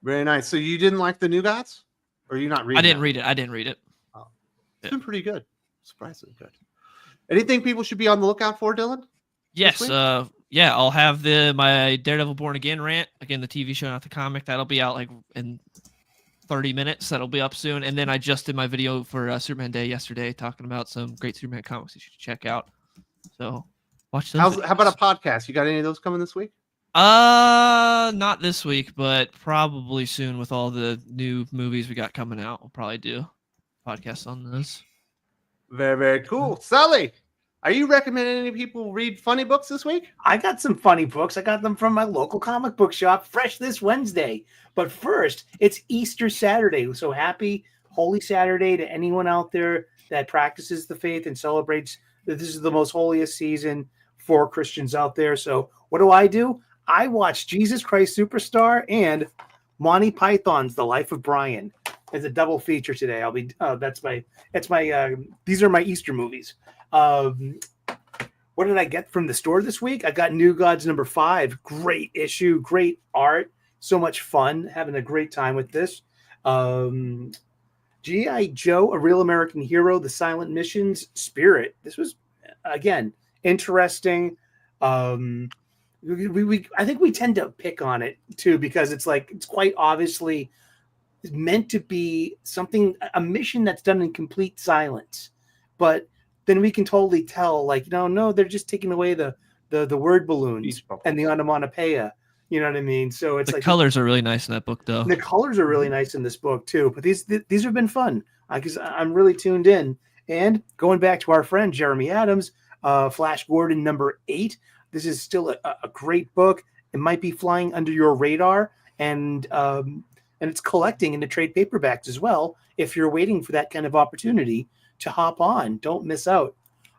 Very nice. So you didn't like the New Gods? Or are you not reading
I didn't
that?
read it. I didn't read it.
Oh. It's been pretty good. Surprisingly good. Anything people should be on the lookout for, Dylan?
Yes. Yeah, I'll have my Daredevil Born Again rant. Again, the TV show, not the comic. That'll be out like in 30 minutes. That'll be up soon. And then I just did my video for Superman Day yesterday talking about some great Superman comics you should check out. So watch those.
How about a podcast? You got any of those coming this week?
Not this week, but probably soon with all the new movies we got coming out. We'll probably do podcasts on those.
Very, very cool. Sully, are you recommending any people read funny books this week?
I got some funny books. I got them from my local comic book shop, fresh this Wednesday. But first, it's Easter Saturday. So happy Holy Saturday to anyone out there that practices the faith and celebrates that this is the most holiest season for Christians out there. So what do? I watch Jesus Christ Superstar and Monty Python's The Life of Brian as a double feature today. I'll be these are my Easter movies. What did I get from the store this week? I got New Gods #5. Great issue, great art, so much fun, having a great time with this. G.I. Joe, A Real American Hero, The Silent Missions, Spirit. This was, again, interesting. I think we tend to pick on it too because it's quite obviously meant to be something, a mission that's done in complete silence, but then we can totally tell, no, they're just taking away the word balloons and the onomatopoeia. You know what I mean? So it's
the colors are really nice in that book, though.
The colors are really nice in this book too. But these have been fun because I'm really tuned in. And going back to our friend Jeremy Adams, Flash Gordon #8. This is still a great book. It might be flying under your radar, and it's collecting into trade paperbacks as well. If you're waiting for that kind of opportunity to hop on, don't miss out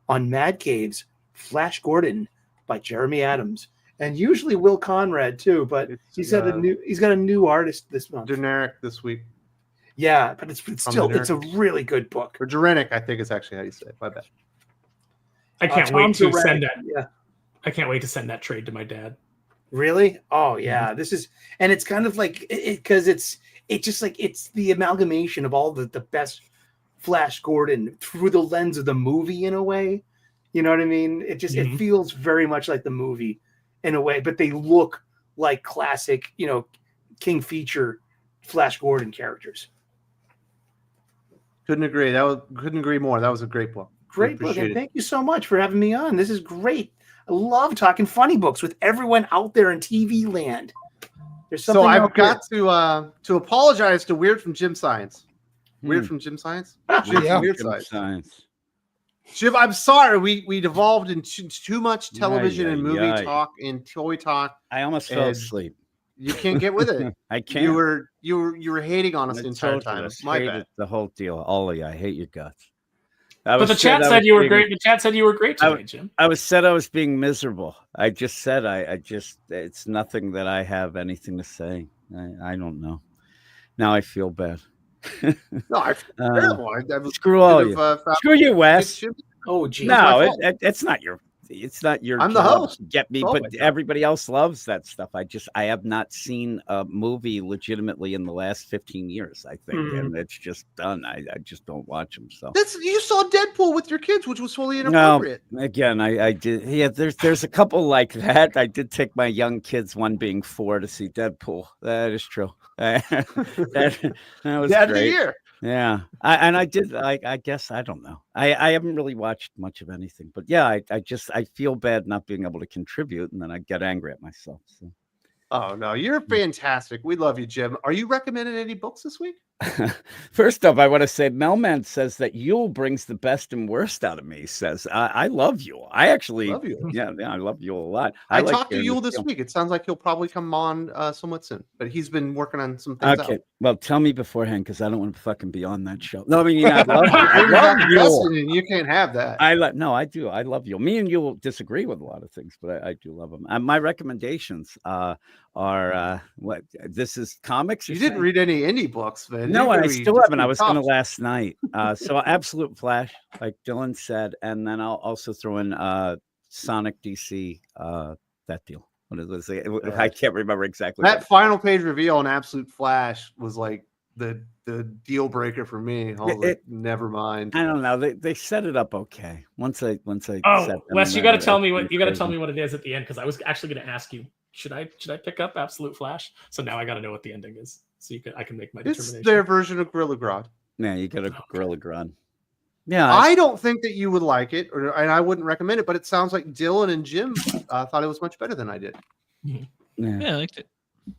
on Mad Cave's Flash Gordon by Jeremy Adams, and usually Will Conrad too. But he's got a new artist this month.
Generic this week.
Yeah, but it's still it's a really good book.
Or Gerenic, I think is actually how you say it. My bad.
I can't wait to
Gerenic,
send that.
Yeah.
I can't wait to send that trade to my dad.
Really? Oh yeah. This is, and it's kind of like because it's just like it's the amalgamation of all the best Flash Gordon through the lens of the movie in a way. You know what I mean? It just it feels very much like the movie in a way, but they look like classic, King Feature Flash Gordon characters.
Couldn't agree. Couldn't agree more. That was a great book.
Great book, and thank you so much for having me on. This is great. I love talking funny books with everyone out there in TV land. There's something.
So I've got to apologize to Weird from Gym Science. Weird from Gym Science. Jim from Weird Science. Jim, I'm sorry. We devolved into too much television and movie talk and toy talk.
I almost fell asleep.
You can't get with it.
I can't.
You were hating on us the entire time. My bad.
The whole deal. All of you. I hate your guts.
But the chat said you were great. The chat said you were great today, Jim.
I was being miserable. I just said it's nothing that I have anything to say. I don't know. Now I feel bad.
No, I feel terrible.
Screw all you. Screw you, Wes.
Oh, geez.
No, it's not your. It's not your.
I'm the host.
Get me, but everybody else loves that stuff. I have not seen a movie legitimately in the last 15 years. I think, and it's just done. I just don't watch them. So
you saw Deadpool with your kids, which was fully inappropriate.
No, again, I did. Yeah, there's a couple like that. I did take my young kids, one being 4, to see Deadpool. That is true. that was
Dad
great.
of the year.
Yeah, I did. I guess I don't know. I haven't really watched much of anything, but yeah, I feel bad not being able to contribute, and then I get angry at myself. So.
Oh no, you're fantastic. We love you, Jim. Are you recommending any books this week?
First up, I want to say Melman says that Yule brings the best and worst out of me. He says I love Yule. I actually love you. Yeah, I love Yule a lot.
I talked to Yule this week. It sounds like he'll probably come on somewhat soon, but he's been working on some things.
Okay, well, tell me beforehand because I don't want to fucking be on that show. No, I mean, I love Yule.
You can't have that.
No, I do. I love Yule. Me and Yule disagree with a lot of things, but I do love him. My recommendations are what this is comics.
You didn't read any indie books, man.
No, I still haven't. I was going to last night. So Absolute Flash, like Dylan said, and then I'll also throw in Sonic DC. That deal. What is it? I can't remember exactly.
That final page reveal on Absolute Flash was like the deal breaker for me. Never mind.
I don't know. They set it up okay. Once I.
Oh, Wes, you got to tell me what it is at the end because I was actually going to ask you. Should I pick up Absolute Flash? So now I got to know what the ending is, so I can make my determination.
It's their version of Gorilla Grodd.
Yeah, you get a Gorilla Grodd. Yeah,
I don't think that you would like it, and I wouldn't recommend it. But it sounds like Dylan and Jim thought it was much better than I did.
Yeah, I liked it.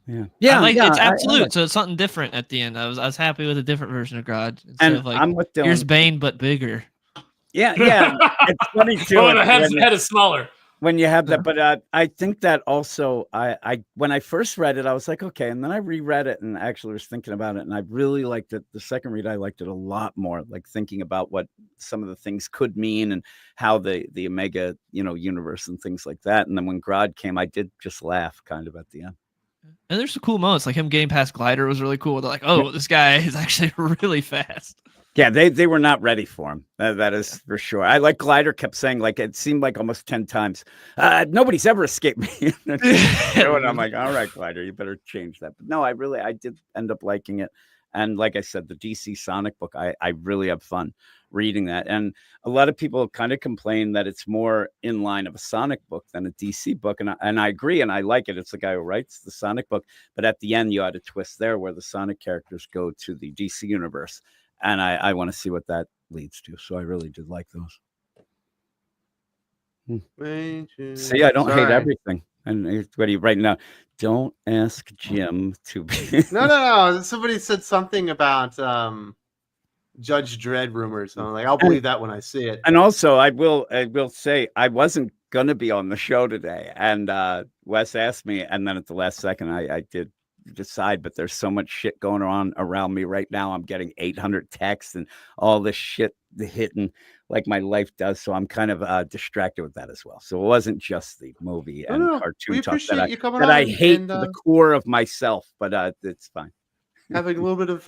Yeah,
it's Absolute, so it's something different at the end. I was happy with a different version of Grodd. Instead of
I'm with Dylan.
Here's Bane, but bigger.
Yeah. It's funny too.
Oh, the head is smaller.
When you have that, but I think that also I when I first read it, I was like, okay, and then I reread it and actually was thinking about it, and I really liked it. The second read, I liked it a lot more, like thinking about what some of the things could mean and how the Omega, universe and things like that. And then when Grodd came, I did just laugh kind of at the end.
And there's some cool moments, like him getting past Glider was really cool. They're like, oh, this guy is actually really fast.
Yeah, they were not ready for him. That is for sure. I like Glider kept saying, like, it seemed like almost 10 times, nobody's ever escaped me. And I'm like, all right, Glider, you better change that. But no, I did end up liking it. And like I said, the DC Sonic book, I really have fun reading that. And a lot of people kind of complain that it's more in line of a Sonic book than a DC book. And I agree, and I like it. It's the guy who writes the Sonic book. But at the end, you had a twist there where the Sonic characters go to the DC universe. And I want to see what that leads to. So I really did like those. See, I don't hate everything. And what are you writing now? Don't ask Jim to be.
No. Somebody said something about Judge Dredd rumors. I'm like, I'll believe that when I see it.
And also, I will say I wasn't gonna be on the show today, and Wes asked me, and then at the last second, I did decide. But there's so much shit going on around me right now. I'm getting 800 texts and all this shit hitting like my life does. So I'm kind of distracted with that as well. So it wasn't just the movie and cartoon talk that I hate to the core of myself, but it's fine.
Having a little bit of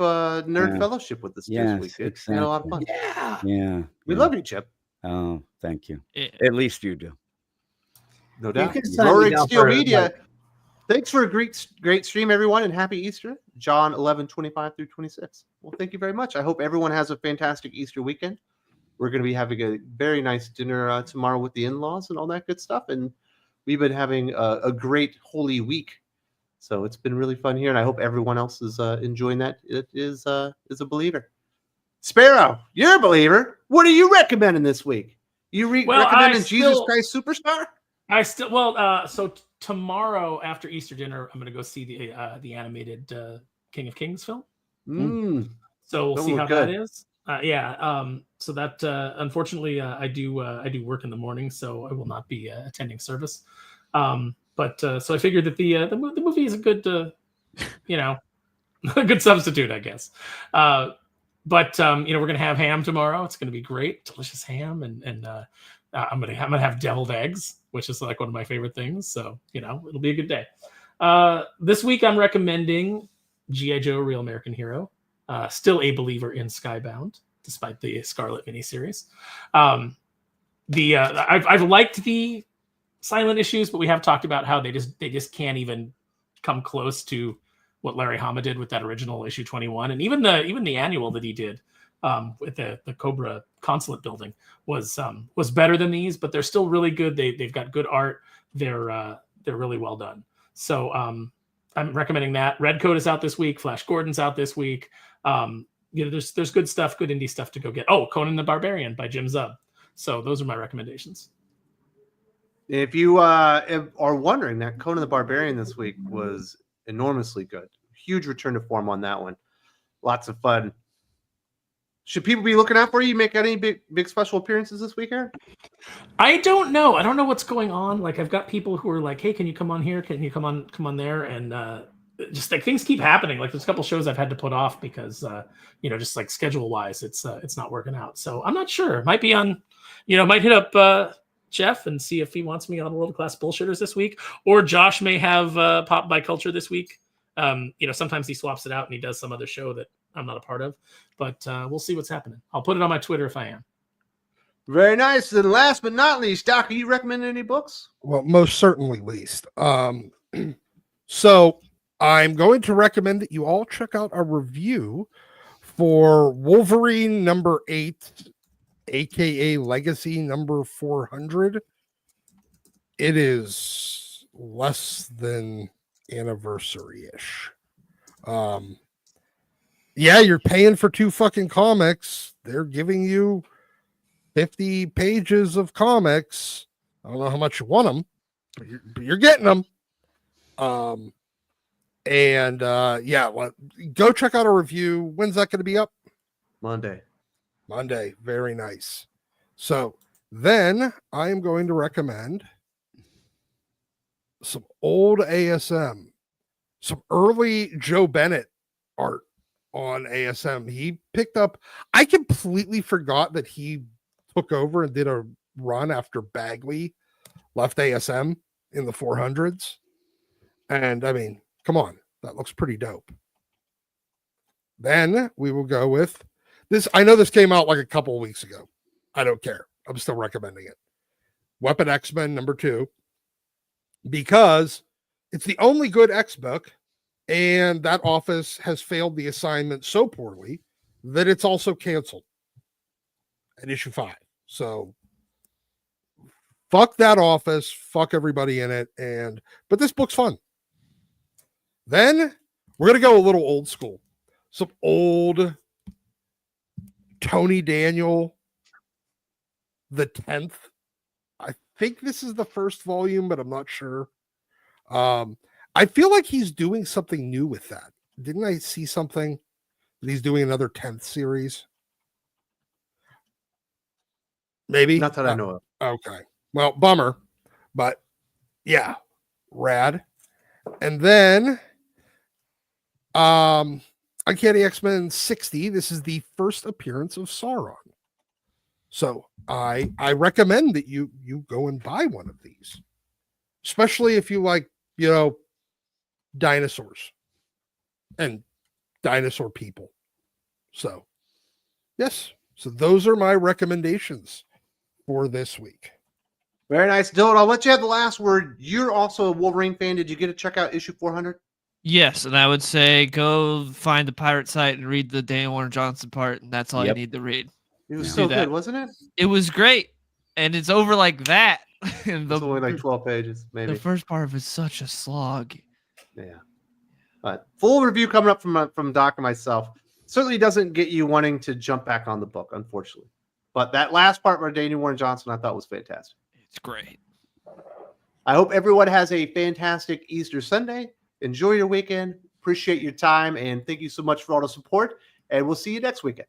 nerd fellowship with us this week. It's been a lot of fun.
Yeah.
We love you, Chip.
Oh, thank you.
Yeah.
At least you do.
No doubt.
can sign me
Roaring
down
Steel
for,
Media.
like-
Thanks for a great stream, everyone, and happy Easter. John 11:25 through 26. Well, thank you very much. I hope everyone has a fantastic Easter weekend. We're going to be having a very nice dinner tomorrow with the in-laws and all that good stuff. And we've been having a great Holy Week. So it's been really fun here, and I hope everyone else is enjoying that. It is a believer. Sparrow, you're a believer. What are you recommending this week? You recommending Jesus Christ Superstar?
So tomorrow after Easter dinner, I'm going to go see the animated King of Kings film. So we'll see how that is. So that unfortunately I do work in the morning, so I will not be attending service. But so I figured that the movie is a good a good substitute, I guess. But we're gonna have ham tomorrow. It's gonna be great, delicious ham, and I'm gonna have deviled eggs, which is like one of my favorite things. So it'll be a good day. This week I'm recommending G.I. Joe: Real American Hero. Still a believer in Skybound, despite the Scarlet miniseries. I've liked the silent issues, but we have talked about how they just can't even come close to what Larry Hama did with that original issue 21, and even the annual that he did with the Cobra consulate building was better than these, but they're still really good. They've got good art. They're really well done. So I'm recommending that. Red Coat is out this week. Flash Gordon's out this week. There's good stuff, good indie stuff to go get. Oh, Conan the Barbarian by Jim Zub. So those are my recommendations.
If you are wondering, that Conan the Barbarian this week was enormously good. Huge return to form on that one. Lots of fun. Should people be looking out for you? Make any big special appearances this week, Aaron?
I don't know. I don't know what's going on. Like, I've got people who are like, "Hey, can you come on here? Can you come on there?" And just like things keep happening. Like, there's a couple shows I've had to put off because just like schedule wise, it's not working out. So I'm not sure. Might be on. Might hit up Jeff and see if he wants me on World Class Bullshitters this week, or Josh may have Pop by Culture this week. Sometimes he swaps it out and he does some other show that I'm not a part of, but we'll see what's happening. I'll put it on my Twitter if I am.
Very nice. And last but not least, Doc, are you recommending any books?
Well, most certainly least. So I'm going to recommend that you all check out our review for Wolverine number 8, aka Legacy number 400. It is less than anniversary-ish. You're paying for 2 fucking comics. They're giving you 50 pages of comics. I don't know how much you want them, but you're getting them. Go check out our review. When's that going to be up?
Monday.
Very nice. So then I am going to recommend some old ASM, some early Joe Bennett art on ASM. He picked up, I completely forgot that he took over and did a run after Bagley left ASM in the 400s. And I mean, come on, that looks pretty dope. Then we will go with this. I know this came out like a couple of weeks ago. I don't care. I'm still recommending it. Weapon X-Men number 2, because it's the only good X book, and that office has failed the assignment so poorly that it's also canceled at issue 5. So fuck that office, fuck everybody in it, but this book's fun. Then we're gonna go a little old school. Some old Tony Daniel, the 10th. I think this is the first volume, but I'm not sure. I feel like he's doing something new with that. Didn't I see something that he's doing another 10th series? Maybe
Not that I know of.
Okay. Well, bummer, but yeah, rad. And then, Uncanny X-Men 60. This is the first appearance of Sauron. So I recommend that you go and buy one of these, especially if you like, dinosaurs and dinosaur people. So yes, so those are my recommendations for this week.
Very nice. Dylan, I'll let you have the last word. You're also a Wolverine fan. Did you get to check out issue 400?
Yes, and I would say go find the pirate site and read the Dan Warner Johnson part, and that's all you need to read.
It was
Yeah.
so
Do that.
good, wasn't it?
It was great, and it's over like that. And
It's only like 12 pages, maybe.
The first part of it's such a slog.
Yeah. But full review coming up from Doc and myself. Certainly doesn't get you wanting to jump back on the book, unfortunately. But that last part where Dan Warner Johnson I thought was fantastic.
It's great.
I hope everyone has a fantastic Easter Sunday. Enjoy your weekend. Appreciate your time, and thank you so much for all the support. And we'll see you next weekend.